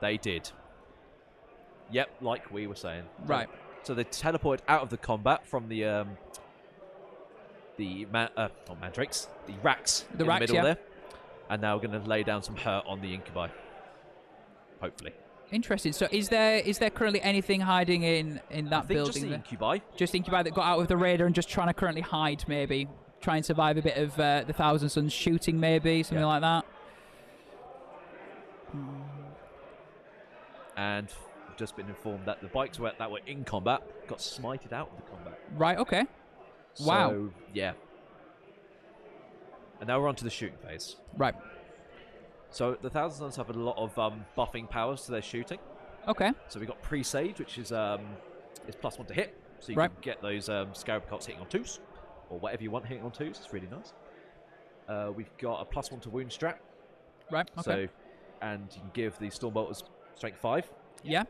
They did. Yep, like we were saying. Right. So they teleported out of the combat from the not mandrakes, the racks in the racks, middle yeah. there, and now we're going to lay down some hurt on the incubi. Hopefully. Interesting. So is there currently anything hiding in that I think building just the there? incubi. Just incubi that got out with the raider and just trying to currently hide, maybe. Try and survive a bit of the Thousand Suns shooting, maybe, something like that. And we've just been informed that the bikes that were in combat got smited out of the combat. Right, okay. Wow. So, yeah. And now we're on to the shooting phase. Right. So the Thousand Suns have a lot of buffing powers to their shooting. Okay. So we've got Presage, which is +1 to hit. So you Right. can get those Scarab Cults hitting on 2s. Or whatever you want hitting on 2s. It's really nice. We've got a +1 to wound strat. Right, okay. So, and you can give the Stormbolters strength 5. Yeah.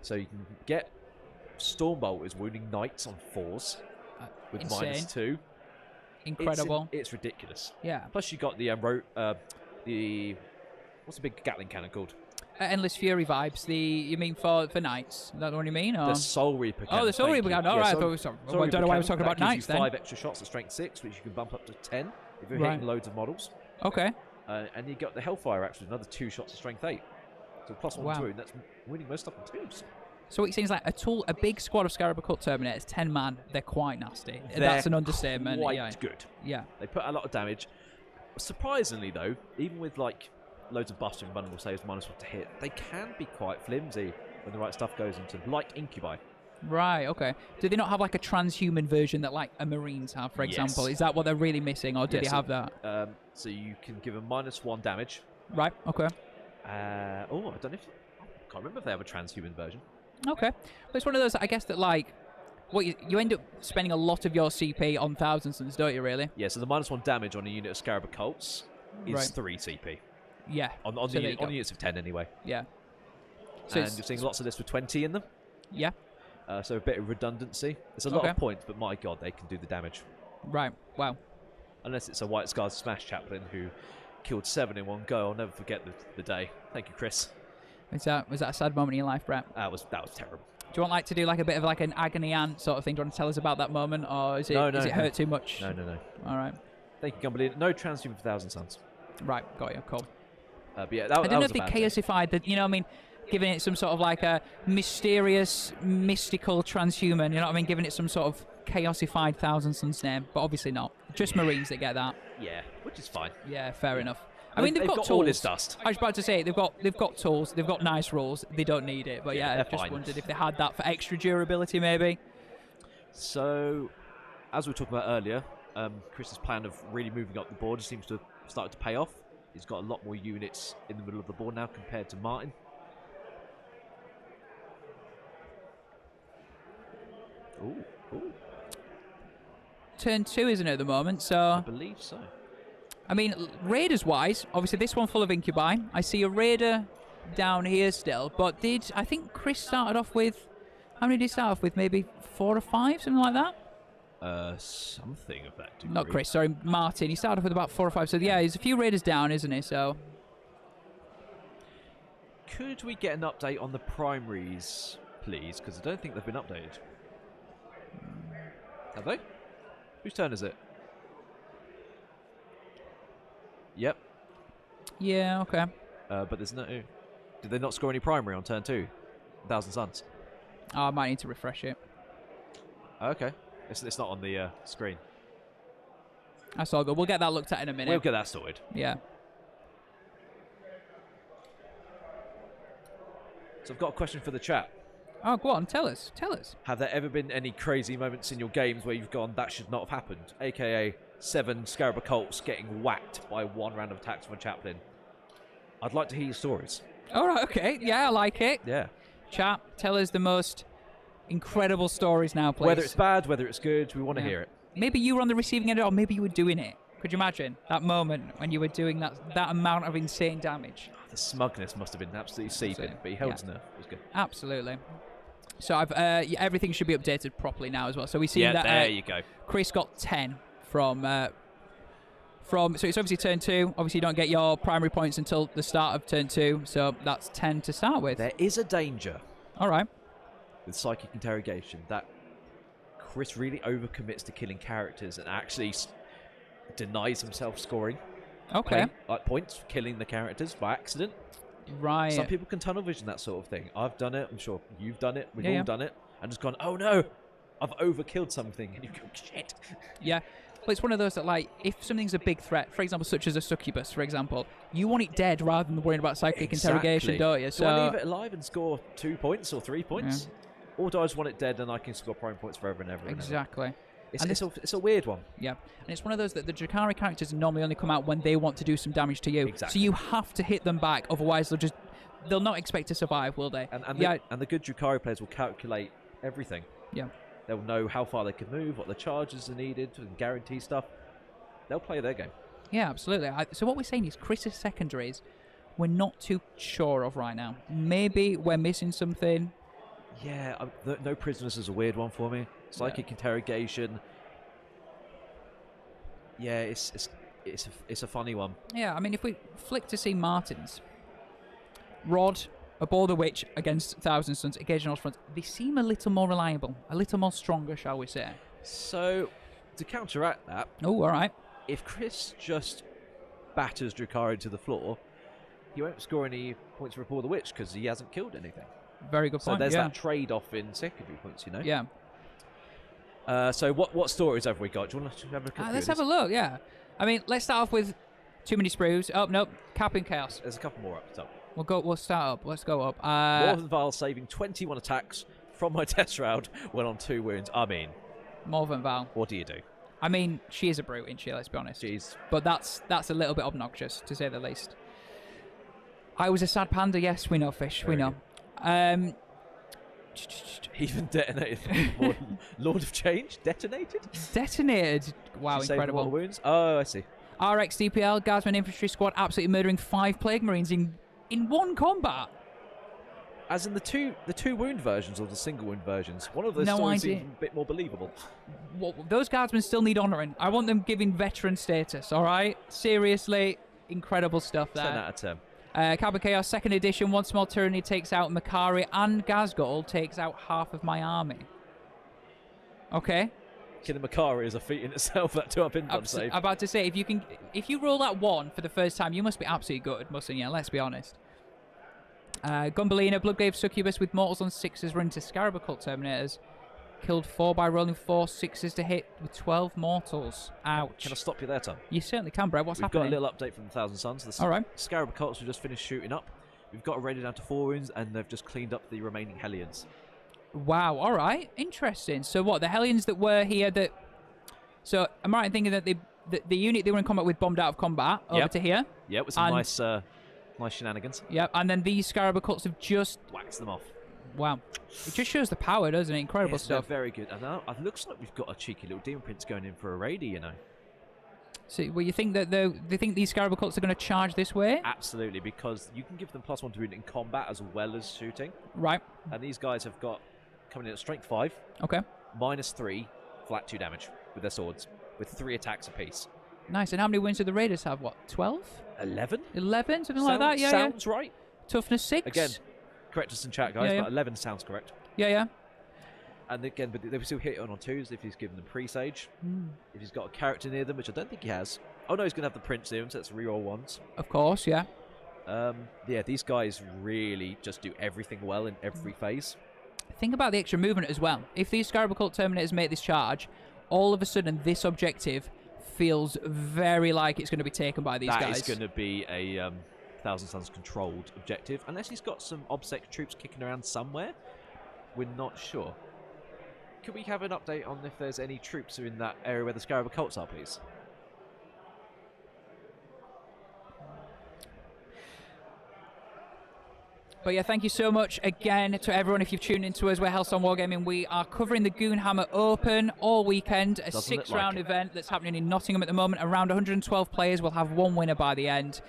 So you can get Stormbolters wounding knights on 4s with insane. -2. Incredible. It's ridiculous. Yeah. Plus you got the what's the big Gatling cannon called? Endless Fury vibes. You mean for knights? Is that the one you mean? Or? The Soul Reaper cannon. Oh, the Soul thank Reaper you. cannon. All Yeah, right. Soul- I thought we Soul I don't Reaper know why I was cannon, talking about that gives knights you then. 5 extra shots at strength 6, which you can bump up to 10 if you're Right. hitting loads of models. Okay. And you got the Hellfire actually, another 2 shots at strength 8. So +1 Wow. to wound, that's winning most stuff on 2s. So it seems like a big squad of Scarab Cult Terminators, 10 man. They're quite nasty. They're That's an understatement. quite Yeah. good. Yeah. They put a lot of damage. Surprisingly though, even with like loads of busting and vulnerable saves -1 to hit, they can be quite flimsy when the right stuff goes into them, like Incubi. Right. Okay. Do they not have like a transhuman version that like a Marines have, for example? Yes. Is that what they're really missing, or do Yeah, they so- have that? So you can give them -1 damage. Right. Okay. I don't know if I can't remember if they have a transhuman version. Okay. But it's one of those, I guess, that like, what you end up spending a lot of your CP on Thousand Suns, don't you? Really? Yeah, so the -1 damage on a unit of Scarab Cults is Right. 3 CP. Yeah. On So there you go. units of 10 anyway. Yeah. So And it's- you're seeing lots of this with 20 in them. Yeah. So a bit of redundancy. It's a lot Okay. of points, but my god, they can do the damage. Right. Wow. Unless it's a White Scars Smash Chaplain who killed 7 in one go. I'll never forget the day. Thank you, Chris. Was that a sad moment in your life, Brett? That was terrible. Do you want like to do like a bit of like an agony aunt sort of thing? Do you want to tell us about that moment, or is it No, does it no. hurt too much? No. All right. Thank you, Gumball. No transhuman for Thousand Suns. Right. Got you. Cool. But yeah, that I was don't know a if they bad thing. chaosified the, you know what I mean, giving it some sort of like a mysterious, mystical transhuman, you know what I mean, giving it some sort of chaosified Thousand Suns name, but obviously not. Just Marines that get that. Yeah, which is fine. Yeah, fair enough. I And mean, they've got all tools. this dust. I was about to say they've got tools, they've got nice rules, they don't need it. But Yeah, yeah, they're I just fine. wondered if they had that for extra durability, maybe. So, as we were talking about earlier, Chris's plan of really moving up the board seems to have started to pay off. He's got a lot more units in the middle of the board now compared to Martin. Ooh, ooh. Turn 2, isn't it, at the moment? I So, believe so. I mean, Raiders-wise, obviously this one full of Incubi. I see a Raider down here still, but I think Chris started off with, how many did he start off with? Maybe 4 or 5, something like that? Something of that degree. Not Chris, sorry, Martin. He started off with about 4 or 5. So, yeah, he's a few Raiders down, isn't he? So, Could we get an update on the primaries, please? Because I don't think they've been updated. Have they? Whose turn is it? Yep. yeah, okay. But there's no... Did they not score any primary on turn 2? 1,000 Suns. Oh, I might need to refresh it. Okay. It's not on the screen. That's all good. We'll get that looked at in a minute. We'll get that sorted. Yeah. So I've got a question for the chat. Oh, go on. Tell us. Tell us. Have there ever been any crazy moments in your games where you've gone, that should not have happened? AKA 7 Scarab Occults getting whacked by 1 round of attacks from a chaplain. I'd like to hear your stories. All right, okay. Yeah, I like it. Yeah. Chat, tell us the most incredible stories now, please. Whether it's bad, whether it's good, we want to Yeah. hear it. Maybe you were on the receiving end, or maybe you were doing it. Could you imagine that moment when you were doing that amount of insane damage? The smugness must have been absolutely seeping, Absolutely. but he held his Yeah. nerve. It was good. Absolutely. So I've everything should be updated properly now as well. So we see Yeah, that there you go. Chris got 10 from. So it's obviously turn 2. Obviously, you don't get your primary points until the start of turn 2. So that's 10 to start with. There is a danger All right. with psychic interrogation that Chris really overcommits to killing characters and actually denies himself scoring Okay. points for killing the characters by accident. Right. Some people can tunnel vision that sort of thing. I've done it. I'm sure you've done it. We've Yeah, all yeah. done it. And just gone, oh no, I've overkilled something. And you go, shit. Yeah. But it's one of those that, like, if something's a big threat, for example, such as a succubus, for example, you want it dead rather than worrying about psychic interrogation, don't you? Do I leave it alive and score 2 points or 3 points? Or do I just want it dead and I can score prime points forever and ever and ever? Exactly. It's a weird one. Yeah. And it's one of those that the Drukhari characters normally only come out when they want to do some damage to you. Exactly. So you have to hit them back, otherwise they'll not expect to survive, will they? And yeah. the good Drukhari players will calculate everything. Yeah. They'll know how far they can move, what the charges are needed, and guarantee stuff. They'll play their game. Yeah, absolutely. So what we're saying is Chris's secondaries we're not too sure of right now. Maybe we're missing something. Yeah, no prisoners is a weird one for me. Psychic interrogation. Yeah, it's a funny one. Yeah, I mean, if we flick to see Martin's Rod, Abhor the Witch against 1,000 Suns, engaging all fronts, they seem a little more reliable, a little more stronger, shall we say? So to counteract that, Oh, all right. if Chris just batters Drukhari to the floor, he won't score any points for Abhor the Witch because he hasn't killed anything. Very good So point. there's yeah. that trade-off in secondary points, you know. Yeah. So what stories have we got? Do you want to have a look at Let's have a look. Yeah. I mean, let's start off with too many sprues. Oh no, Cap in Chaos. There's a couple more up top. We'll start up. Let's go up. Wolves and Val saving 21 attacks from my test round went on 2 wounds. I mean, Morven Val. what do you do? I mean, she is a brute, isn't she? Let's be honest. Jeez. But that's a little bit obnoxious, to say the least. I was a sad panda. Yes, we know, Fish. Very we know. Even detonated. More Lord of Change detonated. Detonated. Wow, She saved incredible. more wounds. Oh, I see. RX DPL, Guardsman Infantry Squad, absolutely murdering 5 Plague Marines in one combat. As in the two wound versions or the single wound versions. One of those No stories idea. seems a bit more believable. Well, those Guardsmen still need honouring. I want them giving veteran status, all right? Seriously, incredible stuff 10 there. out of 10. Cabin Chaos, 2nd edition, one small tyranny takes out Makari, and Gazgul takes out half of my army. Okay. Killing Makari is a feat in itself. That 2-up invuln save. I'm about to say, if you roll that 1 for the first time, you must be absolutely good, mustn't you? Let's be honest. Gumballina, Bloodgrave Succubus with mortals on 6s run to Scarab Occult Terminators. Killed 4 by rolling 4 6s to hit with 12 mortals. Ouch. Can I stop you there, Tom? You certainly can, Brad. What's We've happening? got a little update from the Thousand Suns. The All right. Scarab Occults have just finished shooting up. We've got a raided down to 4 wounds, and they've just cleaned up the remaining Hellions. Wow, all right. Interesting. So what, the Hellions that were here that... So am I right in thinking that the unit they were in combat with bombed out of combat over to here? Yeah, with some nice shenanigans. Yep, and then these Scarab Occults have just... Wax them off. Wow. It just shows the power, doesn't it? Incredible Yes, they're stuff. very good. And now it looks like we've got a cheeky little Demon Prince going in for a raider, you know. So, well, you think that they think these Scarab cults are going to charge this way? Absolutely, because you can give them +1 to wound in combat as well as shooting. Right. And these guys have got, coming in at strength 5, Okay. -3, flat 2 damage with their swords, with 3 attacks apiece. Nice. And how many wins do the Raiders have? What, 12? 11? 11? Something like that? Yeah, Sounds right. Toughness 6? Again, correct us in chat, guys, Yeah. but 11 sounds correct. Yeah. And again, but they will still hit it on 2s if he's given them presage. If he's got a character near them, which I don't think he has. Oh no, he's going to have the Prince near him, so that's reroll 1s. Of course, yeah. Yeah, these guys really just do everything well in every phase. Think about the extra movement as well. If these Scarab Cult Terminators make this charge, all of a sudden this objective feels very like it's going to be taken by these guys. That is going to be a Thousand Suns controlled objective, unless he's got some OBSEC troops kicking around somewhere. We're not sure. Could we have an update on if there's any troops in that area where the Scarab Cults are, please? But yeah, thank you so much again to everyone if you've tuned into us. We're Hellstorm Wargaming. We are covering the Goonhammer Open all weekend, a Doesn't it 6-round like it? event that's happening in Nottingham at the moment. Around 112 players. We'll have one winner by the end.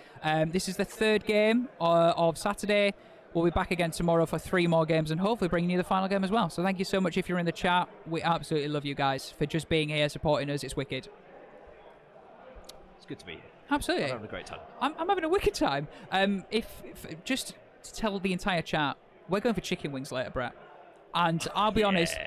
This is the third game of Saturday. We'll be back again tomorrow for 3 more games and hopefully bringing you the final game as well. So thank you so much if you're in the chat. We absolutely love you guys for just being here, supporting us. It's wicked. It's good to be here. Absolutely. I'm having a great time. I'm having a wicked time. If just to tell the entire chat, we're going for chicken wings later, Brett. And I'll be honest,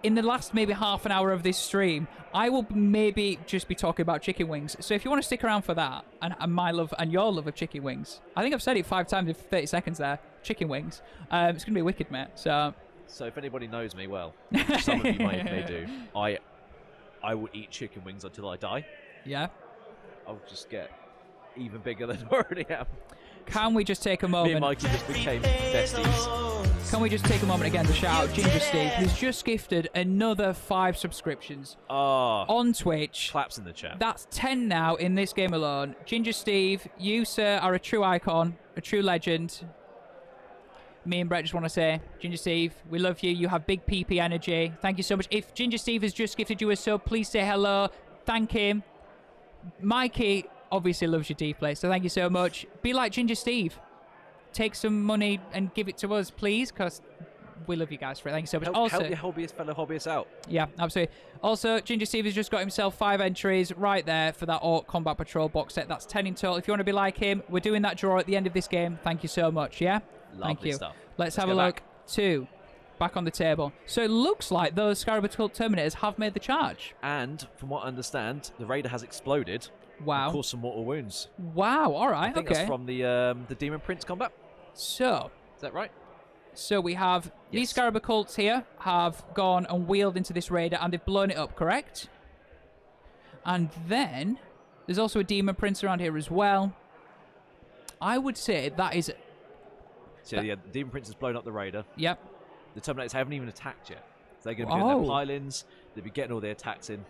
in the last maybe half an hour of this stream, I will maybe just be talking about chicken wings. So if you want to stick around for that, and my love and your love of chicken wings, I think I've said it 5 times in 30 seconds there, chicken wings. It's going to be wicked, mate. So if anybody knows me well, some of you may do, I will eat chicken wings until I die. yeah. I'll just get even bigger than I already am. Can we just take a Me and moment? Mikey just became besties. Can we just take a moment again to shout out Ginger Steve, who's just gifted another 5 subscriptions on Twitch. Claps in the chat. That's 10 now in this game alone. Ginger Steve, you, sir, are a true icon, a true legend. Me and Brett just want to say, Ginger Steve, we love you. You have big PP energy. Thank you so much. If Ginger Steve has just gifted you a sub, please say hello. Thank him. Mikey obviously loves you deeply, so thank you so much. Be like Ginger Steve. Take some money and give it to us, please, because we love you guys for it. Thank you so much. Help your fellow hobbyists out. Yeah, absolutely. Also, Ginger Steve has just got himself 5 entries right there for that Orc Combat Patrol box set. That's 10 in total. If you want to be like him, we're doing that draw at the end of this game. Thank you so much, yeah? Thank you. Stuff. Let's have a look. 2. Back on the table. So it looks like those Scarab Cult Terminators have made the charge. And from what I understand, the Raider has exploded. Wow. And caused some mortal wounds. Wow, all right, I think okay. that's from the Demon Prince combat. So Is that right? we have these Yes. Scarab Cults here have gone and wheeled into this Raider and they've blown it up, correct? And then there's also a Demon Prince around here as well. I would say that is... So yeah, the Demon Prince has blown up the Raider. Yep. The Terminators haven't even attacked yet. So they're going to be doing Oh. their pylons. They'll be getting all their attacks in.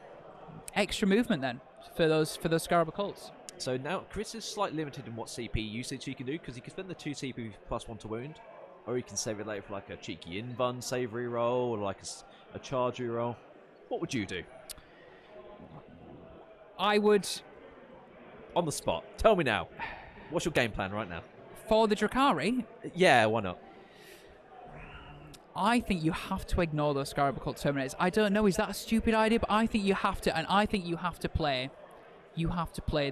Extra movement then for those Scarab Cults. So now Chris is slightly limited in what CP usage he can do, because he can spend the 2 CP +1 to wound, or he can save it later for like a cheeky invuln savory roll, or like a charge roll. What would you do? I would, On the spot. Tell me now. What's your game plan right now? for the Drukhari, Yeah, why not? I think you have to ignore those Scarab Cult Terminators. I don't know, is that a stupid idea? But I think you have to, and I think you have to play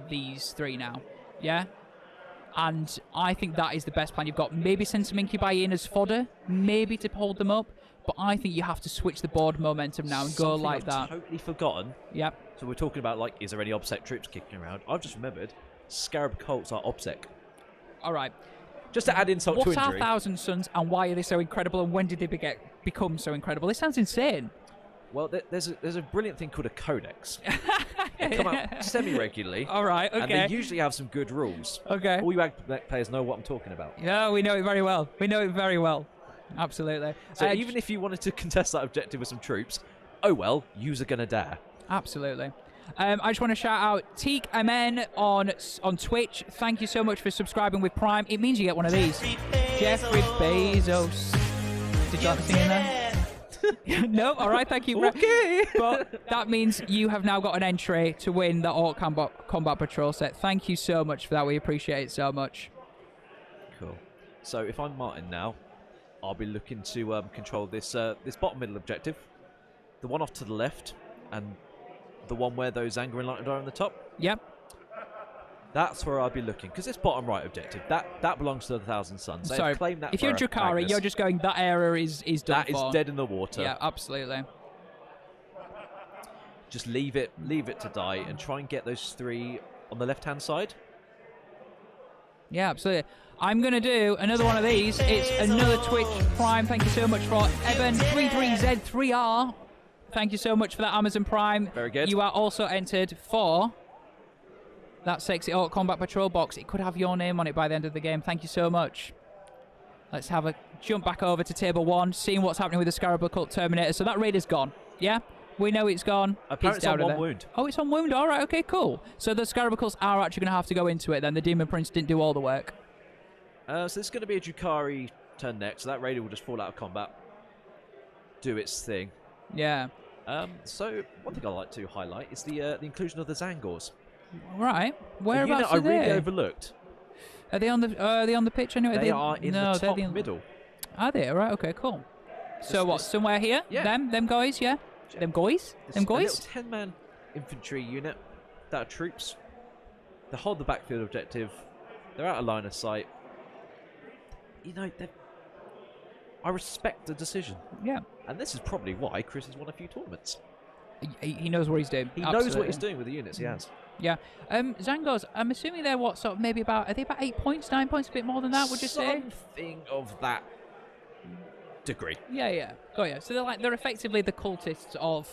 these 3 now. Yeah? And I think that is the best plan you've got. Maybe send some Incubi in as fodder, maybe to hold them up, but I think you have to switch the board momentum now and go Something like I've that. totally forgotten. Yep. So we're talking about, like, is there any OBSEC troops kicking around? I've just remembered Scarab Cults are OBSEC. All right. Just to add insult to What are injury. Thousand Suns and why are they so incredible and when did they become so incredible? This sounds insane. Well, there's a brilliant thing called a codex. They come out semi-regularly. All right, okay. And they usually have some good rules. Okay. All you AdMech players know what I'm talking about. Yeah, we know it very well. We know it very well. Absolutely. So even if you wanted to contest that objective with some troops, oh well, yous are going to die. Absolutely. I just want to shout out Teak MN on Twitch. Thank you so much for subscribing with Prime. It means you get one of these. Jeffrey Bezos. Did you like singing there? No, all right, thank you. Okay. But that means you have now got an entry to win the Orc Combat Patrol set. Thank you so much for that. We appreciate it so much. Cool. So if I'm Martin now, I'll be looking to control this this bottom middle objective, the one off to the left, and the one where those Anger and Lightning are on the top. Yep. That's where I'll be looking, because this bottom right objective, that belongs to the Thousand Suns. Sorry, claim that if you're Drukhari, Magnus. you're just going, that area is done That for. is dead in the water. Yeah, absolutely. Just leave it to die, and try and get those 3 on the left-hand side. Yeah, absolutely. I'm going to do another one of these. It's another Twitch Prime. Thank you so much for Evan33Z3R. Thank you so much for that Amazon Prime. Very good. You are also entered for that sexy Orc Combat Patrol box. It could have your name on it by the end of the game. Thank you so much. Let's have a jump back over to table 1, seeing what's happening with the Scarab Occult Terminator. So that raid is gone. Yeah? We know it's gone. Apparently it's on 1 wound. Oh, it's on wound. All right, okay, cool. So the Scarab Occults are actually going to have to go into it then. The Demon Prince didn't do all the work. So this is going to be a Drukhari turn next, so that raider will just fall out of combat. Do its thing. Yeah. So one thing I like to highlight is the inclusion of the Zangors. Right. Whereabouts a unit are I they? really overlooked. Are they on the pitch anyway? They are in no, the top they're middle. Are they? Right. Okay. Cool. So what? Somewhere here? Yeah. Them guys? Yeah. Them guys? Them A little guys? 10-man infantry unit that are troops. They hold the backfield objective. They're out of line of sight. You know, I respect the decision. Yeah. And this is probably why Chris has won a few tournaments. He knows what he's doing. He knows what he's doing with the units he has. Yeah. Zangos, I'm assuming they're what sort of maybe about, are they about 8 points, 9 points, a bit more than that, would you say? Something of that degree. Yeah. Oh yeah. So they're effectively the cultists of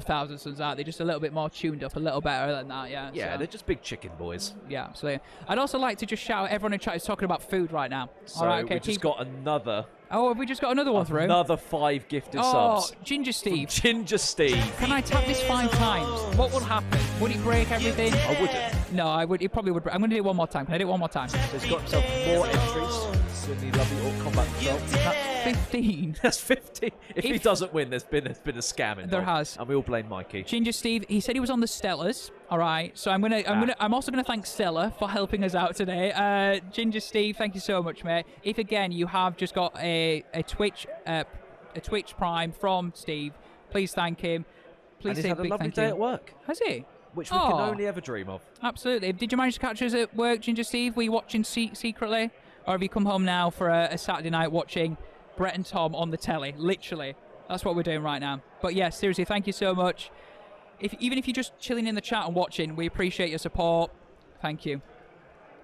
Thousand Suns, aren't they? Just a little bit more tuned up, a little better than that, yeah. Yeah, so. they're just big chicken boys. Yeah, absolutely. I'd also like to just shout out, everyone in chat is talking about food right now. So all right, okay, we just got another... Oh, have we just got another one through? Another 5 gifted Oh, subs. Ginger Steve. Ginger Steve. Can I tap this 5 times? What would happen? Would it break everything? I wouldn't. No, I would. It probably would. I'm going to do it one more time. Can I do it one more time? So he's got himself more entries in the lovely Orc Combat Patrol. That's 15. That's 50. If he doesn't win, there's been a scam involved. There has. And we all blame Mikey. Ginger Steve, he said he was on the Stellars. All right, so I'm also gonna thank Stella for helping us out today. Ginger Steve, thank you so much, mate. If again you have just got a Twitch Prime from Steve, please thank him. Please and he's say had a big lovely thank day you. at work. Has he? Which we can only ever dream of. Absolutely. Did you manage to catch us at work, Ginger Steve? Were you watching secretly? Or have you come home now for a Saturday night watching Brett and Tom on the telly? Literally. That's what we're doing right now. But yeah, seriously, thank you so much. Even if you're just chilling in the chat and watching, we appreciate your support. Thank you.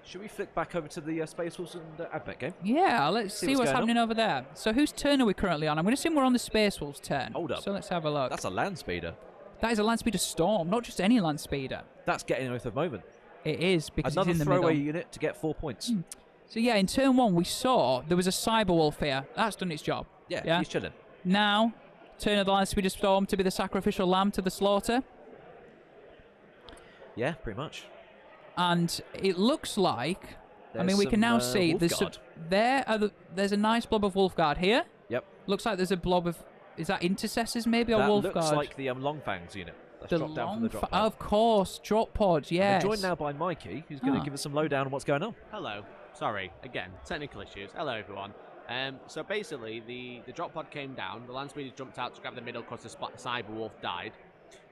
Should we flick back over to the Space Wolves and AdMech game? Yeah, let's see what's happening over there. So whose turn are we currently on? I'm going to assume we're on the Space Wolves turn. Hold up. So let's have a look. That's a land speeder. That is a land speeder Storm, not just any land speeder. That's getting Oath of Moment. It is, because Another it's in the throwaway middle. unit to get 4 points. So yeah, in turn 1 we saw there was a Cyber Wolf here. That's done its job. Yeah, he's chilling. Now, turn of the land speeder Storm to be the sacrificial lamb to the slaughter. Yeah, pretty much. And it looks like, I mean, There's we can now some, see there's a nice blob of Wolfguard here. Yep. Looks like there's a blob of, is that Intercessors maybe, or That Wolfguard? looks like the Longfangs unit. That's the dropped down from the drop pod. Of course, drop pod, yes. We're joined now by Mikey, who's going to give us some lowdown on what's going on. Hello. Sorry, again, technical issues. Hello, everyone. So basically, the drop pod came down. The land speeder jumped out to grab the middle because the Cyber Wolf died.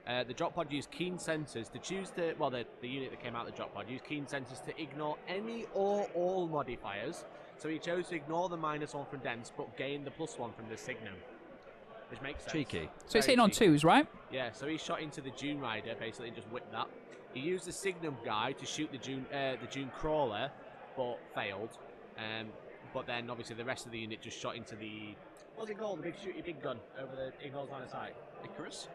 The drop pod used keen sensors to choose the unit that came out of the drop pod used keen sensors to ignore any or all modifiers. So he chose to ignore the -1 from dense, but gain the +1 from the signum, which makes sense. Cheeky. So it's hitting on 2s, right? Yeah. So he shot into the Dune Rider, basically just whipped that. He used the signum guy to shoot the Dune Crawler, but failed. But then obviously the rest of the unit just shot into the, what's it called? The big shooty big gun over the ignores line of sight. Icarus?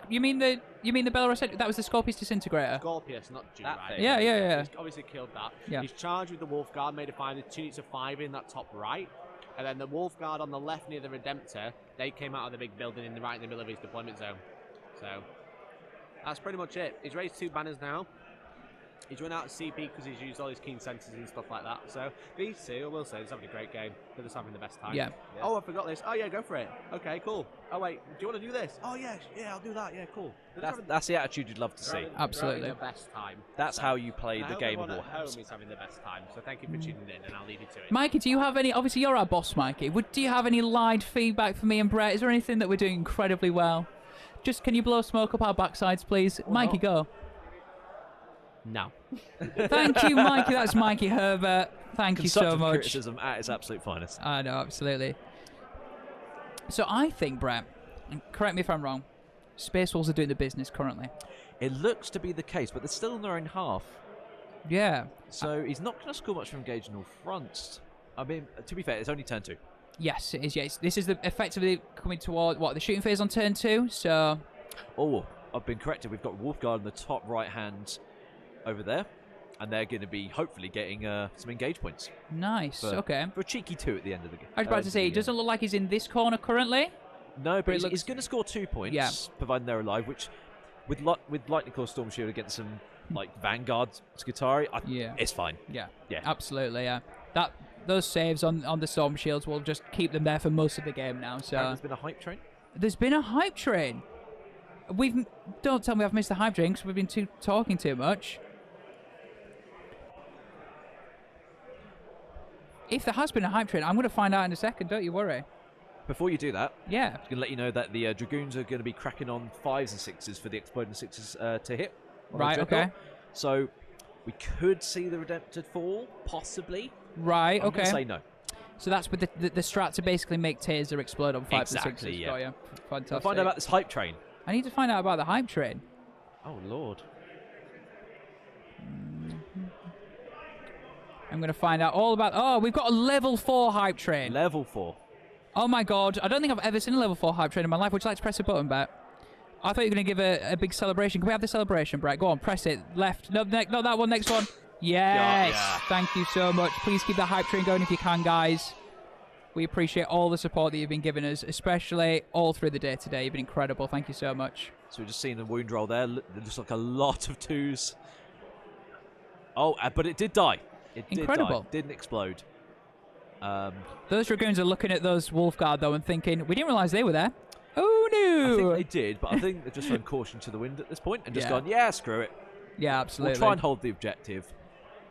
You mean the Belarus? That was the Scorpius disintegrator. Scorpius, not Dune Rider. thing. Yeah. He's obviously killed that. Yeah. He's charged with the Wolf Guard, made a 5, the 2 units of 5 in that top right. And then the Wolf Guard on the left near the Redemptor, they came out of the big building in the middle of his deployment zone. So that's pretty much it. He's raised 2 banners now. He's run out of CP because he's used all his keen sensors and stuff like that. So these two, I will say, he's having a great game. They're just having the best time. Yeah. Oh, I forgot this. Oh yeah, go for it. Okay, cool. Oh wait, do you want to do this? Oh yeah, I'll do that. Yeah, cool. That's the attitude you'd love to see. Absolutely. The best time. That's how you play the game of Warhammer. Warhammer. Home is having the best time. So thank you for tuning in, and I'll leave you to it. Mikey, do you have any? Obviously, you're our boss, Mikey. Do you have any live feedback for me and Brett? Is there anything that we're doing incredibly well? Just can you blow smoke up our backsides, please? Mikey, go. No. Thank you, Mikey. That's Mikey Herbert. Thank you so Constructive much. criticism at its absolute finest. I know, absolutely. So I think, Brett, and correct me if I'm wrong, Space Wolves are doing the business currently. It looks to be the case, but they're still in their own half. Yeah. So he's not going to score much from engaging all fronts. I mean, to be fair, it's only turn 2. Yes, it is. Yes, this is effectively coming toward the shooting phase on turn 2. So. Oh, I've been corrected. We've got Wolfguard in the top right hand over there, and they're going to be hopefully getting some engage points. Nice. Okay. For a cheeky 2 at the end of the game. I was about to say, it doesn't look like he's in this corner currently. No, but he's going to score 2 points, providing they're alive. Which, with Lightning Claw Storm Shield against some like Vanguard Skitari, it's fine. Yeah. Absolutely. Yeah. Those saves on the Storm Shields will just keep them there for most of the game now. So there's been a hype train. There's been a hype train. Don't tell me I've missed the hype train because we've been talking too much. If there has been a hype train, I'm going to find out in a second. Don't you worry. Before you do that, yeah, I'm going to let you know that the Dragoons are going to be cracking on 5s and 6s for the exploding 6s to hit. Right. Okay. So we could see the Redempted fall, possibly. Right. I'm going to say no. So that's with the strat to basically make Taser explode on 5s and 6s. Exactly. Yeah. Got you. Fantastic. I'll find out about this hype train. I need to find out about the hype train. Oh Lord. I'm going to find out all about... Oh, we've got a level 4 hype train. Level 4. Oh, my God. I don't think I've ever seen a level 4 hype train in my life. Would you like to press a button, Bet? I thought you were going to give a big celebration. Can we have the celebration, Brett? Go on, press it. Left. No, not that one. Next one. Yes. Yeah. Thank you so much. Please keep the hype train going if you can, guys. We appreciate all the support that you've been giving us, especially all through the day today. You've been incredible. Thank you so much. So we're just seeing a wound roll there. There's like a lot of 2s. Oh, but it did die. It Incredible. Did die. Didn't explode. Those Dragoons are looking at those Wolfguard, though, and thinking, we didn't realise they were there. Oh, no. I think they did, but I think they've just thrown caution to the wind at this point and just gone, yeah, screw it. Yeah, absolutely. We'll try and hold the objective,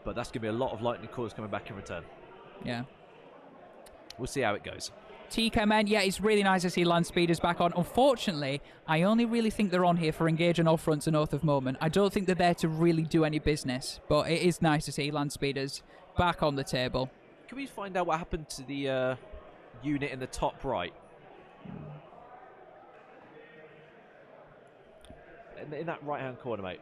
but that's going to be a lot of lightning cores coming back in return. Yeah. We'll see how it goes. TKMN, yeah, it's really nice to see land speeders back on. Unfortunately, I only really think they're on here for engage on all fronts and Oath of Moment. I don't think they're there to really do any business, but it is nice to see land speeders back on the table. Can we find out what happened to the unit in the top right? In that right-hand corner, mate.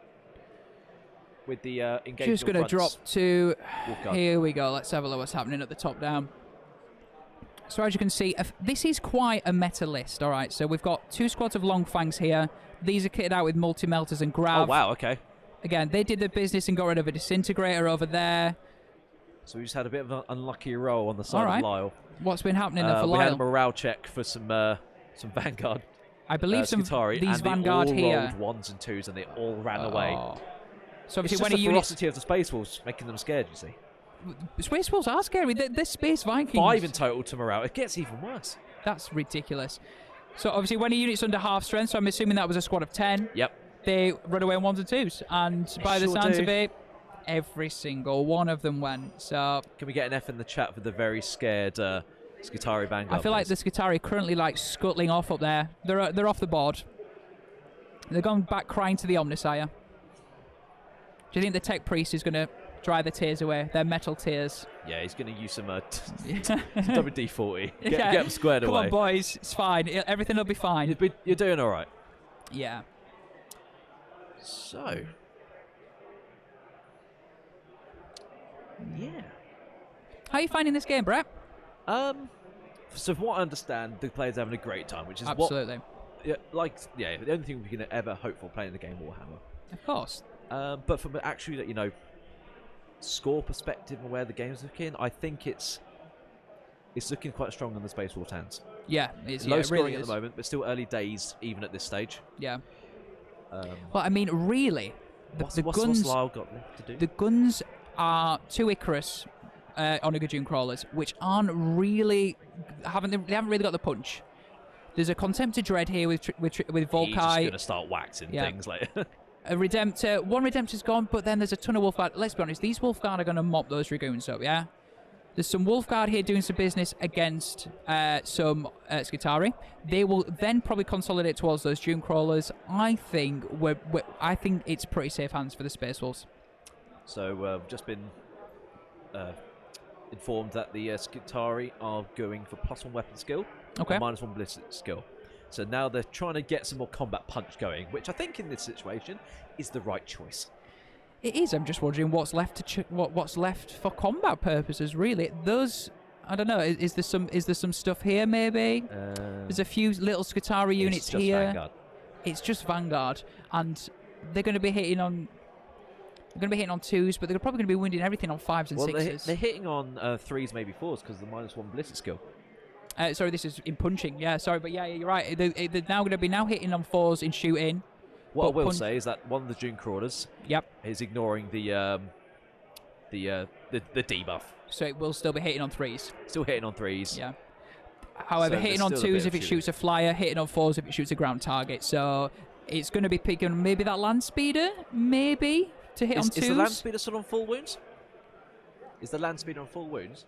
With the engagement. Just going to drop to... Wolfguard. Here we go. Let's have a look what's happening at the top down. So as you can see, this is quite a meta list, all right? So we've got 2 squads of Long Fangs here. These are kitted out with multi-melters and grav. Oh, wow, okay. Again, they did the business and got rid of a disintegrator over there. So we just had a bit of an unlucky roll on the side of Lyle. What's been happening there for we Lyle? had a morale check for some Vanguard. I believe some Skitari, these and Vanguard they all here. rolled 1s and 2s and they all ran away. So it's obviously just when the a unit... ferocity of the Space Wolves making them scared, you see. Space Wolves are scary. They're Space Vikings. 5 in total to morale. It gets even worse. That's ridiculous. So obviously when a unit's under half strength, so I'm assuming that was a squad of 10. Yep. They run away on 1s and 2s. And by the sounds of it, every single one of them went. So can we get an F in the chat for the very scared Skitari Vanguard? I feel like the Skitari currently like scuttling off up there. They're off the board. They're going back crying to the Omnisire. Do you think the Tech Priest is going to dry the tears away? Their metal tears. Yeah, he's going to use some WD-40. Get them squared away. Come on, boys. It's fine. Everything will be fine. You're doing all right. Yeah. So. Yeah. How are you finding this game, Brett? So from what I understand, the players are having a great time, which is absolutely. The only thing we can ever hope for playing the game Warhammer. Of course. But from actually, score perspective and where the game's looking, I think it's looking quite strong on the Space Wolves' hands. Yeah, it's low it scoring really at the moment, but still early days, even at this stage. Yeah. Well, I mean, really, The What's guns, Lyle got left to do? the guns are 2 Icarus Onaga Dune crawlers, which aren't really they haven't really got the punch. There's a Contemptor Dread here with Volkai. He's just gonna start waxing things like. A Redemptor. One Redemptor's gone, but then there's a ton of Wolfguard. Let's be honest, these Wolfguard are going to mop those Dragoons up, yeah? There's some Wolfguard here doing some business against some Skitari. They will then probably consolidate towards those Dune Crawlers. I think it's pretty safe hands for the Space Wolves. So we've just been informed that the Skitari are going for +1 weapon skill, Okay. and -1 ballistic skill. So now they're trying to get some more combat punch going, which I think in this situation is the right choice. It is. I'm just wondering what's left what's left for combat purposes. Really, those. I don't know. Is there some stuff here? Maybe there's a few little Skitari units it's just here. Vanguard. It's just Vanguard, and they're going to be hitting on. They're going to be hitting on 2s, but they're probably going to be winding everything on 5s and 6s. They're hitting on 3s, maybe 4s, because of the -1 ballistic skill. Sorry, this is in punching. Yeah, sorry, but yeah, you're right. They're now going to be hitting on 4s in shooting. What I will say is that one of the Dune Crawlers Yep. is ignoring the debuff. So it will still be hitting on 3s. Still hitting on 3s. Yeah. However, So hitting there's on still a 2s bit if of it shooting. shoots a flyer, hitting on 4s if it shoots a ground target. So it's going to be picking maybe that land speeder, maybe, to hit on 2s. Is the land speeder still on full wounds? Is the land speeder on full wounds?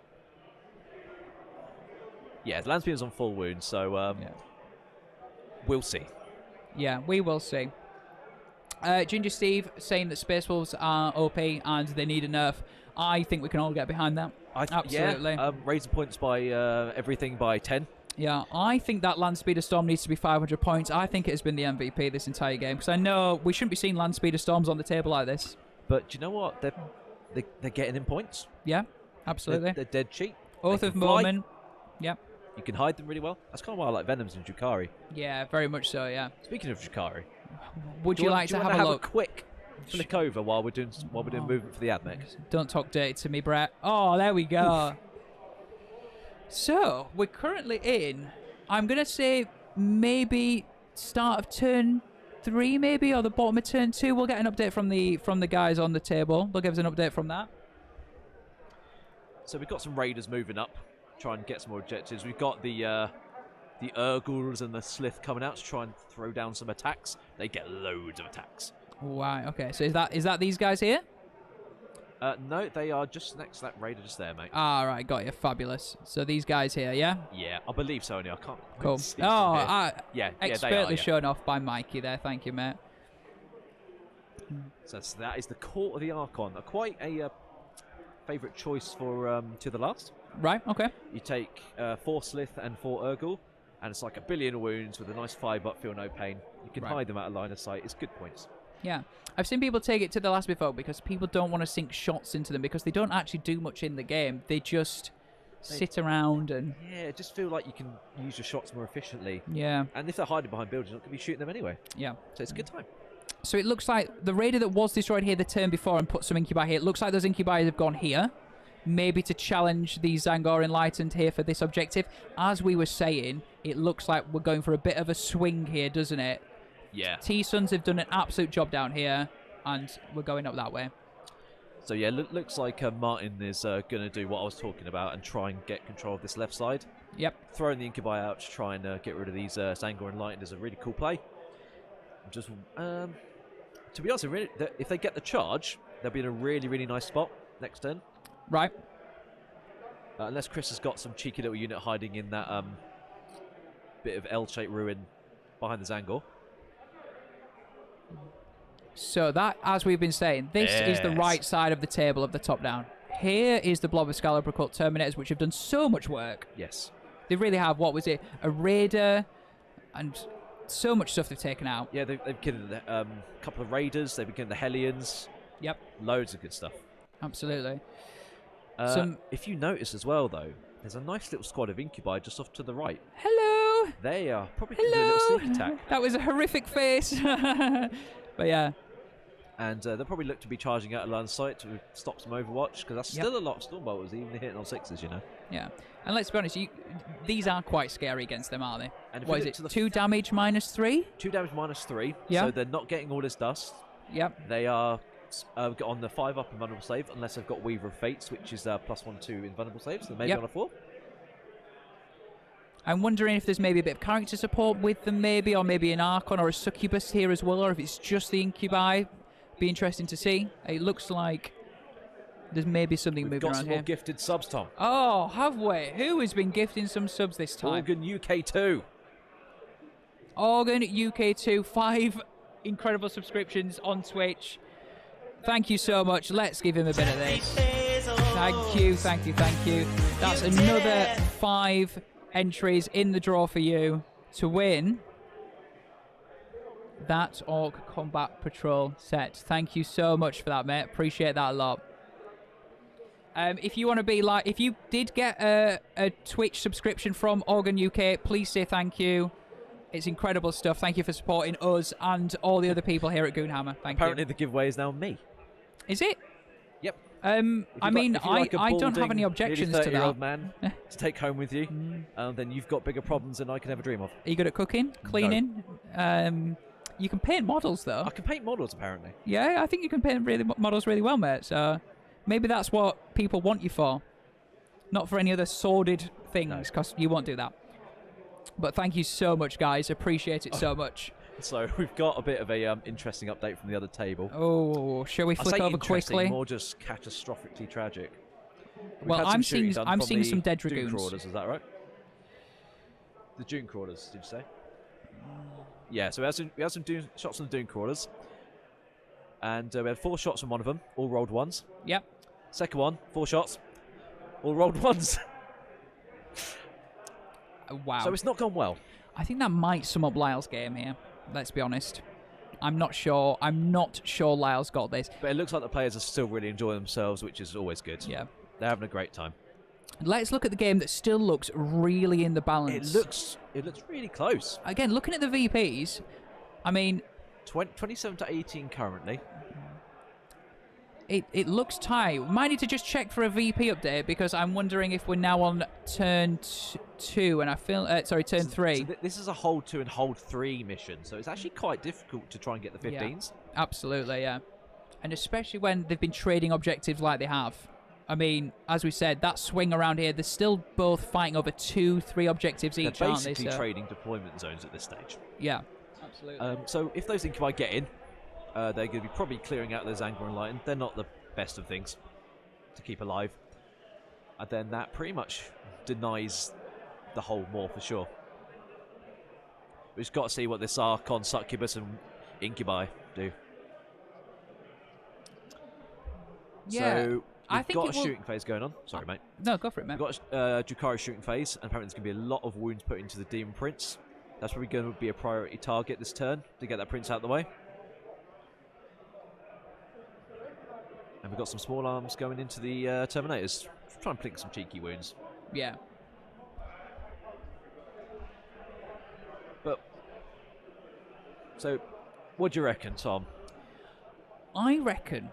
Yeah, the land speeder's on full wounds, so we'll see. Yeah, we will see. Ginger Steve saying that Space Wolves are OP and they need a nerf. I think we can all get behind that. Absolutely. Yeah, raising points by everything by 10. Yeah, I think that Land Speeder Storm needs to be 500 points. I think it has been the MVP this entire game because I know we shouldn't be seeing Land Speeder Storms on the table like this. But do you know what? They're getting in points. Yeah, absolutely. They're dead cheap. Oath They of can fly. Mormon. Yep. You can hide them really well. That's kind of why I like Venoms and Drukhari. Yeah, very much so, yeah. Speaking of Drukhari, Would you like to want have a look? a quick flick over while we're doing movement for the AdMech? Don't talk dirty to me, Brett. Oh, there we go. So, we're currently in, I'm going to say maybe start of turn 3 maybe, or the bottom of turn 2. We'll get an update from the guys on the table. They'll give us an update from that. So we've got some raiders moving up, try and get some more objectives. We've got the Urgles and the Slith coming out to try and throw down some attacks. They get loads of attacks. Right, okay. So is that these guys here? No, they are just next to that raider just there, mate. Ah, right, got you. Fabulous. So these guys here, yeah? Yeah, I believe so, only I can't Cool. see from here. Yeah, expertly they are, yeah. shown off by Mikey there. Thank you, mate. So that is the Court of the Archon. Quite a favourite choice for To the Last. Right, okay. You take 4 Slith and 4 Urgle, and it's like 1 billion wounds with a nice 5-up, feel no pain. You can Right. hide them out of line of sight. It's good points. Yeah. I've seen people take it to the last before because people don't want to sink shots into them because they don't actually do much in the game. They just sit around and... Yeah, just feel like you can use your shots more efficiently. Yeah. And if they're hiding behind buildings, you're not going to be shooting them anyway. Yeah. So it's a good time. So it looks like the raider that was destroyed here the turn before and put some incubi here, it looks like those incubi have gone here. Maybe to challenge the Zangor Enlightened here for this objective. As we were saying, it looks like we're going for a bit of a swing here, doesn't it? Yeah. T-Suns have done an absolute job down here, and we're going up that way. So yeah, looks like Martin is going to do what I was talking about and try and get control of this left side. Yep. Throwing the incubi out to try and get rid of these Zangor Enlightened is a really cool play. Just to be honest, if they get the charge, they'll be in a really, really nice spot next turn. Right. Unless Chris has got some cheeky little unit hiding in that bit of L-shaped ruin behind the Zangor. So that, as we've been saying, this is the right side of the table of the top down. Here is the blob of Scalibur Cult Terminators, which have done so much work. Yes. They really have. What was it? A Raider and so much stuff they've taken out. Yeah, they've killed a couple of Raiders. They've been killing the Hellions. Yep. Loads of good stuff. Absolutely. If you notice as well, though, there's a nice little squad of incubi just off to the right. Hello. They are probably going to do a little sneak attack. That was a horrific face. But yeah. And they'll probably look to be charging out of line of sight to stop some Overwatch, because that's still a lot of Stormbolters, even hitting on 6s, you know. Yeah. And let's be honest, these are quite scary against them, aren't they? And if What you is look it? to the 2 damage -3? 2 damage -3, Yeah. so they're not getting all this dust. Yep. They are on the 5-up invulnerable save, unless they've got Weaver of Fates, which is +1/+2 invulnerable saves. So maybe on a 4. I'm wondering if there's maybe a bit of character support with them, maybe, or maybe an Archon or a Succubus here as well, or if it's just the Incubi. Be interesting to see. It looks like there's maybe something We've moving got around some here. more gifted subs, Tom. Oh, have we? Who has been gifting some subs this time? Organ UK2. Organ UK2, 5 incredible subscriptions on Twitch. Thank you so much. Let's give him a bit of this. Thank you, thank you, thank you. That's another 5 entries in the draw for you to win that Orc Combat Patrol set. Thank you so much for that, mate. Appreciate that a lot. If you want to be like, if you did get a Twitch subscription from Organ UK, please say thank you. It's incredible stuff. Thank you for supporting us and all the other people here at Goonhammer. Thank Apparently you. the giveaway is now me. Is it? Yep. I mean, I don't have any balding, objections nearly to 30-year-old that. man to take home with you, then you've got bigger problems than I can ever dream of. Are you good at cooking, cleaning? You can paint models, though. I can paint models, apparently. Yeah, I think you can paint models really well, mate. So maybe that's what people want you for, not for any other sordid things, because you won't do that. But thank you so much, guys. Appreciate it so much. So we've got a bit of a interesting update from the other table. Oh, shall we flick over quickly? More just catastrophically tragic. Well, I'm seeing some dead Dune dragoons. Crawlers, is that right? The Dune Crawlers, did you say? Yeah, so we had some shots on the Dune Crawlers. And we had 4 shots from one of them, all rolled ones. Yep. Second one, 4 shots, all rolled ones. Wow. So it's not gone well. I think that might sum up Lyle's game here. Let's be honest. I'm not sure. I'm not sure Lyle's got this. But it looks like the players are still really enjoying themselves, which is always good. Yeah. They're having a great time. Let's look at the game that still looks really in the balance. It looks really close. Again, looking at the VPs, I mean... 27 to 18 currently. It looks tight. Might need to just check for a VP update because I'm wondering if we're now on turn 2 and I feel... turn 3. So this is a hold 2 and hold 3 mission, so it's actually quite difficult to try and get the 15s. Yeah, absolutely, yeah. And especially when they've been trading objectives like they have. I mean, as we said, that swing around here, they're still both fighting over 2-3 objectives each, They're aren't they? basically trading deployment zones at this stage. Yeah, absolutely. So if those Incubi get in, they're going to be probably clearing out those Anger and Lighten. They're not the best of things to keep alive. And then that pretty much denies the whole more for sure. We've just got to see what this Archon, Succubus and Incubi do. Yeah. So I think got a shooting phase going on. Sorry, mate. No, go for it, mate. We've got a Drukhari shooting phase, and apparently there's going to be a lot of wounds put into the Demon Prince. That's probably going to be a priority target this turn to get that Prince out of the way. And we've got some small arms going into the Terminators. Trying to plink some cheeky wounds. Yeah. But, so, what do you reckon, Tom? I reckon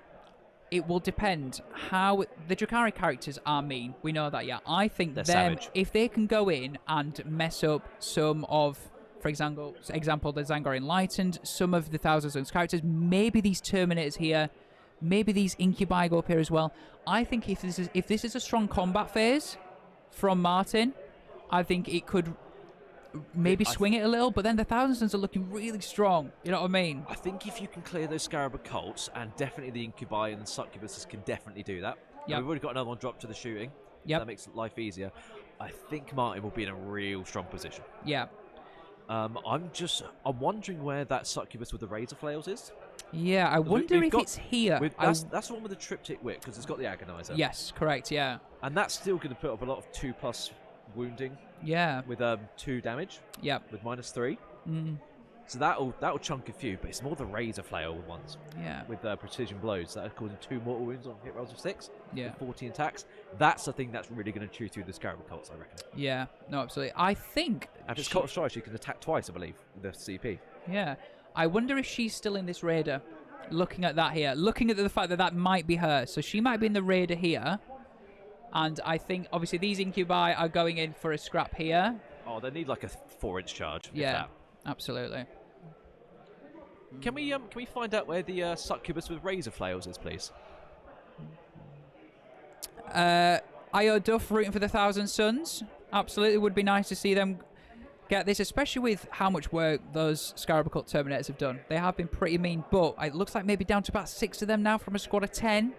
it will depend how the Drukhari characters are mean. We know that, yeah. I think They're them, savage. if they can go in and mess up some of, for example, the Zangor Enlightened, some of the Thousand Suns characters, maybe these Terminators here, maybe these Incubi go up here as well. I think if this is a strong combat phase from Martin, I think it could maybe swing it a little, but then the Thousand Suns are looking really strong. You know what I mean? I think if you can clear those Scarab Occults, and definitely the Incubi and the Succubuses can definitely do that. Yep. We've already got another one dropped to the shooting. Yep. That makes life easier. I think Martin will be in a real strong position. Yeah. I'm wondering where that Succubus with the Razor Flails is. Yeah, I wonder if it's here. That's the one with the Triptych Whip, because it's got the Agonizer. Yes, correct, yeah. And that's still going to put up a lot of 2+ wounding. Yeah. With 2 damage. Yep. With -3. Mm. So that'll chunk a few, but it's more the Razor Flail ones. Yeah. With precision blows that are causing 2 mortal wounds on hit rolls of 6. Yeah. 14 attacks. That's the thing that's really going to chew through the Scarab Occults, I reckon. Yeah. No, absolutely. I think. And if it's Cult of Strife, she can attack twice, I believe, with the CP. Yeah. I wonder if she's still in this Raider. Looking at that here. Looking at the fact that might be her. So she might be in the Raider here. And I think, obviously, these Incubi are going in for a scrap here. Oh, they need like a 4-inch charge. Yeah. Absolutely. Can we find out where the succubus with razor flails is, please? IO Duff rooting for the Thousand Suns. Absolutely, would be nice to see them get this, especially with how much work those Scarab Cult Terminators have done. They have been pretty mean, but it looks like maybe down to about 6 of them now from a squad of 10,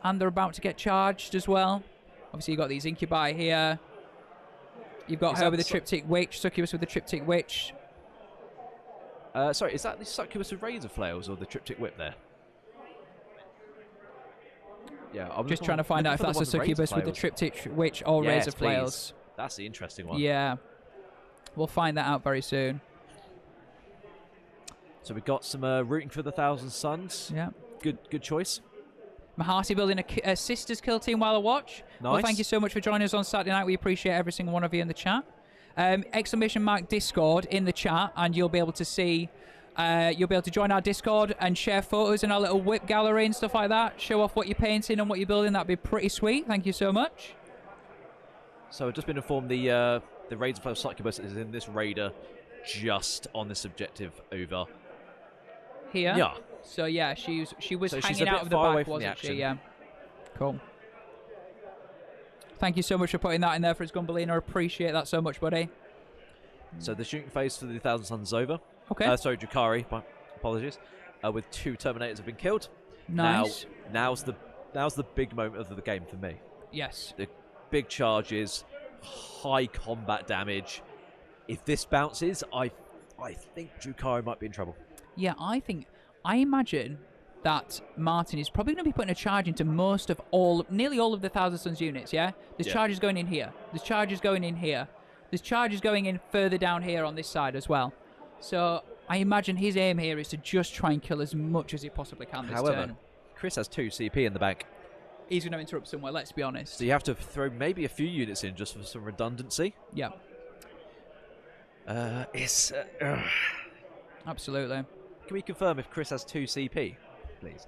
and they're about to get charged as well. Obviously, you've got these Incubi here. You've got her with the Triptych Witch, Succubus with the Triptych Witch. Sorry, is that the succubus with razor flails or the Triptych Whip there? Yeah, I'm just trying to find out if that's a Succubus with the Triptych Witch or razor flails. That's the interesting one. Yeah. We'll find that out very soon. So we've got some rooting for the Thousand Suns. Yeah. Good choice. Mahasi building a sisters kill team while I watch. Nice. Well, thank you so much for joining us on Saturday night. We appreciate every single one of you in the chat. Exclamation mark Discord in the chat, and you'll be able to see, you'll be able to join our Discord and share photos in our little whip gallery and stuff like that. Show off what you're painting and what you're building. That'd be pretty sweet. Thank you so much. So I've just been informed the Razor Flail Succubus is in this raider just on this objective over here. Yeah. So yeah, she was so hanging out of the back, wasn't she? Yeah. Cool. Thank you so much for putting that in there for us, Gumballina. I appreciate that so much, buddy. So the shooting phase for the Thousand Suns is over. Okay. Sorry, Drukhari. Apologies. With 2 Terminators have been killed. Nice. Now's the big moment of the game for me. Yes. The big charges, high combat damage. If this bounces, I think Drukhari might be in trouble. Yeah, I imagine that Martin is probably going to be putting a charge into nearly all of the Thousand Suns units, yeah? There's charges going in here. There's charges going in here. There's charges going in further down here on this side as well. So I imagine his aim here is to just try and kill as much as he possibly can this turn. Chris has 2 CP in the bank. He's going to interrupt somewhere, let's be honest. So you have to throw maybe a few units in just for some redundancy. Yeah. Absolutely. Can we confirm if Chris has 2 CP, please?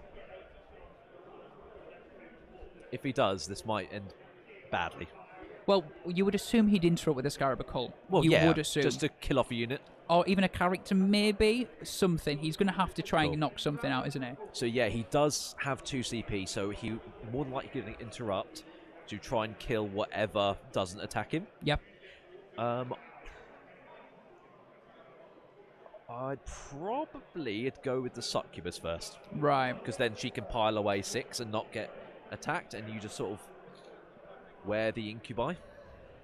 If he does, this might end badly. Well, you would assume he'd interrupt with a Scarab Cult. Well, you would assume. Just to kill off a unit. Or even a character, maybe. Something. He's going to have to try and knock something out, isn't he? So, yeah, he does have 2 CP, so he more than likely going to interrupt to try and kill whatever doesn't attack him. Yep. I'd probably go with the Succubus first. Right. Because then she can pile away 6 and not get attacked, and you just sort of wear the Incubi.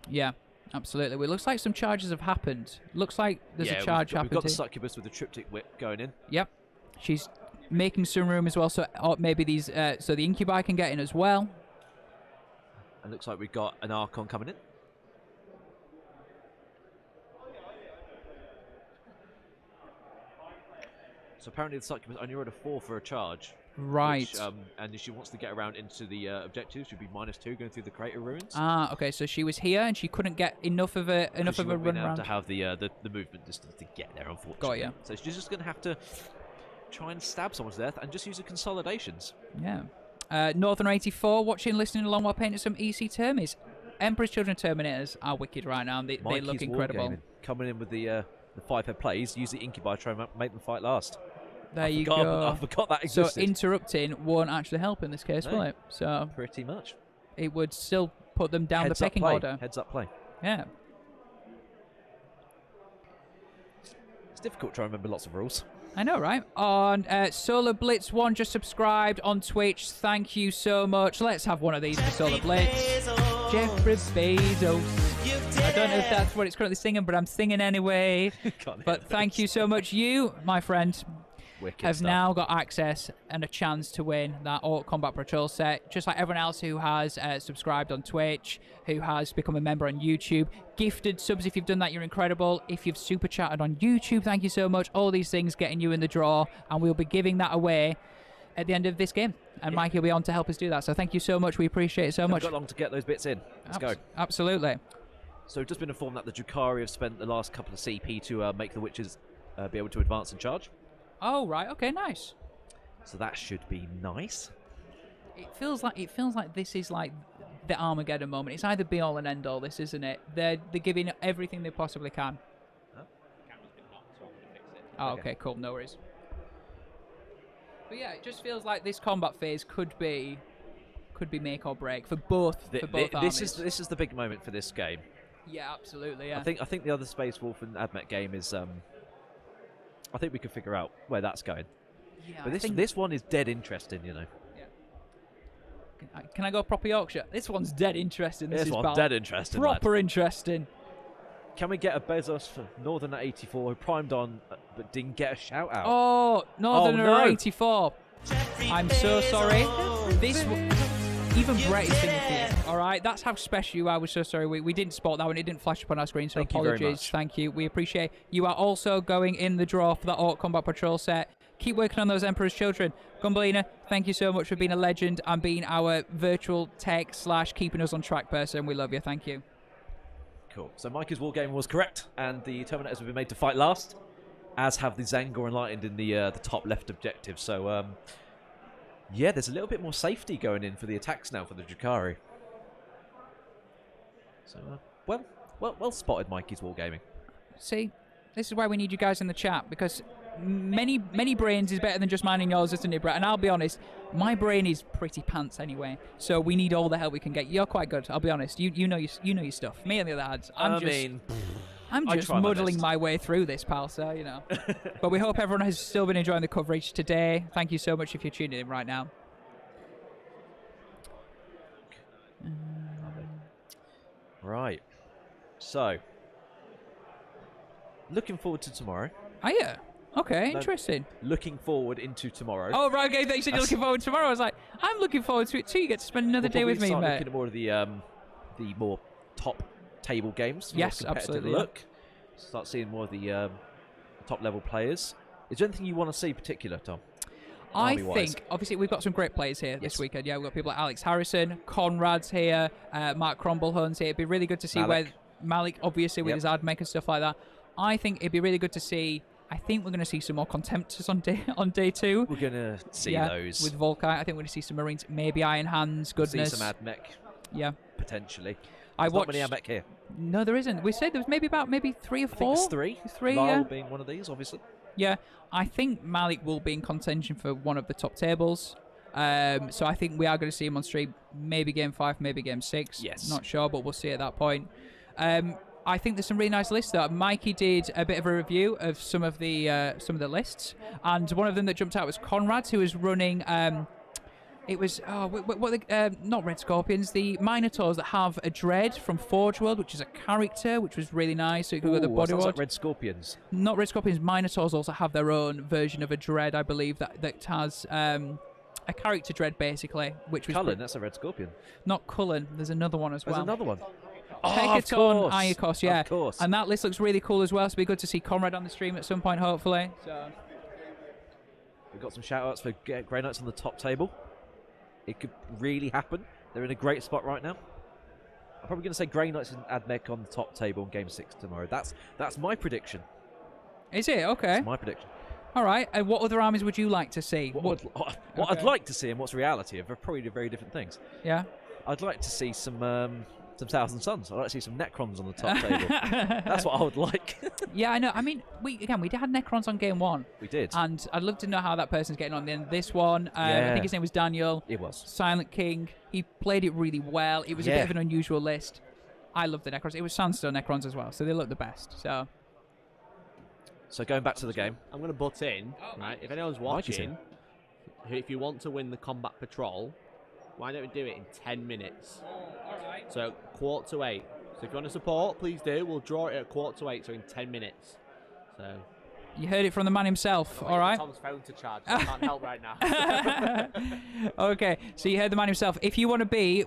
Yeah, absolutely. Well, it looks like some charges have happened. Looks like there's a charge happened. We've got the Succubus with the Triptych Whip going in. Yep. She's making some room as well, so maybe these, so the Incubi can get in as well. And looks like we've got an Archon coming in. So apparently the Succubus only rolled a 4 for a charge. Right. Which, and if she wants to get around into the objectives, she'd be -2 going through the crater ruins. Ah, okay. So she was here and she couldn't get enough of a run around. To have the movement distance to get there, unfortunately. Got ya. So she's just going to have to try and stab someone to death and just use the consolidations. Yeah. Northern 84 watching, listening along while painting some EC Termies. Emperor's Children Terminators are wicked right now. They look incredible. Wargaming, coming in with the 5-head plays, use the Incubi to try and make them fight last. There you go. I forgot that existed. So interrupting won't actually help in this case, will it? So pretty much. It would still put them down the pecking order. Heads up play. Yeah. It's difficult to remember lots of rules. I know, right? On Solar Blitz 1 just subscribed on Twitch. Thank you so much. Let's have one of these for Solar Blitz. Jeffrey Bezos. I don't know if that's what it's currently singing, but I'm singing anyway. But thank you so much. You, my friend, have now got access and a chance to win that Orc Combat Patrol set, just like everyone else who has subscribed on Twitch, who has become a member on YouTube. Gifted subs, if you've done that, you're incredible. If you've super chatted on YouTube, thank you so much. All these things getting you in the draw, and we'll be giving that away at the end of this game. And Mike will be on to help us do that. So thank you so much. We appreciate it so much. We've got long to get those bits in. Let's go. Absolutely. So we've just been informed that the Drukhari have spent the last couple of CP to make the witches be able to advance and charge. Oh, right. Okay, nice. So that should be nice. It feels like this is like the Armageddon moment. It's either be all and end all, this, isn't it? They're giving everything they possibly can. Huh? Oh, okay, cool. No worries. But yeah, it just feels like this combat phase could be make or break for both armies. This is the big moment for this game. Yeah, absolutely. Yeah. I think the other Space Wolf and AdMech game is. I think we can figure out where that's going. Yeah, But this one is dead interesting, Can I go proper Yorkshire? This one's dead interesting. This one's dead interesting. Proper interesting. Can we get a Bezos for Northern 84 who primed on but didn't get a shout out? Oh, Northerner no. 84. I'm so sorry. Even Brett is singing for you. All right, that's how special you are. We're so sorry. We didn't spot that one. It didn't flash up on our screen, so Thank you very apologies. much. Thank you. We appreciate you are also going in the draw for that Orc Combat Patrol set. Keep working on those Emperor's Children. Gumbelina, thank you so much for being a legend and being our virtual tech / keeping us on track person. We love you. Thank you. Cool. So Mikey's Wargaming was correct, and the Terminators have been made to fight last, as have the Zangor Enlightened in the top left objective. So, yeah, there's a little bit more safety going in for the attacks now for the Drukhari. So, well spotted, Mikey's Wargaming. See, this is why we need you guys in the chat, because many brains is better than just mine and yours, isn't it, Brett? And I'll be honest, my brain is pretty pants anyway, so we need all the help we can get. You're quite good, I'll be honest. You know your stuff. Me on the other hand, I'm just muddling my way through this, pal, so, you know. But we hope everyone has still been enjoying the coverage today. Thank you so much if you're tuning in right now. Right. So, looking forward to tomorrow. Oh, yeah. Okay, interesting. Looking forward into tomorrow. Oh, right, okay, you said you're looking forward to tomorrow. I was like, I'm looking forward to it too. You get to spend another day with me, start mate. looking at more of the more top table games. Yes, more competitive absolutely. Look. Start seeing more of the top level players. Is there anything you want to see particular, Tom? I think, obviously, we've got some great players here this weekend. Yeah, we've got people like Alex Harrison, Conrad's here, Mark Cromblehun's here. It'd be really good to see where Malik, obviously, with his AdMech and stuff like that. I think it'd be really good to see. I think we're going to see some more Contemptors on day 2. We're going to see those. With Volkite. I think we're going to see some Marines, maybe Iron Hands, goodness. See some AdMech. Yeah. Potentially. There's not many AdMech here. No, there isn't. We said there was maybe 3 or 4. I think it's 3. 3, Lyle yeah. being one of these, obviously. Yeah. I think Malik will be in contention for one of the top tables. So I think we are going to see him on stream. Maybe game 5, maybe game 6. Yes. Not sure, but we'll see at that point. I think there's some really nice lists though. Mikey did a bit of a review of some of the lists, and one of them that jumped out was Conrad's, who was running. It was not Red Scorpions, the Minotaurs that have a Dread from Forge World, which is a character, which was really nice. So you could go the bodyboard. Like Red Scorpions. Not Red Scorpions. Minotaurs also have their own version of a Dread, I believe, that has a character Dread basically, which was Cullen. That's a Red Scorpion. Not Cullen. There's another one as well. There's another one. Hecaton, Iacos, yeah. Of course. And that list looks really cool as well, so it'll be good to see Conrad on the stream at some point, hopefully. So. We've got some shout-outs for Grey Knights on the top table. It could really happen. They're in a great spot right now. I'm probably going to say Grey Knights and AdMech on the top table in Game 6 tomorrow. That's my prediction. Is it? Okay. That's my prediction. All right. And what other armies would you like to see? What I'd like to see and what's reality are probably very different things. Yeah. I'd like to see some Thousand Suns. I'd like to see some Necrons on the top table. That's what I would like. Yeah, I know. I mean, we had Necrons on game 1. We did. And I'd love to know how that person's getting on in this one. I think his name was Daniel. It was. Silent King. He played it really well. It was a bit of an unusual list. I love the Necrons. It was Sandstone Necrons as well, so they look the best. So going back to the game. I'm going to butt in, right? If anyone's watching, if you want to win the Combat Patrol, why don't we do it in 10 minutes? So, 7:45. So if you want to support, please do. We'll draw it at 7:45, so in 10 minutes. So You heard it from the man himself, all right? Tom's phone to charge, so I can't help right now. Okay, so you heard the man himself. If you want to be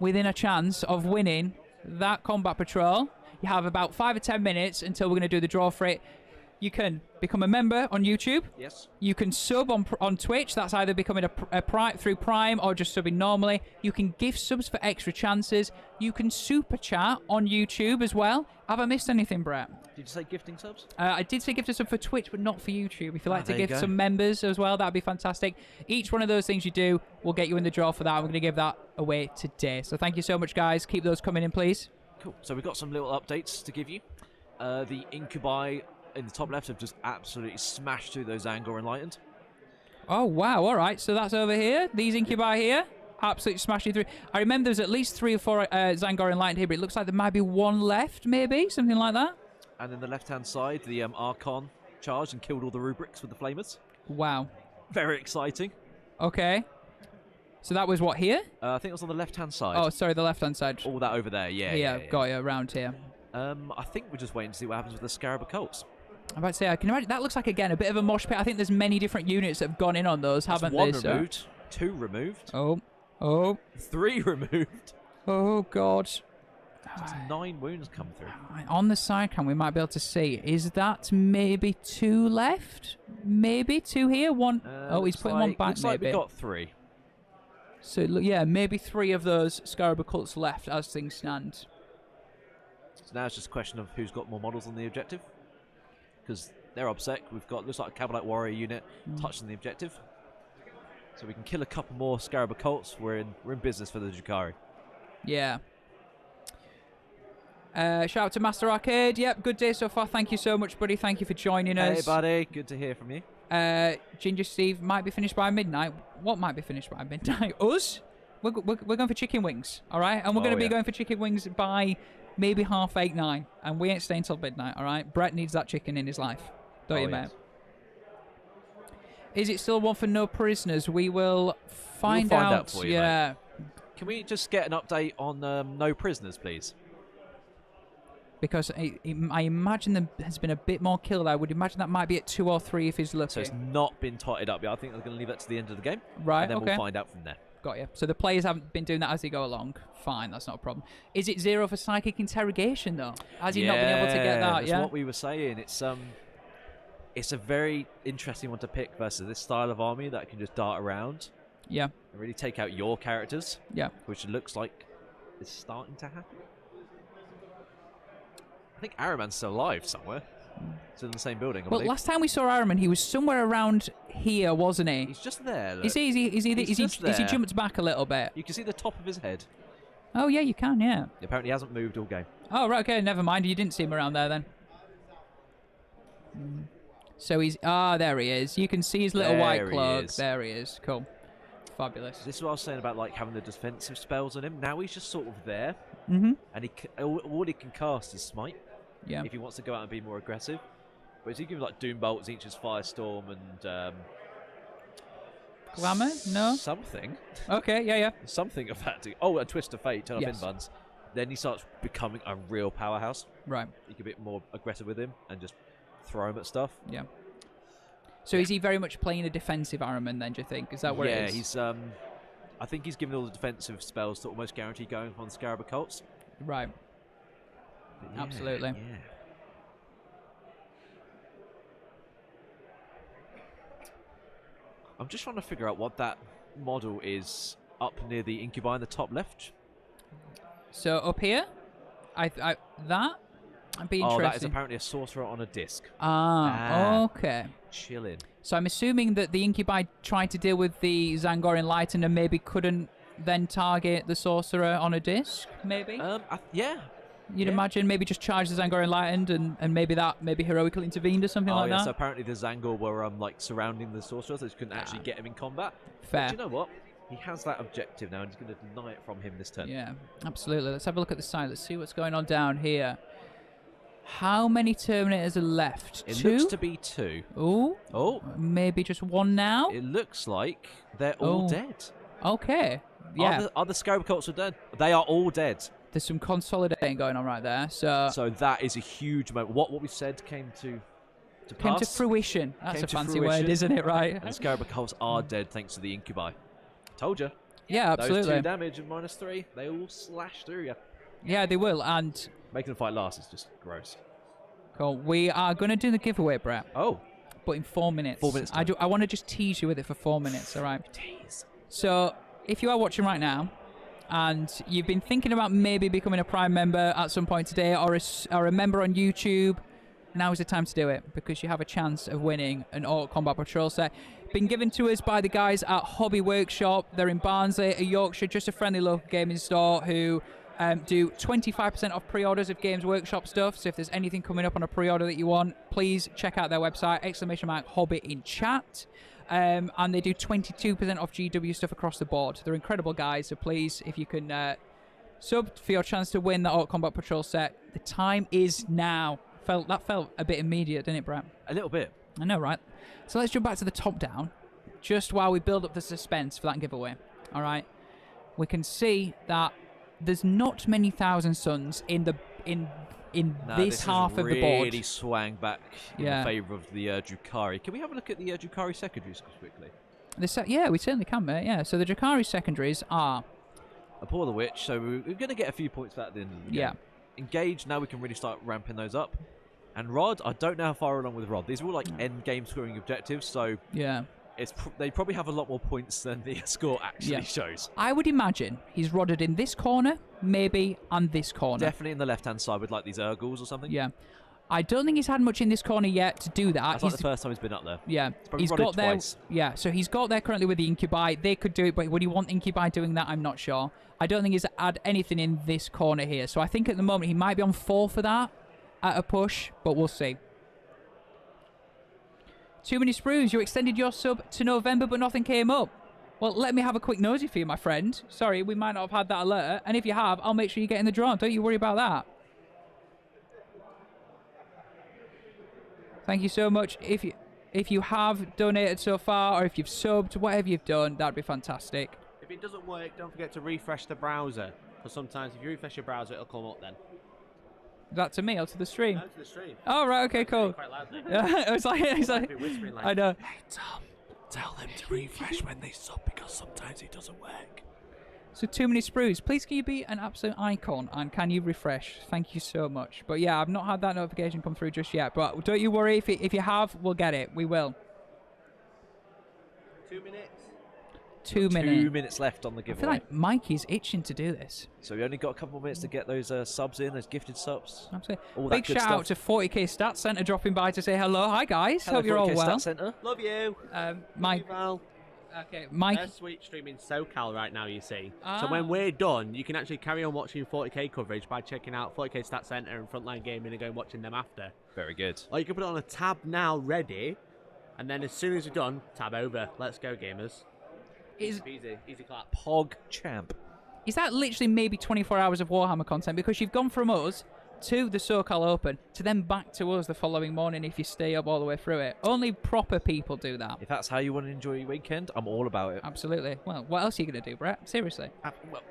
within a chance of winning that Combat Patrol, you have about 5 or 10 minutes until we're going to do the draw for it. You can become a member on YouTube. Yes. You can sub on Twitch. That's either becoming through Prime or just subbing normally. You can gift subs for extra chances. You can super chat on YouTube as well. Have I missed anything, Brett? Did you say gifting subs? I did say gift a sub for Twitch, but not for YouTube. If you'd like to there you gift go. some members as well, that'd be fantastic. Each one of those things you do will get you in the draw for that. We're going to give that away today. So thank you so much, guys. Keep those coming in, please. Cool. So we've got some little updates to give you. The Incubi in the top left have just absolutely smashed through those Angor Enlightened. Oh, wow. All right. So that's over here. These incubi here. Absolutely smashing through. I remember there's at least 3 or 4 Zangor Enlightened here, but it looks like there might be one left, maybe. Something like that. And then the left-hand side, the Archon charged and killed all the rubrics with the flamers. Wow. Very exciting. Okay. So that was what, here? I think it was on the left-hand side. Oh, sorry, the left-hand side. All that over there, yeah. Yeah, got you, around here. I think we're just waiting to see what happens with the Scarab Occults. I'm about to say, I can imagine, that looks like, again, a bit of a mosh pit. I think there's many different units that have gone in on those, That's haven't one they? removed, 2 removed, Oh. 3 removed. Oh, God. Just 9 wounds come through. On the side cam, we might be able to see. Is that maybe 2 left? Maybe 2 here? 1. Oh, he's putting one back, looks maybe. like we got 3. So, yeah, maybe 3 of those Scarab Occults left as things stand. So now it's just a question of who's got more models on the objective. Because they're upset. We've got, looks like a Cavalite Warrior unit touching the objective. So we can kill a couple more Scarab Occults. We're in business for the Drukhari. Yeah. Shout out to Master Arcade. Yep, good day so far. Thank you so much, buddy. Thank you for joining us. Hey, buddy. Good to hear from you. Ginger Steve might be finished by midnight. What might be finished by midnight? Us? We're going for chicken wings, all right? And we're going to be going for chicken wings by maybe 8:30, 9. And we ain't staying till midnight, all right? Brett needs that chicken in his life. Don't you, mate? Is it still one for no prisoners? We will find out for you, yeah. Mate. Can we just get an update on no prisoners, please? Because I imagine there has been a bit more killed. I would imagine that might be at 2 or 3 if he's lucky. So it's not been totted up yet. I think they're going to leave that to the end of the game. Right, and then okay. we'll find out from there. Got you. So the players haven't been doing that as they go along. Fine, that's not a problem. Is it 0 for psychic interrogation, though? Has he not been able to get that? That's what we were saying. It's a very interesting one to pick versus this style of army that can just dart around. Yeah. And really take out your characters. Yeah. Which looks like is starting to happen. I think Araman's still alive somewhere. Still in the same building, I believe. Last time we saw Araman, he was somewhere around here, wasn't he? He's just there. Look. Is he jumped back a little bit? You can see the top of his head. Oh, yeah, you can, yeah. Apparently he hasn't moved all game. Oh, right, okay, never mind. You didn't see him around there then. So he's... there he is. You can see his little white cloak. There he is. Cool. Fabulous. This is what I was saying about like having the defensive spells on him. Now he's just sort of there. Mm-hmm. And all he can cast is Smite. Yeah. If he wants to go out and be more aggressive. But he gives like Doom Bolts, Each's Firestorm, and... Glamour? No? Something. Okay, yeah. Something of that. Oh, a Twist of Fate, turn up Yes. in buns. Then he starts becoming a real powerhouse. Right. You can be more aggressive with him and just throw him at stuff. Yeah. So is he very much playing a defensive Araman then, do you think? Is that what it is? Yeah, he's... I think he's given all the defensive spells to almost guarantee going on Scarab Occults. Right. Yeah, absolutely. Yeah. I'm just trying to figure out what that model is up near the Incubi in the top left. So up here, I'd be interested. Oh, that is apparently a sorcerer on a disc. Okay. Chilling. So I'm assuming that the Incubi tried to deal with the Zangor Enlightened and maybe couldn't then target the sorcerer on a disc, maybe? Yeah. You'd imagine maybe just charge the Zangor Enlightened and maybe heroically intervened or something like that? So apparently the Zangor were like surrounding the sorcerer, so they couldn't actually get him in combat. Fair. But you know what? He has that objective now, and he's going to deny it from him this turn. Yeah, absolutely. Let's have a look at the side. Let's see what's going on down here. How many Terminators are left? It 2? looks to be 2. Oh. Maybe just 1 now? It looks like they're all dead. Okay. Yeah. Are the Scarab Occults dead? They are all dead. There's some consolidating going on right there. So that is a huge moment. What we said came to fruition. That's Came a to fancy fruition. word, isn't it? Right. And the Scarab Occults are dead thanks to the Incubi. Told you. Yeah, absolutely. Those 2 damage and -3, they all slash through you. Yeah, they will. And making the fight last is just gross. Cool. We are going to do the giveaway, Brett. Oh. But in 4 minutes. 4 minutes. I want to just tease you with it for 4 minutes, all right? Tease. So, if you are watching right now, and you've been thinking about maybe becoming a Prime member at some point today, or a member on YouTube, now is the time to do it, because you have a chance of winning an Orc Combat Patrol set. Been given to us by the guys at Hobby Workshop. They're in Barnsley, Yorkshire, just a friendly local gaming store who do 25% off pre-orders of Games Workshop stuff. So if there's anything coming up on a pre-order that you want, please check out their website, !Hobbit in chat. And they do 22% off GW stuff across the board. They're incredible guys, so please, if you can sub for your chance to win the Orc Combat Patrol set, the time is now. That felt a bit immediate, didn't it, Brett? A little bit. I know, right? So let's jump back to the top down, just while we build up the suspense for that giveaway. All right, we can see that there's not many Thousand Suns in this half of the board. Really swang back in favour of the Drukhari. Can we have a look at the Drukhari secondaries quickly? Yeah, we certainly can, mate. Yeah, so the Drukhari secondaries are Abhor the Witch, so we're going to get a few points back at the end of the game. Yeah. Engage, now we can really start ramping those up. And Rod, I don't know how far along with Rod. These are all like end game scoring objectives, so yeah, they probably have a lot more points than the score actually shows. I would imagine he's rodded in this corner, maybe, and this corner. Definitely in the left-hand side with like these Urgles or something. Yeah. I don't think he's had much in this corner yet to do that. That's like the first time he's been up there. Yeah. He's got there. Twice. Yeah, so he's got there currently with the Incubi. They could do it, but would he want Incubi doing that? I'm not sure. I don't think he's had anything in this corner here. So I think at the moment he might be on 4 for that at a push, but we'll see. Too many sprues. You extended your sub to November, but nothing came up. Well, let me have a quick nosy for you, my friend. Sorry, we might not have had that alert. And if you have, I'll make sure you get in the draw. Don't you worry about that. Thank you so much. If you have donated so far, or if you've subbed, whatever you've done, that'd be fantastic. If it doesn't work, don't forget to refresh the browser. Because sometimes if you refresh your browser, it'll come up then. Is that to me or to the stream? No, to the stream. Oh, right, okay, cool. Quite loudly. it's like whispering like, I know. Hey, Tom, tell them to refresh when they sub because sometimes it doesn't work. So too many sprues. Please can you be an absolute icon and can you refresh? Thank you so much. But yeah, I've not had that notification come through just yet. But don't you worry, if you have, we'll get it. We will. 2 minutes. 2 minutes. 2 minutes left on the giveaway. I feel like Mikey's itching to do this. So we only got a couple more minutes to get those subs in, those gifted subs. Absolutely. All Big shout out to 40k Stats Centre dropping by to say hello. Hi guys. Hello, hope you're all 40K well. Stats Centre. Love you. Mike. Okay, Mike. They're sweet streaming SoCal right now, you see. So when we're done, you can actually carry on watching 40k coverage by checking out 40k Stats Centre and Frontline Gaming and going watching them after. Very good. Or you can put it on a tab now, ready, and then as soon as you're done, tab over. Let's go, gamers. Easy clap. Pog champ. Is that literally maybe 24 hours of Warhammer content? Because you've gone from us to the SoCal Open to then back to us the following morning if you stay up all the way through it. Only proper people do that. If that's how you want to enjoy your weekend, I'm all about it. Absolutely. Well, what else are you going to do, Brett? Seriously.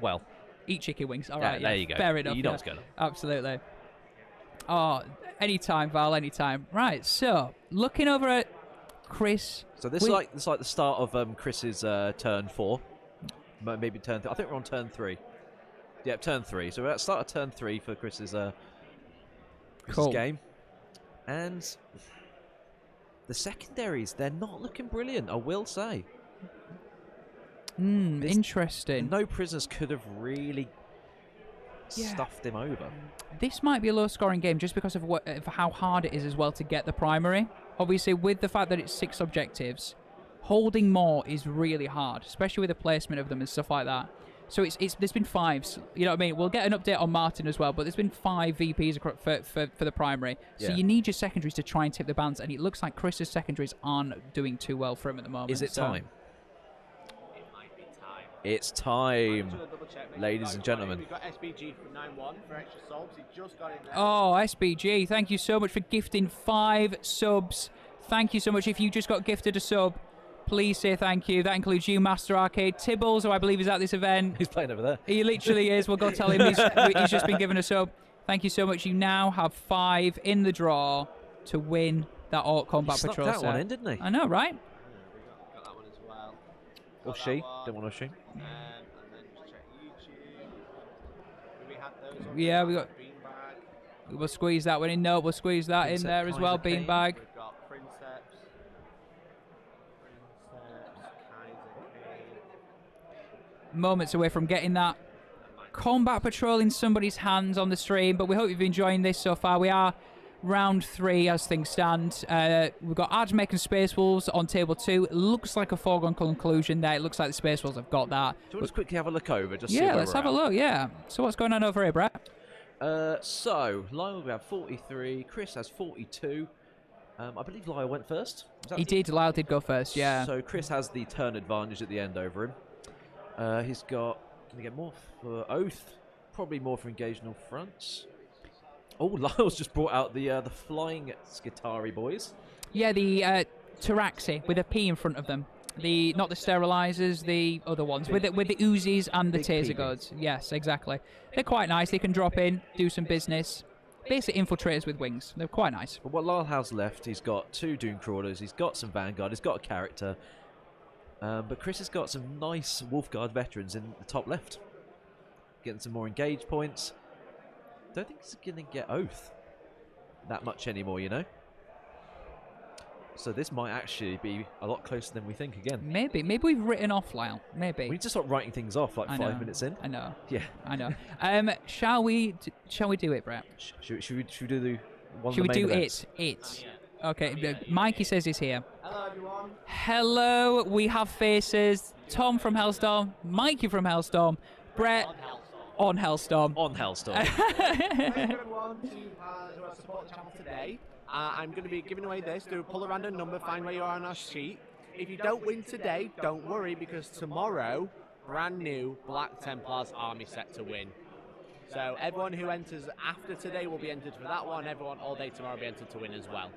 Well. Eat chicken wings. All yeah, right. There you go. Fair enough. You know what's going on. Absolutely. Oh, anytime, Val, anytime. Right, so, looking over at Chris. So this is like the start of Chris's turn 4. Maybe turn 3. I think we're on turn 3. Yeah, turn 3. So we're at the start of turn 3 for Chris's game. And the secondaries, they're not looking brilliant, I will say. Interesting. No prisoners could have really stuffed him over. This might be a low-scoring game just because of how hard it is as well to get the primary. Obviously, with the fact that it's 6 objectives, holding more is really hard, especially with the placement of them and stuff like that. So there's been 5s. You know what I mean? We'll get an update on Martin as well, but there's been 5 VPs for the primary. So you need your secondaries to try and tip the balance, and it looks like Chris's secondaries aren't doing too well for him at the moment. Is it time? It might be time. It's time, ladies and gentlemen. We've got SBG from 9-1 for extra subs. He just got in there. Oh, SBG, thank you so much for gifting 5 subs. Thank you so much. If you just got gifted a sub, please say thank you. That includes you, Master Arcade. Tibbles, who I believe is at this event. He's playing over there. He literally is. We'll go tell him he's just been given a sub. Thank you so much. You now have 5 in the draw to win that Orc Combat Patrol set. That one in, didn't he? I know, right? Got that one as well. Or she. Don't want to she. And then just check YouTube. We had those on Yeah, we got... Beanbag. We'll squeeze that one in. No, we'll squeeze that in there as well. Beanbag. We've got Princeps. Moments away from getting that Combat Patrol in somebody's hands on the stream, but we hope you've been enjoying this so far. We are round 3 as things stand. We've got AdMech and Space Wolves on table 2. It looks like a foregone conclusion there. It looks like the Space Wolves have got that. Do you want to quickly have a look over? Just see Yeah, where let's we're have a at? look, yeah. So what's going on over here, Brett? So, Lyle will have 43, Chris has 42. I believe Lyle went first. He did, Lyle did go first, yeah. So Chris has the turn advantage at the end over him. He's got, can he get more for Oath? Probably more for Engagement Fronts. Oh, Lyle's just brought out the flying Skitari boys. Yeah, the Taraxi with a P in front of them. Not the sterilizers, the other ones with the Uzis and the Big taser P guards. Yes, exactly. They're quite nice. They can drop in, do some business. Basic infiltrators with wings. They're quite nice. But what Lyle has left, he's got 2 Doom Crawlers, he's got some Vanguard, he's got a character. But Chris has got some nice Wolfguard veterans in the top left. Getting some more engage points. Don't think he's going to get Oath that much anymore, you know? So this might actually be a lot closer than we think again. Maybe we've written off Lyle. Maybe. We need to start writing things off like 5 minutes in. I know. Yeah. I know. Shall we do it, Brett? Should we do the one? Should of we the main do events? it? Okay. Mikey says he's here. Hello, everyone. Hello. We have faces. Tom from Hellstorm. Mikey from Hellstorm. Brett on Hellstorm. On Hellstorm. Thank you, everyone, who are supporting the channel today. I'm going to be giving away this. Pull a random number, find where you are on our sheet. If you don't win today, don't worry, because tomorrow, brand new Black Templars army set to win. So everyone who enters after today will be entered for that one. Everyone all day tomorrow will be entered to win as well.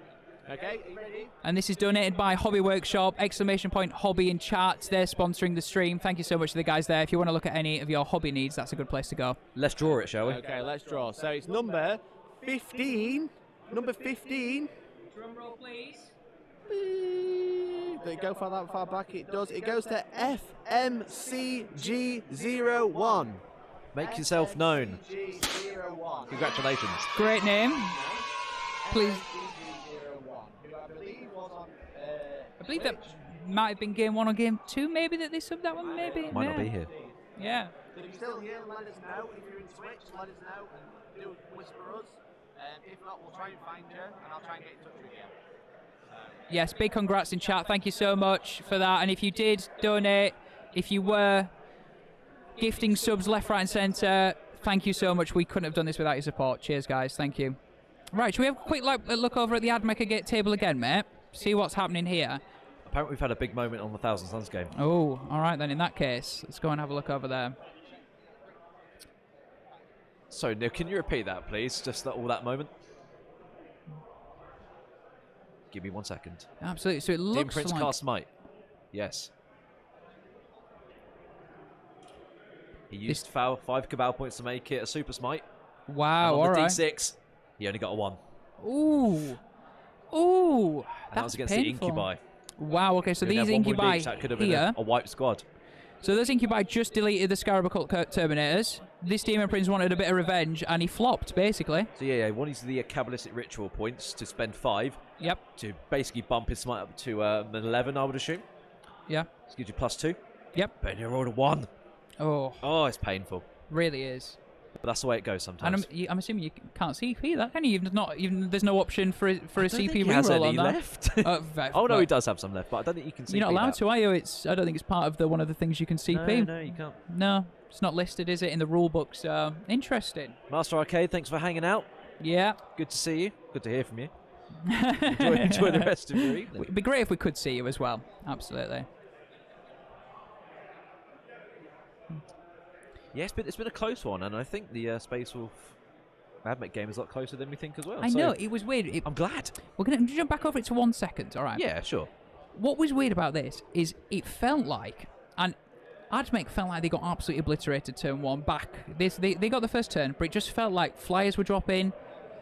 Okay, are you ready? And this is donated by Hobby Workshop, !Hobby in chat. They're sponsoring the stream. Thank you so much to the guys there. If you want to look at any of your hobby needs, that's a good place to go. Let's draw it, shall we? Okay, let's draw. So it's number 15. Number 15. Drum roll, please. Did it go far that far back? It does. It goes to FMCG01. Make yourself known. FMCG01. Congratulations. Great name. Please. Who I believe was on. I believe that might have been game 1 or game 2, maybe, that they subbed that one, maybe. Might not be here. Yeah. So if you're still here, let us know. If you're in Twitch, let us know and do whisper us. If not, we'll try and find you, and I'll try and get in touch with you. Yes, big congrats in chat. Thank you so much for that. And if you did donate, if you were gifting subs left, right, and centre, thank you so much. We couldn't have done this without your support. Cheers, guys. Thank you. Right, should we have a quick look over at the AdMech table again, mate? See what's happening here. Apparently we've had a big moment on the Thousand Suns game. Oh, all right then. In that case, let's go and have a look over there. So, Neil, can you repeat that, please? Just all that moment. Give me 1 second. Absolutely. So it Dim looks Prince like... cast Smite. Yes. He used 5 Cabal points to make it a Super Smite. Wow, and all on the right. D6, he only got a 1. Ooh. Ooh. And that was against painful. the Incubi. Wow, okay, so He only these had 1 wound Incubi each. That could have been here... a wipe squad. So those Incubi just deleted the Scarab Occult Terminators. This Demon Prince wanted a bit of revenge, and he flopped, basically. So yeah, one is the Kabbalistic Ritual points to spend 5. Yep. To basically bump his Smite up to an 11, I would assume. Yeah. This gives you +2. Yep. But then you rolled a 1. Oh. Oh, it's painful. Really is. But that's the way it goes sometimes. And I'm assuming you can't CP that, can you? There's no option for a I don't CP think he has reroll any on that. left. Oh no, he does have some left, but I don't think you can CP You're not allowed that. to, are you? I don't think it's part of one of the things you can CP. No, you can't. No, it's not listed, is it, in the rule book? So interesting. Master Arcade, thanks for hanging out. Yeah. Good to see you. Good to hear from you. enjoy the rest of your evening. It'd be great if we could see you as well. Absolutely. Yeah, it's been a close one, and I think the Space Wolf AdMech game is a lot closer than we think as well. I know, it was weird. I'm glad. We're going to jump back over it to 1 second, all right? Yeah, sure. What was weird about this is it felt like, and AdMech felt like they got absolutely obliterated turn 1 back. They got the first turn, but it just felt like flyers were dropping,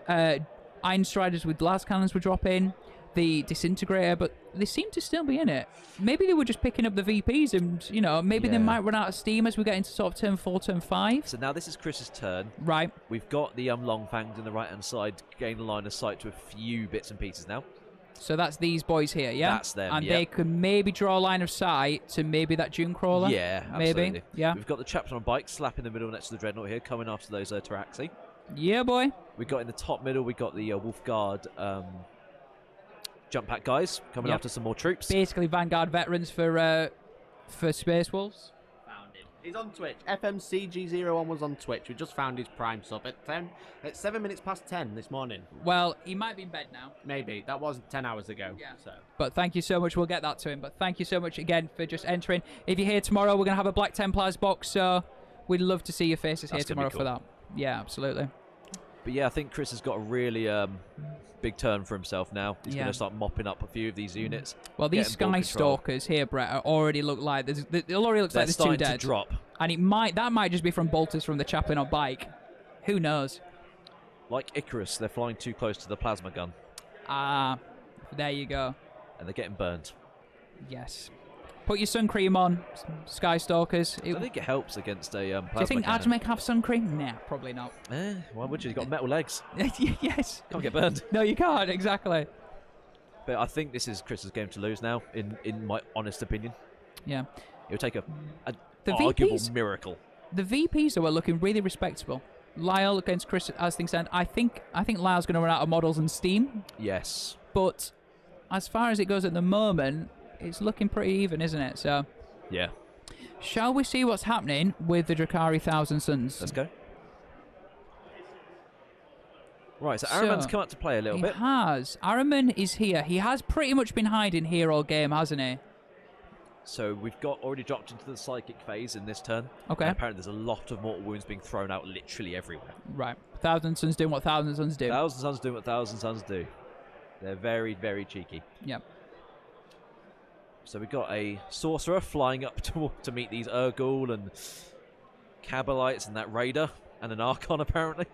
Iron Striders with las cannons were dropping, the disintegrator, but they seem to still be in it. Maybe they were just picking up the VPs, and maybe they might run out of steam as we get into sort of turn 4, turn 5. So now this is Chris's turn. Right. We've got the long fangs in the right hand side, gain a line of sight to a few bits and pieces now. So that's these boys here, yeah? That's them, and yep. they could maybe draw a line of sight to maybe that Dune Crawler. Yeah, absolutely. Maybe, yeah. We've got the chaps on bike slap in the middle next to the Dreadnought here, coming after those Taraxi. Yeah, boy. We got in the top middle, we got the Wolfguard jump pack guys coming after some more troops. Basically Vanguard veterans for Space Wolves. Found him. He's on Twitch. FMCG01 was on Twitch. We just found his prime sub at 7 minutes past 10 this morning. Well, he might be in bed now. Maybe. That was 10 hours ago. Yeah. So. But thank you so much. We'll get that to him. But thank you so much again for just entering. If you're here tomorrow, we're going to have a Black Templars box, so we'd love to see your faces here tomorrow for that. Yeah, absolutely. But yeah, I think Chris has got a really big turn for himself now. He's going to start mopping up a few of these units. Well, these Sky Stalkers here, Brett, already look like it already looks like there's two dead. To drop. And that might just be from bolters from the Chaplain on bike. Who knows? Like Icarus, they're flying too close to the plasma gun. Ah, there you go. And they're getting burned. Yes. Put your sun cream on, Sky Stalkers. I think it helps against a plasma Do you think cannon. AdMech have sun cream? Nah, probably not. Why would you? You've got metal legs. Yes. Can't get burned. No, you can't, exactly. But I think this is Chris's game to lose now, in my honest opinion. Yeah. It'll take an The arguable VPs miracle. The VPs, though, are looking really respectable. Lyle against Chris as things stand. I think Lyle's going to run out of models and Steam. Yes. But as far as it goes at the moment, it's looking pretty even, isn't it? So, yeah. Shall we see what's happening with the Drukhari Thousand Suns? Let's go. Right, so Araman's come out to play a little bit. He has. Araman is here. He has pretty much been hiding here all game, hasn't he? So we've already dropped into the psychic phase in this turn. Okay. And apparently there's a lot of mortal wounds being thrown out literally everywhere. Right. Thousand Suns doing what Thousand Suns do. Thousand Suns doing what Thousand Suns do. They're very, very cheeky. Yep. So we've got a sorcerer flying up to meet these Urgul and Kabalites and that raider and an Archon apparently.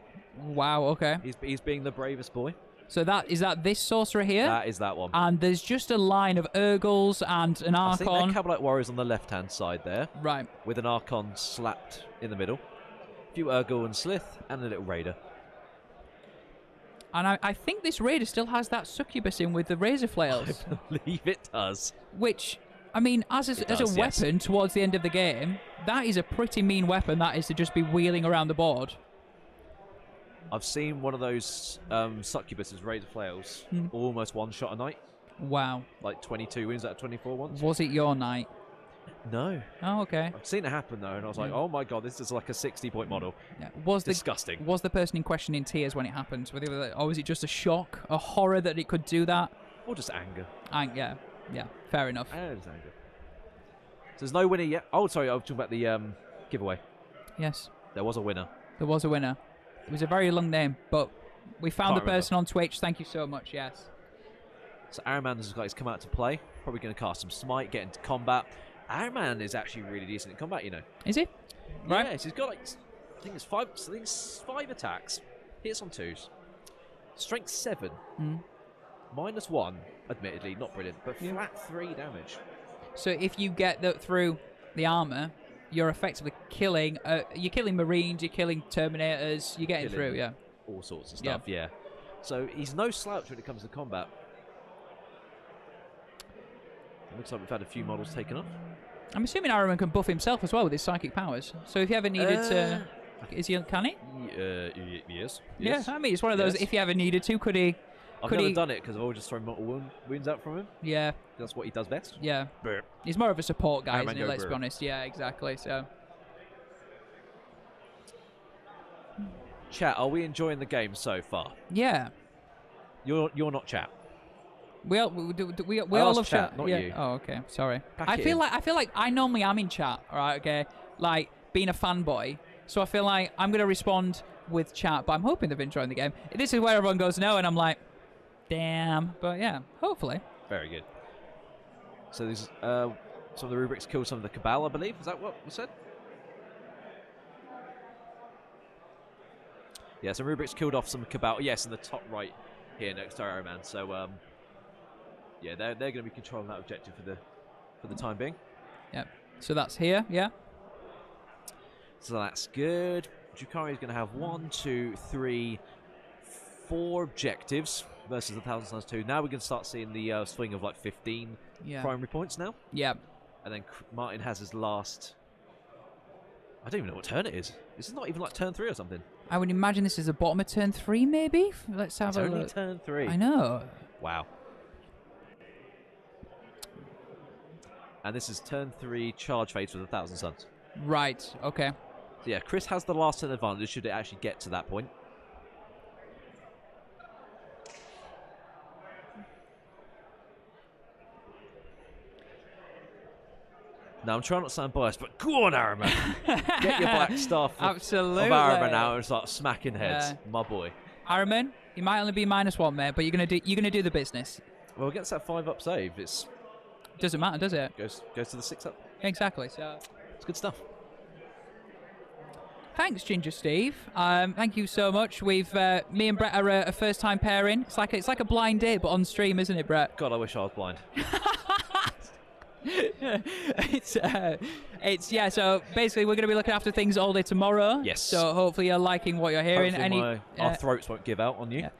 Wow, okay. He's being the bravest boy. So is that this sorcerer here? That is that one. And there's just a line of Urguls and an Archon. I think they're Kabalite warriors on the left-hand side there. Right. With an Archon slapped in the middle. A few Urgul and Slith and a little raider. And I think this raider still has that succubus in with the razor flails. I believe it does. Which, I mean, as a weapon towards the end of the game, that is a pretty mean weapon, that is, to just be wheeling around the board. I've seen one of those succubuses, razor flails, almost one shot a night. Wow. Like 22 wins out of 24 ones. Was it your night? No. Oh, okay. I've seen it happen, though, and I was like, oh my god, this is like a 60-point model. Yeah. Disgusting. Was the person in question in tears when it happened? Or was it just a shock, a horror that it could do that? Or just anger. Yeah, fair enough. Just anger. So there's no winner yet. Oh, sorry, I was talking about the giveaway. Yes. There was a winner. There was a winner. It was a very long name, but we found the person on Twitch. Thank you so much, yes. So Araman's guys come out to play. Probably going to cast some smite, get into combat. Araman is actually really decent in combat, you know. Is he? Right. Yes, he's got like, I think it's five attacks. Hits on 2s. Strength 7. -1, admittedly, not brilliant, but flat 3 damage. So if you get through the armor, you're effectively killing. You're killing Marines. You're killing Terminators. You're getting through. Yeah. All sorts of stuff. Yeah. So he's no slouch when it comes to combat. It looks like we've had a few models taken off. I'm assuming Araman can buff himself as well with his psychic powers. So if you ever needed to, is he uncanny? Yes. Yeah, I mean it's one of those. If you ever needed to, could he? I've never done it because I've always just thrown mortal wounds out from him. Yeah. That's what he does best. Yeah. Burp. He's more of a support guy, isn't he? Go Let's be burp. honest. Yeah, exactly. So. Chat, are we enjoying the game so far? Yeah. You're not chat. We all love chat. Not yeah. you. Oh, okay. Sorry. Back I it feel in. like I normally am in chat. All right. Okay. Like being a fanboy. So I feel like I'm gonna respond with chat, but I'm hoping they've been enjoying the game. This is where everyone goes no, and I'm like, damn. But yeah, hopefully. Very good. So there's some of the rubrics killed some of the Cabal, I believe. Is that what was said? Yeah, some rubrics killed off some Cabal. Yes, in the top right here next to Araman. So yeah, they're going to be controlling that objective for the time being. Yep. So that's here. Yeah. So that's good. Drukhari is going to have 1, 2, 3, 4 objectives versus the Thousand Suns 2. Now we can start seeing the swing of like 15 primary points now. Yeah. And then Martin has his last. I don't even know what turn it is. This is not even like turn 3 or something. I would imagine this is the bottom of turn 3, maybe? Let's have a only look. turn 3. I know. Wow. And this is turn 3 charge phase with 1,000 Suns. Right, okay. So yeah, Chris has the last turn advantage should it actually get to that point. Now, I'm trying not to sound biased, but go on, Araman. Get your black stuff Absolutely. of Araman out and start smacking heads, Yeah. my boy. Araman, you might only be -1, mate, but you're gonna do the business. Well, against that 5-up save, it's Doesn't matter, does it? goes to the 6-up. Exactly. So, It's good stuff. thanks, Ginger Steve. Thank you so much. We've me and Brett are a first-time pairing. It's like a blind date, but on stream, isn't it, Brett? God, I wish I was blind. it's yeah. So basically, we're going to be looking after things all day tomorrow. Yes. So hopefully, you're liking what you're hearing. Hopefully our throats won't give out on you.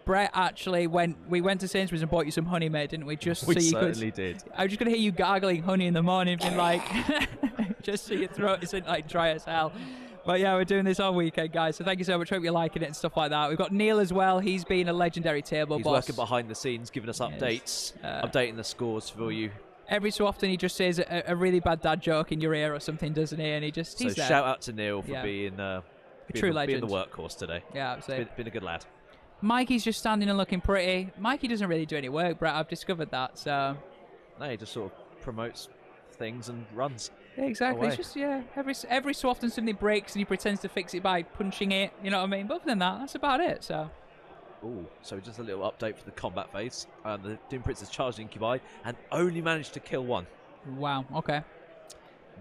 Brett actually went to Sainsbury's and bought you some honey, mate, didn't we? Just We so you certainly could. did. I was just gonna hear you gargling honey in the morning, being like, just so your throat isn't like dry as hell. But yeah, we're doing this all weekend, guys. So thank you so much. Hope you're liking it and stuff like that. We've got Neil as well. He's been a legendary table He's boss. working behind the scenes, giving us updates, updating the scores for you. Every so often, he just says a really bad dad joke in your ear or something, doesn't he? And he's So there. shout out to Neil for Yeah. being true legend. being the workhorse today. Yeah, absolutely. Been a good lad. Mikey's just standing and looking pretty. Mikey doesn't really do any work, Brett. I've discovered that. So No, he just sort of promotes things and runs. yeah, exactly. It's away. just every so often something breaks and he pretends to fix it by punching it. You know what I mean? But other than that, that's about it. So Ooh, so just a little update for the combat phase. The Doom Prince has charged Incubi and only managed to kill one. wow. Okay.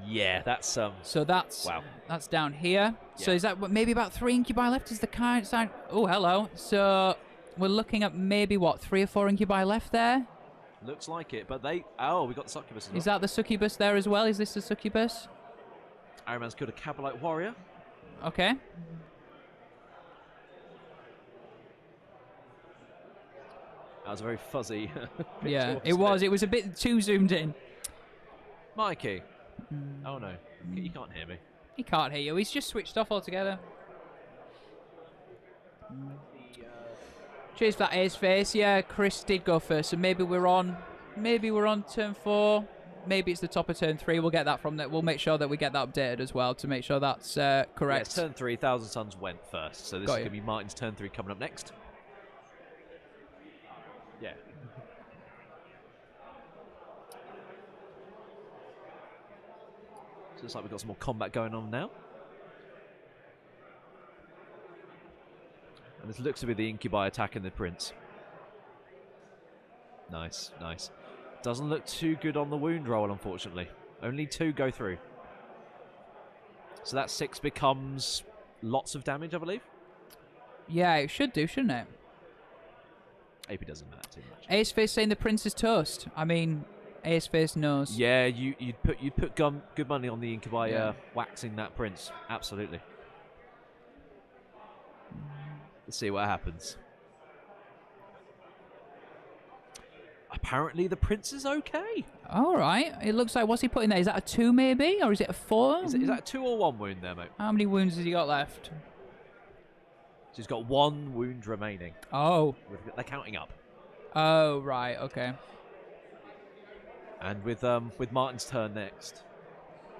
Yeah, that's So that's wow. That's down here. So Yeah. is that maybe about 3 Incubi left? Is the current sign? Oh, hello. So we're looking at maybe what 3 or 4 Incubi left there. Looks like it, but we got the succubus as well. Is that the succubus there as well? Is this the succubus? Ironman's killed a Cabalite warrior. Okay. That was a very fuzzy. Yeah, picture, it was. wasn't It was a bit too zoomed in. Mikey. Oh no, you can't hear me. He can't hear you. He's just switched off altogether. Cheers for that ace face. Yeah, Chris did go first, so maybe we're on turn 4. Maybe it's the top of turn 3. We'll get that from that. We'll make sure that we get that updated as well to make sure that's correct. Yeah, turn 3, 1,000 Suns went first, so this Got is you. going to be Martin's turn 3 coming up next. Yeah. So looks like we've got some more combat going on now. And this looks to be the Incubi attacking the Prince. Nice, nice. Doesn't look too good on the wound roll, unfortunately. Only 2 go through. So that 6 becomes lots of damage, I believe. Yeah, it should do, shouldn't it? AP doesn't matter too much. Ace face saying the prince is toast. I mean, Ace face knows. Yeah, you'd put good money on the Incubi Yeah. waxing that Prince. Absolutely. Let's see what happens. Apparently the Prince is okay. All right. It looks like, what's he putting there? Is that a 2 maybe? Or is it a 4? Is that a 2 or 1 wound there, mate? How many wounds has he got left? So he's got 1 wound remaining. Oh. They're counting up. Oh, right. Okay. And with Martin's turn next,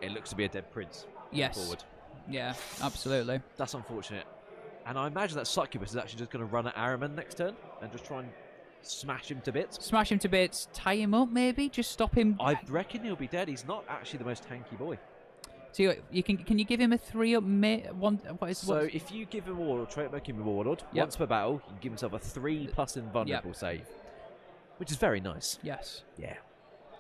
it looks to be a dead Prince. Yes. Forward. Yeah, absolutely. That's unfortunate. And I imagine that Succubus is actually just going to run at Araman next turn and just try and smash him to bits. Smash him to bits, tie him up maybe, just stop him. I reckon he'll be dead. He's not actually the most tanky boy. So you can you give him a 3-up one? What is So what's- if you give him Warlord, trait make him a Warlord, Yep. once per battle, you can give himself a 3+ invulnerable save, which is very nice. Yes. Yeah.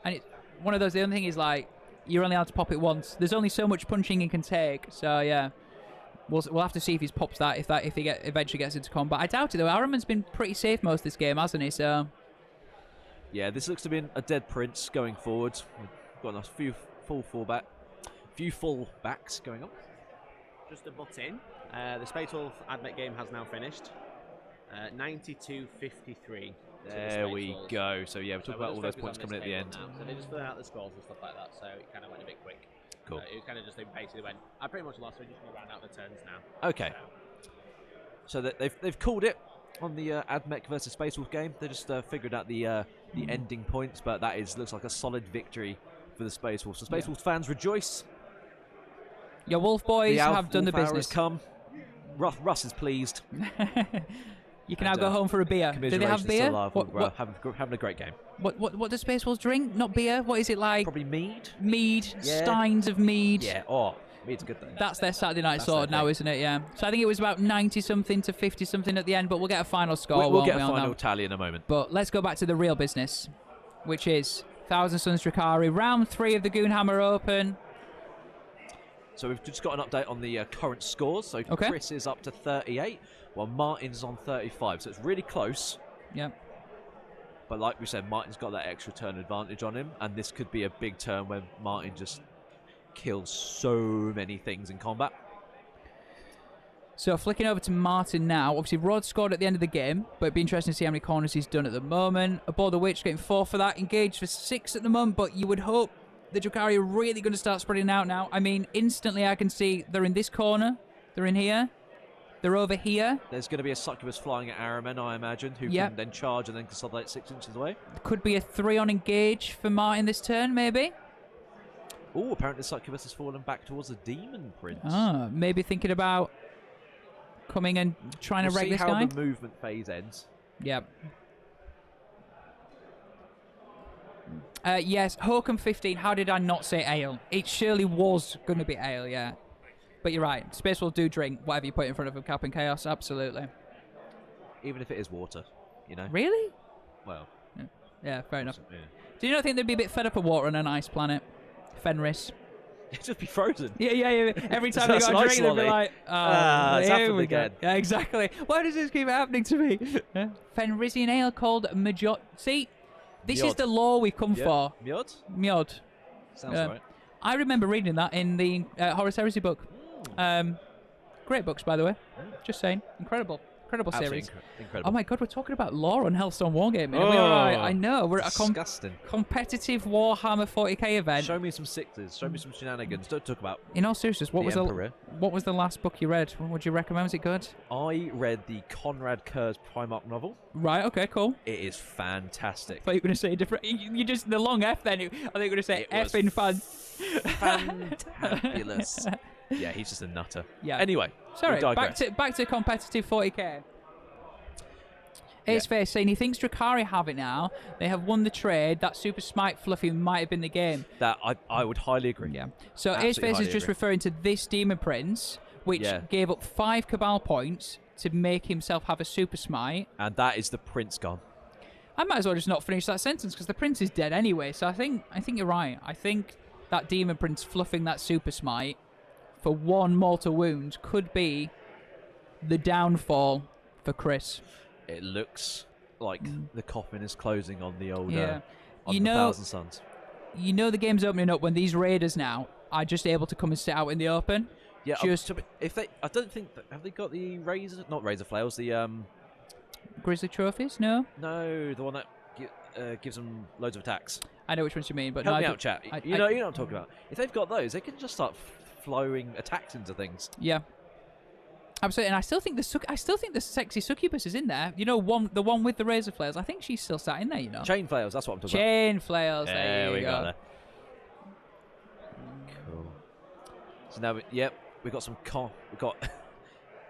And it, one of those. The other thing is like you're only allowed to pop it once. There's only so much punching he can take. So yeah, we'll have to see if he pops that if he eventually gets into combat. I doubt it though. Araman's been pretty safe most of this game, hasn't he? So Yeah, this looks to be a dead Prince going forward. We've got a few full backs going on. Just to butt in, the Space Wolves Ad Mech game has now finished. 92-53. There we go. So yeah, we'll talk about all those points coming at the end. So they just fill out the scores and stuff like that, so it kind of went a bit quick. Cool. It kind of just basically went, I pretty much lost, we're just going to round out the turns now. Okay. So that they've called it on the AdMech versus Space Wolf game. They just figured out the ending points, but that looks like a solid victory for the Space Wolves. So Space Wolves fans rejoice. Your Wolf boys The have done the Wolf hour business. has come. Russ is pleased. You can now go home for a beer. Do they have Commiserations to beer? the live What, Wolf, having a great game. what do Space Wolves drink? Not beer. What is it like? Probably mead. Mead. Yeah. Steins of mead. Yeah. Oh, mead's a good thing. That's their Saturday night That's sorted their now, thing. isn't it? Yeah. So I think it was about 90-something to 50-something at the end, but we'll get a final score. We'll won't get we, a on final that? tally in a moment. But let's go back to the real business, which is Thousand Suns Drukhari, round 3 of the GOONHAMMER Open. So we've just got an update on the current scores. So Okay. Chris is up to 38, while Martin's on 35. So it's really close. Yep. But like we said, Martin's got that extra turn advantage on him, and this could be a big turn when Martin just kills so many things in combat. So flicking over to Martin now. Obviously, Rod scored at the end of the game, but it'd be interesting to see how many corners he's done at the moment. Aboard the Witch getting 4 for that. Engaged for 6 at the moment, but you would hope the Drukhari are really going to start spreading out now. I mean, instantly I can see they're in this corner. They're in here. They're over here. There's going to be a succubus flying at Aramen, I imagine, who Yep. can then charge and then consolidate 6 inches away. Could be a 3 on engage for Martin this turn, maybe. Oh, apparently succubus has fallen back towards the demon prince. Ah, maybe thinking about coming and trying to We'll wreck see this how guy. the movement phase ends. Yep. Yes, Hokum 15. How did I not say ale? It surely was going to be ale, yeah. But you're right. Space will do drink whatever you put in front of him. Cap and Chaos, absolutely. Even if it is water, you know? Really? Well, Yeah, fair enough. yeah. Do you not think they'd be a bit fed up of water on an ice planet? Fenris. It'd just be frozen. Yeah. Every time they That's got a an drink, ice they'd be lolly. like, oh, It's here happened we go. again. Yeah, exactly. Why does this keep happening to me? Fenrisian ale called Majot. See, this is Mjod. the law we've come Yeah. for. Mjod? Mjod. Sounds Yeah. right. I remember reading that in the Horus Heresy book. Great books, by the way. Just saying. Incredible Absolutely series. incredible. Oh my god, we're talking about lore on Hellstormwargaming. Are we alright? I know. We're at a Disgusting. competitive Warhammer 40k event. Show me some sixes. Show me some shenanigans. Don't talk about. In all seriousness, what The was Emperor. what was the last book you read? What would you recommend? Was it good? I read the Conrad Kurz Primarch novel. Right. Okay. Cool. It is fantastic. I thought you were going to say a different. You just the long F. Then I think you were going to say It was effing fun. Fantabulous. Yeah, he's just a nutter. Yeah. Anyway, Sorry. we digress. Back to competitive 40k. Ace Face saying he thinks Drukhari have it now. They have won the trade. That Super Smite Fluffy might have been the game. That I would highly agree. Yeah. So Absolutely Ace Face is highly just agree. referring to this Demon Prince, which Yeah. gave up 5 Cabal points to make himself have a Super Smite. And that is the Prince gone. I might as well just not finish that sentence because the Prince is dead anyway. So I think you're right. I think that Demon Prince fluffing that Super Smite for 1 mortal wound could be the downfall for Chris. It looks like the coffin is closing on the old Yeah. on You the know- Thousand Suns. You know the game's opening up when these raiders now are just able to come and sit out in the open. Yeah, Just- if they, I don't think have they got the not razor flails, the Grizzly trophies? No, no, the one that gives them loads of attacks. I know which ones you mean, but Help no, me I out, don't- chat. I- you know what I'm talking about. If they've got those, they can just start flowing attacks into things. Yeah, absolutely. And I still think the sexy succubus is in there. You know, the one with the razor flails. I think she's still sat in there. You know, Chain flails, that's what I'm talking about. chain flails. There there we you go. go. There. Cool. So now, we've got some we've got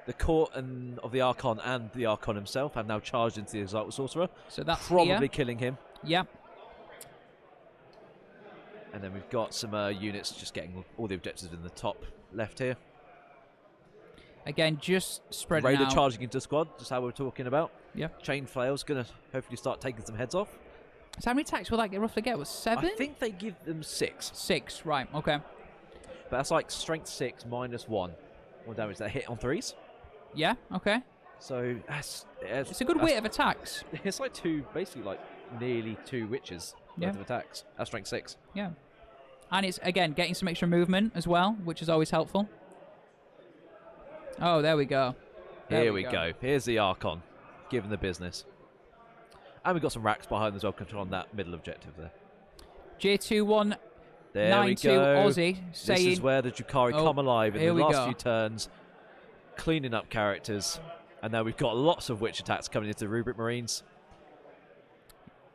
the court of the Archon and the Archon himself have now charged into the Exalted Sorcerer, So that's probably here. killing him. Yeah. And then we've got some units just getting all the objectives in the top left here. Again, just spreading Raider out. charging into squad, just how we were talking about. Yeah. Chain flails gonna hopefully start taking some heads off. So how many attacks will that roughly get? Was 7? I think they give them 6, 6. Right. Okay. but that's like strength 6 minus 1 more damage that hit on 3s. Yeah. Okay. So It's a good weight of attacks. It's like basically like nearly 2 witches worth of attacks. That's strength 6. Yeah. And it's, again, getting some extra movement as well, which is always helpful. Oh, there we go. Here we go. Here's the Archon, given the business. And we've got some racks behind as well, controlling that middle objective there. J2192 There we go. Aussie This is saying, where the Drukhari Oh, come alive in here the we last go. few turns, cleaning up characters. And now we've got lots of witch attacks coming into the Rubric Marines.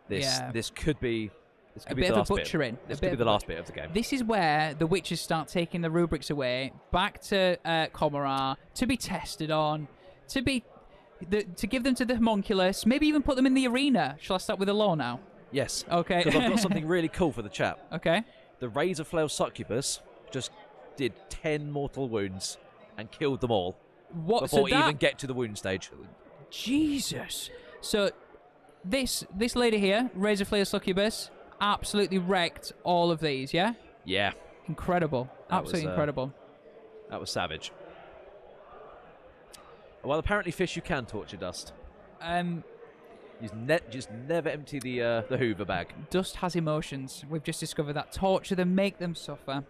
This could be a bit of a butchering. This could be the last bit of the game. This is where the witches start taking the rubrics away, back to Commorragh, to be tested on, to give them to the homunculus, maybe even put them in the arena. Shall I start with the law now? Yes. Okay. Because I've got something really cool for the chat. Okay. The Razor Flail Succubus just did 10 mortal wounds and killed them all before we even get to the wound stage. Jesus. So this lady here, Razor Flail Succubus, absolutely wrecked all of these, yeah? Yeah. Incredible. Absolutely incredible. That was savage. Well, apparently fish you can torture dust. Just never empty the Hoover bag. Dust has emotions. We've just discovered that. Torture them, make them suffer.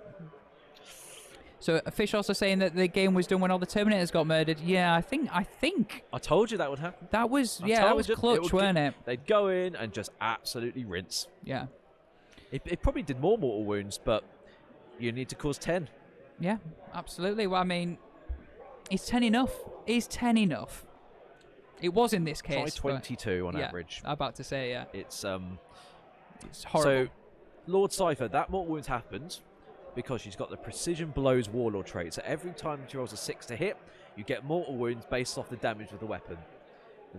So a fish also saying that the game was done when all the Terminators got murdered. Yeah, I think. I told you that would happen. That was clutch, wasn't it? They'd go in and just absolutely rinse. Yeah. It probably did more mortal wounds, but you need to cause 10. Yeah, absolutely. Well, I mean, is 10 enough? Is 10 enough? It was in this case. Try 22 on average. I'm about to say, yeah. It's horrible. So, Lord Cypher, that mortal wounds happens because she's got the Precision Blows Warlord trait. So every time she rolls a 6 to hit, you get mortal wounds based off the damage of the weapon. The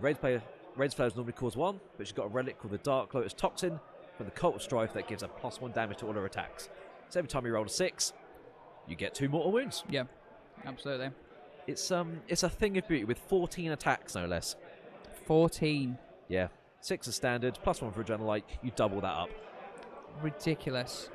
Raid's Flares normally cause 1, but she's got a relic called the Dark Lotus Toxin from the Cult of Strife that gives a +1 damage to all her attacks. So every time you roll a 6, you get 2 mortal wounds. Yeah, absolutely. It's a thing of beauty with 14 attacks, no less. 14. Yeah. 6 is standard, +1 for Adrenaline. You double that up. Ridiculous.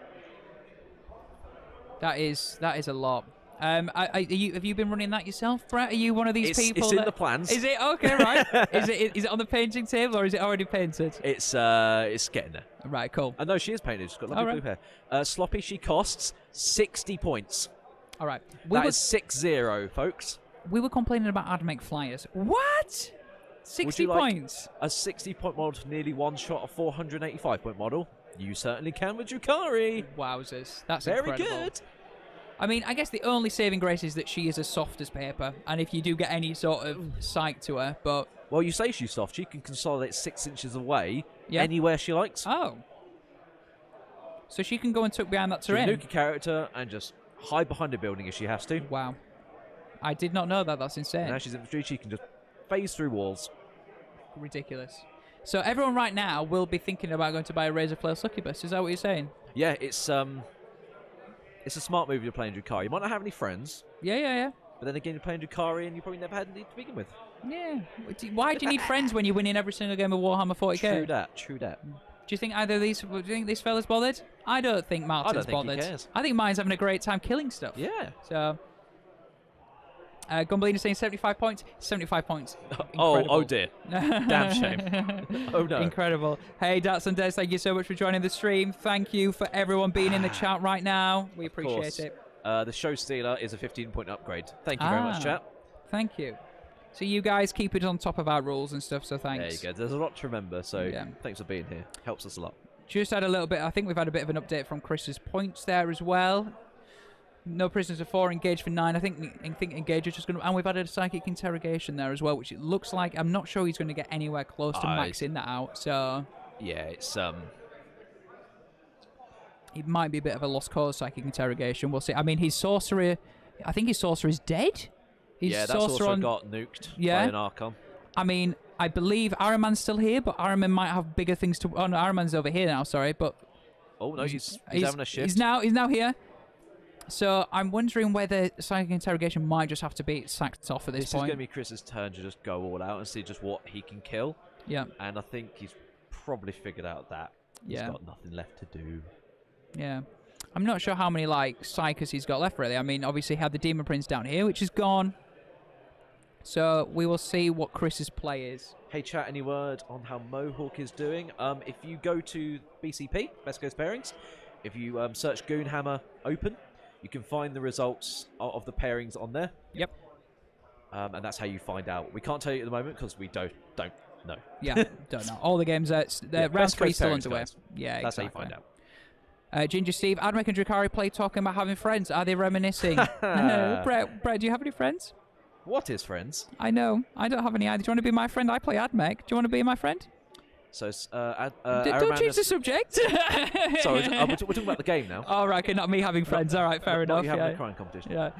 That is a lot. Have you been running that yourself, Brett? Are you one of these people? It's in the plans. Is it? Okay, right. Is it on the painting table or is it already painted? It's getting there. Right, cool. I know she is painted. She's got lovely blue hair. Sloppy, she costs 60 points. All right. That is 6-0, folks. We were complaining about AdMech flyers. What? 60 points? A 60-point model to nearly one shot a 485-point model? You certainly can with Drukhari. Wowzers. That's very incredible. good. I mean, I guess the only saving grace is that she is as soft as paper, and if you do get any sort of psych to her, but... Well, you say she's soft. She can consolidate 6 inches away anywhere she likes. Oh. So she can go and tuck behind that terrain? She can nuke a character and just hide behind a building if she has to. Wow. I did not know that. That's insane. And now she's infantry, she can just phase through walls. Ridiculous. So everyone right now will be thinking about going to buy a Razor Flail Succubus. Is that what you're saying? Yeah, it's a smart move. You're playing Drukhari. You might not have any friends. Yeah. But then again, you're playing Drukhari and you probably never had any to begin with. Yeah. Why do you need friends when you're winning every single game of Warhammer 40k? True that. Do you think this fella's bothered? I don't think Martin's bothered. He cares. I think mine's having a great time killing stuff. Yeah. So, Gumballina saying 75 points. 75 points. Oh dear. Damn shame. Oh no. Incredible. Hey, Dats and Des, thank you so much for joining the stream. Thank you for everyone being in the chat right now. We appreciate it. The Show Stealer is a 15-point upgrade. Thank you very much, chat. Thank you. So you guys keep it on top of our rules and stuff, so thanks. There you go. There's a lot to remember, so thanks for being here. Helps us a lot. Just had a little bit, I think we've had a bit of an update from Chris's points there as well. No prisoners for 4, engaged for 9. I think Engager's just going to... And we've added a psychic interrogation there as well, which it looks like... I'm not sure he's going to get anywhere close to maxing that out, so... Yeah, it's... It might be a bit of a lost cause, psychic interrogation. We'll see. I mean, his sorcerer... I think his sorcerer is dead. That sorcerer got nuked by an Archon. I mean, I believe Araman's still here, but Araman might have bigger things to... Oh, no, Araman's over here now, sorry, but... Oh, no, he's having a shift. He's now here. So I'm wondering whether psychic interrogation might just have to be sacked off at this point. This is going to be Chris's turn to just go all out and see just what he can kill. Yeah. And I think he's probably figured out that he's got nothing left to do. Yeah. I'm not sure how many, psychers he's got left, really. I mean, obviously he had the Demon Prince down here, which is gone. So we will see what Chris's play is. Hey, chat, any word on how Mohawk is doing? If you go to BCP, Best Coast Pairings, if you search Goonhammer Open, you can find the results of the pairings on there. Yep. And that's how you find out. We can't tell you at the moment because we don't know. Yeah, don't know. All the games, round 3 still underway. Guys. Yeah, that's how you find out. Ginger Steve, AdMech and Drukhari play talking about having friends. Are they reminiscing? Brett, do you have any friends? What is friends? I know. I don't have any idea. Do you want to be my friend? I play AdMech. Do you want to be my friend? So it's Don't change the subject. Sorry, we're talking about the game now. All right, okay, not me having friends. All right, fair enough. You having a crying competition. Yeah.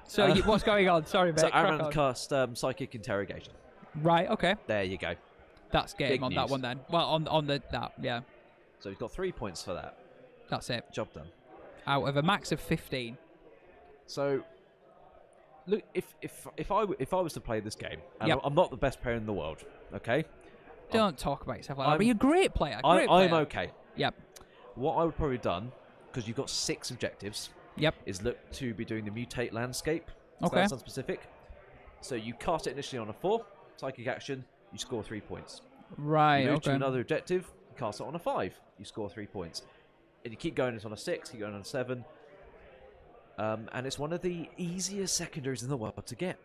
So what's going on? Sorry, mate. So Araman cast Psychic Interrogation. Right. Okay. There you go. That's game Big on that news. one then. Well, on that, yeah. So he's got 3 points for that. That's it. Job done. Out of a max of 15. So, look, if I was to play this game, and Yep. I'm not the best player in the world, okay? Don't talk about yourself like that. But you're a great player. Great I'm player. okay. Yep. What I would probably done, because you've got 6 objectives, Yep. is look to be doing the mutate landscape. Okay. That's specific. So you cast it initially on a 4, psychic action, you score 3 points. Right. You move Okay. to another objective, you cast it on a 5, you score 3 points. And you keep going, it's on a 6, keep going on a 7. And it's one of the easiest secondaries in the world to get.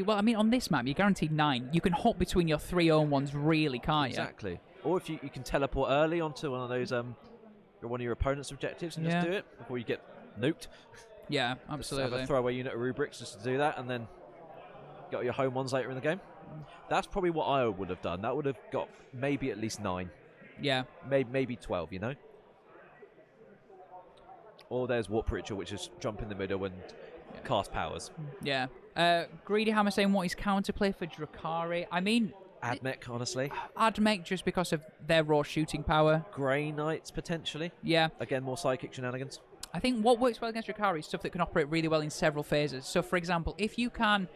Well, I mean, on this map, you're guaranteed 9. You can hop between your 3 own ones, really, can't you? Exactly. Or if you can teleport early onto one of those one of your opponent's objectives and just do it before you get nuked. Yeah, Just have absolutely. a throwaway unit of rubrics just to do that, and then got your home ones later in the game. That's probably what I would have done. That would have got maybe at least 9, Yeah. maybe 12. You know. Or there's Warp Ritual, which is jump in the middle and cast powers. Yeah. Greedy Hammer saying what is counterplay for Drukhari. I mean, AdMech, honestly. AdMech just because of their raw shooting power. Grey Knights, potentially. Yeah. Again, more psychic shenanigans. I think what works well against Drukhari is stuff that can operate really well in several phases. So, for example, if you can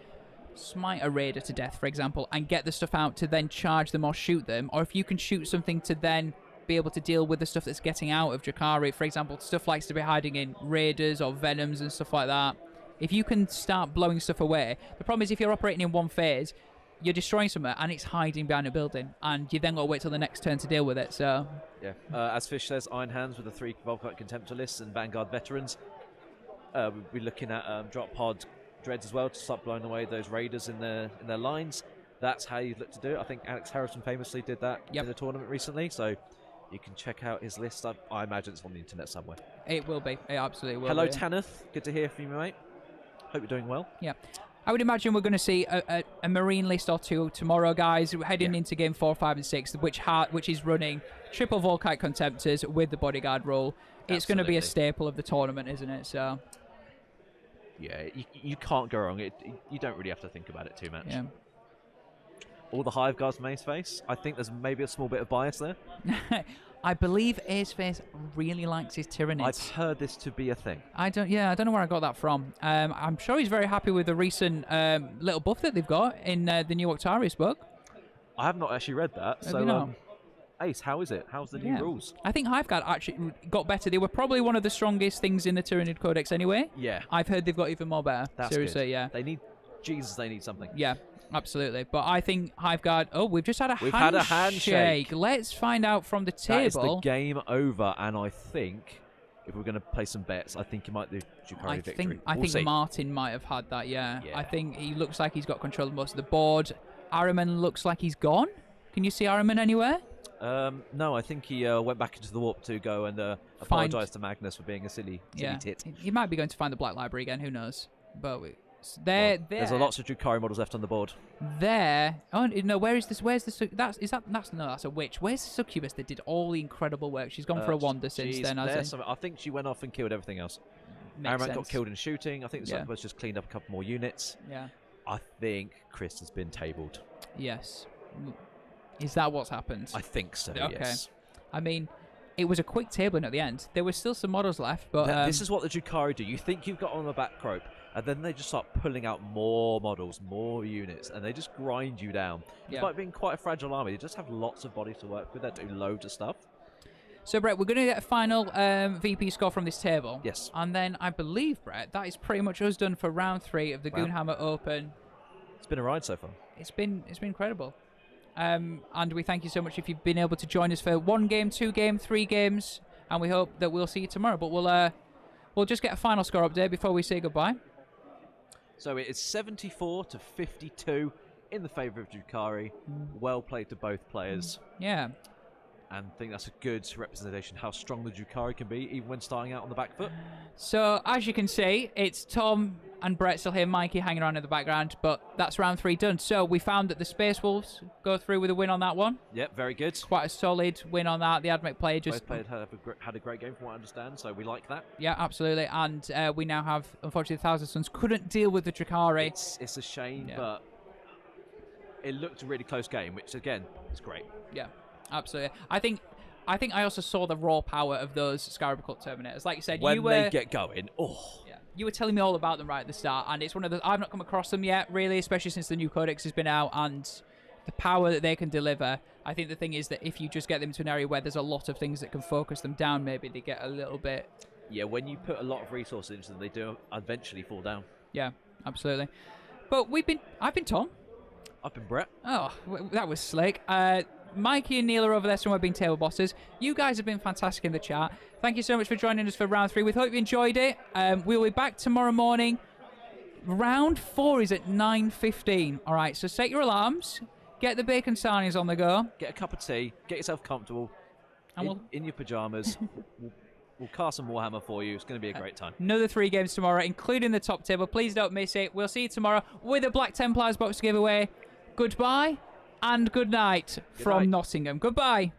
smite a raider to death, for example, and get the stuff out to then charge them or shoot them, or if you can shoot something to then be able to deal with the stuff that's getting out of Drukhari, for example, stuff likes to be hiding in raiders or venoms and stuff like that. If you can start blowing stuff away, the problem is if you're operating in one phase, you're destroying something and it's hiding behind a building, and you then got to wait till the next turn to deal with it. So Yeah. As Fish says, Iron Hands with the 3 Volkite Contemptualists and Vanguard Veterans. We'll be looking at Drop Pod Dreads as well to start blowing away those raiders in their lines. That's how you look to do it. I think Alex Harrison famously did that in the tournament recently, so you can check out his list. I imagine it's on the internet somewhere. it will be. It absolutely will Hello, be. Tanith. Good to hear from you, mate. Hope you're doing well. Yeah. I would imagine we're going to see a Marine list or two tomorrow, guys. We're heading into game 4, 5, and 6, which is running triple Volkite Contemptors with the bodyguard role. It's going to be a staple of the tournament, isn't it? So Yeah, you can't go wrong. You don't really have to think about it too much. yeah. All the Hive Guards mace face. I think there's maybe a small bit of bias there. I believe Aceface really likes his Tyranids. I've heard this to be a thing. I don't know where I got that from. I'm sure he's very happy with the recent little buff that they've got in the new Octarius book. I have not actually read that. Have So, you not? Ace, how is it? How's the new rules? I think Hiveguard actually got better. They were probably one of the strongest things in the Tyranid Codex anyway. Yeah. I've heard they've got even more better. That's Seriously, good. yeah. They need something. Yeah, absolutely. But I think Hiveguard... Oh, we've just had a We've handshake. had a handshake. Let's find out from the That is the table. game over, and I think if we're going to play some bets, I think you might do Drukhari victory. I We'll think see. Martin might have had that, yeah. Yeah. I think he looks like he's got control of most of the board. Araman looks like he's gone. Can you see Araman anywhere? No, I think he went back into the warp to go and apologise to Magnus for being a silly tit. He might be going to find the Black Library again, who knows. But there's a lots of Drukhari models left on the board. There. Oh no, where is this? Where's the that's a witch. Where's the succubus that did all the incredible work? She's gone for a wander since then, hasn't she? I think she went off and killed everything else. Makes Araman got sense. killed in shooting. I think the succubus just cleaned up a couple more units. Yeah. I think Chris has been tabled. Yes. Is that what's happened? I think so, Okay. yes. I mean, it was a quick tabling at the end. There were still some models left, but This is what the Drukhari do. You think you've got on the back rope, and then they just start pulling out more models, more units, and they just grind you down. Yeah. Despite being quite a fragile army, they just have lots of bodies to work with. They do loads of stuff. So, Brett, we're going to get a final VP score from this table. Yes. And then I believe, Brett, that is pretty much us done for round 3 of the Goonhammer Open. It's been a ride so far. It's been incredible. And we thank you so much if you've been able to join us for 1 game, 2 game, 3 games, and we hope that we'll see you tomorrow. But we'll just get a final score update before we say goodbye. So it is 74 to 52 in the favour of Drukhari. Well played to both players. Yeah. and I think that's a good representation of how strong the Drukhari can be, even when starting out on the back foot. So, as you can see, it's Tom and Brett still here, Mikey hanging around in the background, but that's round 3 done. So, we found that the Space Wolves go through with a win on that one. Yep, very good. Quite a solid win on that. The AdMech player just... Both players had a great game from what I understand, so we like that. Yeah, absolutely. And we now have, unfortunately, the Thousand Suns couldn't deal with the Drukhari. It's a shame, Yeah. but it looked a really close game, which, again, is great. Yeah, absolutely. I think I also saw the raw power of those Scarab Cult Terminators. Like you said, When you were... they get going, Yeah, you were telling me all about them right at the start, and it's one of the... I've not come across them yet, really, especially since the new Codex has been out, and the power that they can deliver. I think the thing is that if you just get them to an area where there's a lot of things that can focus them down, maybe they get a little bit... Yeah, when you put a lot of resources into them, they do eventually fall down. Yeah, absolutely. But I've been Tom. I've been Brett. Oh, that was slick. Mikey and Neil are over there somewhere being table bosses. You guys have been fantastic in the chat. Thank you so much for joining us for round 3. We hope you enjoyed it. We'll be back tomorrow morning. Round 4 is at 9:15. All right, so set your alarms. Get the bacon sarnies on the go. Get a cup of tea. Get yourself comfortable. And In your pyjamas. We'll cast some Warhammer for you. It's going to be a great time. Another 3 games tomorrow, including the top table. Please don't miss it. We'll see you tomorrow with a Black Templars box giveaway. Goodbye and good night from Nottingham. Goodbye.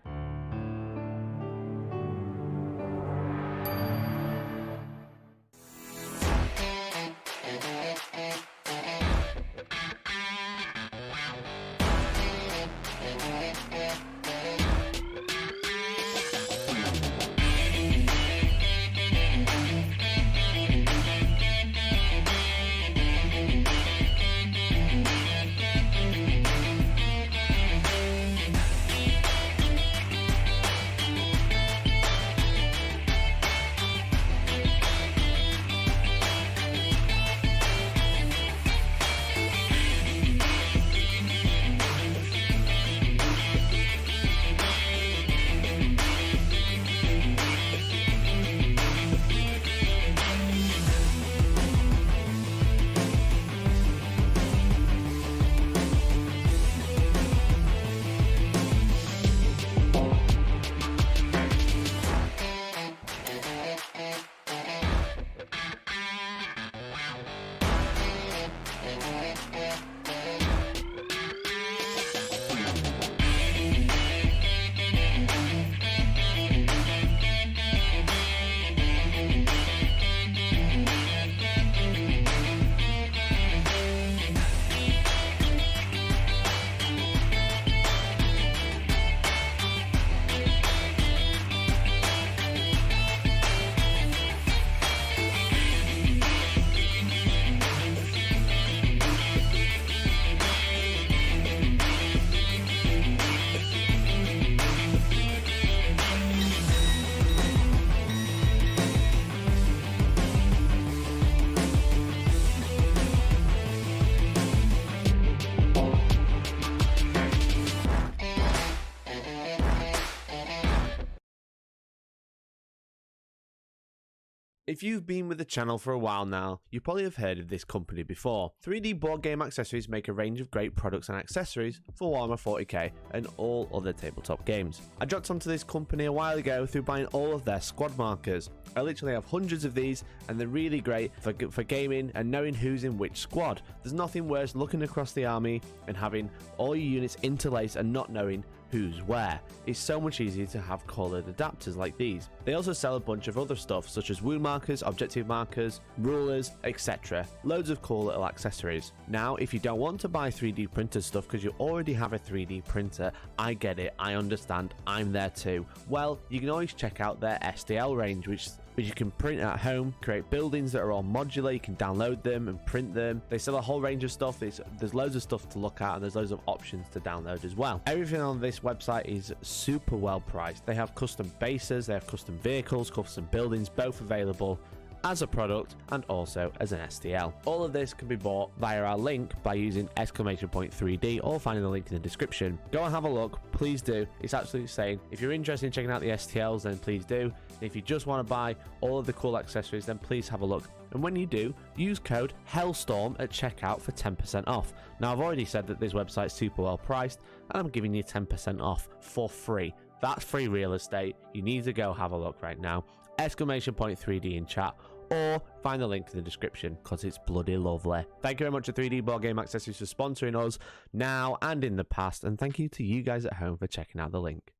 If you've been with the channel for a while now, you probably have heard of this company before. 3D board game accessories make a range of great products and accessories for Warhammer 40k and all other tabletop games. I dropped onto this company a while ago through buying all of their squad markers. I literally have hundreds of these and they're really great for gaming and knowing who's in which squad. There's nothing worse looking across the army and having all your units interlaced and not knowing who's where. It's so much easier to have colored adapters like these. They also sell a bunch of other stuff such as wound markers, objective markers, rulers, etc. Loads of cool little accessories. Now, if you don't want to buy 3D printed stuff because you already have a 3D printer, I get it, I understand, I'm there too. Well, you can always check out their STL range, which you can print at home, create buildings that are all modular, you can download them and print them. They sell a whole range of stuff. There's loads of stuff to look at and there's loads of options to download as well. Everything on this website is super well priced. They have custom bases, they have custom vehicles, custom buildings, both available as a product and also as an STL. All of this can be bought via our link by using !3D or finding the link in the description. Go and have a look, please do. It's absolutely insane. If you're interested in checking out the STLs, then please do. And if you just want to buy all of the cool accessories, then please have a look. And when you do, use code Hellstorm at checkout for 10% off. Now, I've already said that this website's super well priced, and I'm giving you 10% off for free. That's free real estate. You need to go have a look right now. Exclamation point 3D in chat, or find the link in the description because it's bloody lovely. Thank you very much to 3D Board Game Accessories for sponsoring us now and in the past, and thank you to you guys at home for checking out the link.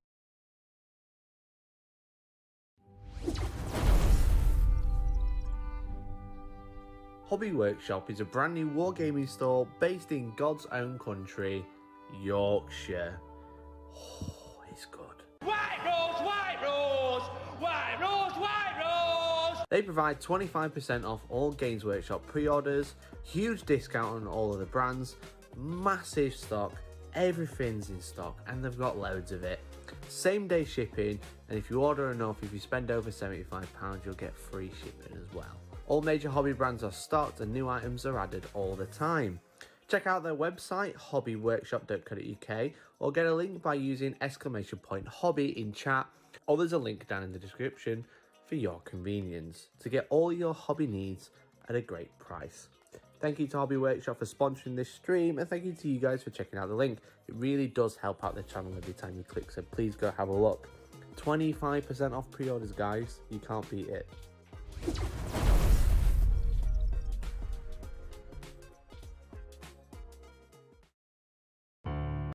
Hobby Workshop is a brand new wargaming store based in God's own country, Yorkshire. Oh, it's good. White Rose, White Rose, White Rose, White Rose! They provide 25% off all Games Workshop pre-orders, huge discount on all of the brands, massive stock, everything's in stock, and they've got loads of it. Same day shipping, and if you order enough, if you spend over £75, you'll get free shipping as well. All major hobby brands are stocked and new items are added all the time. Check out their website, hobbyworkshop.co.uk, or get a link by using exclamation point hobby in chat, or there's a link down in the description for your convenience to get all your hobby needs at a great price. Thank you to Hobby Workshop for sponsoring this stream, and thank you to you guys for checking out the link. It really does help out the channel every time you click, so please go have a look. 25% off pre-orders, guys. You can't beat it.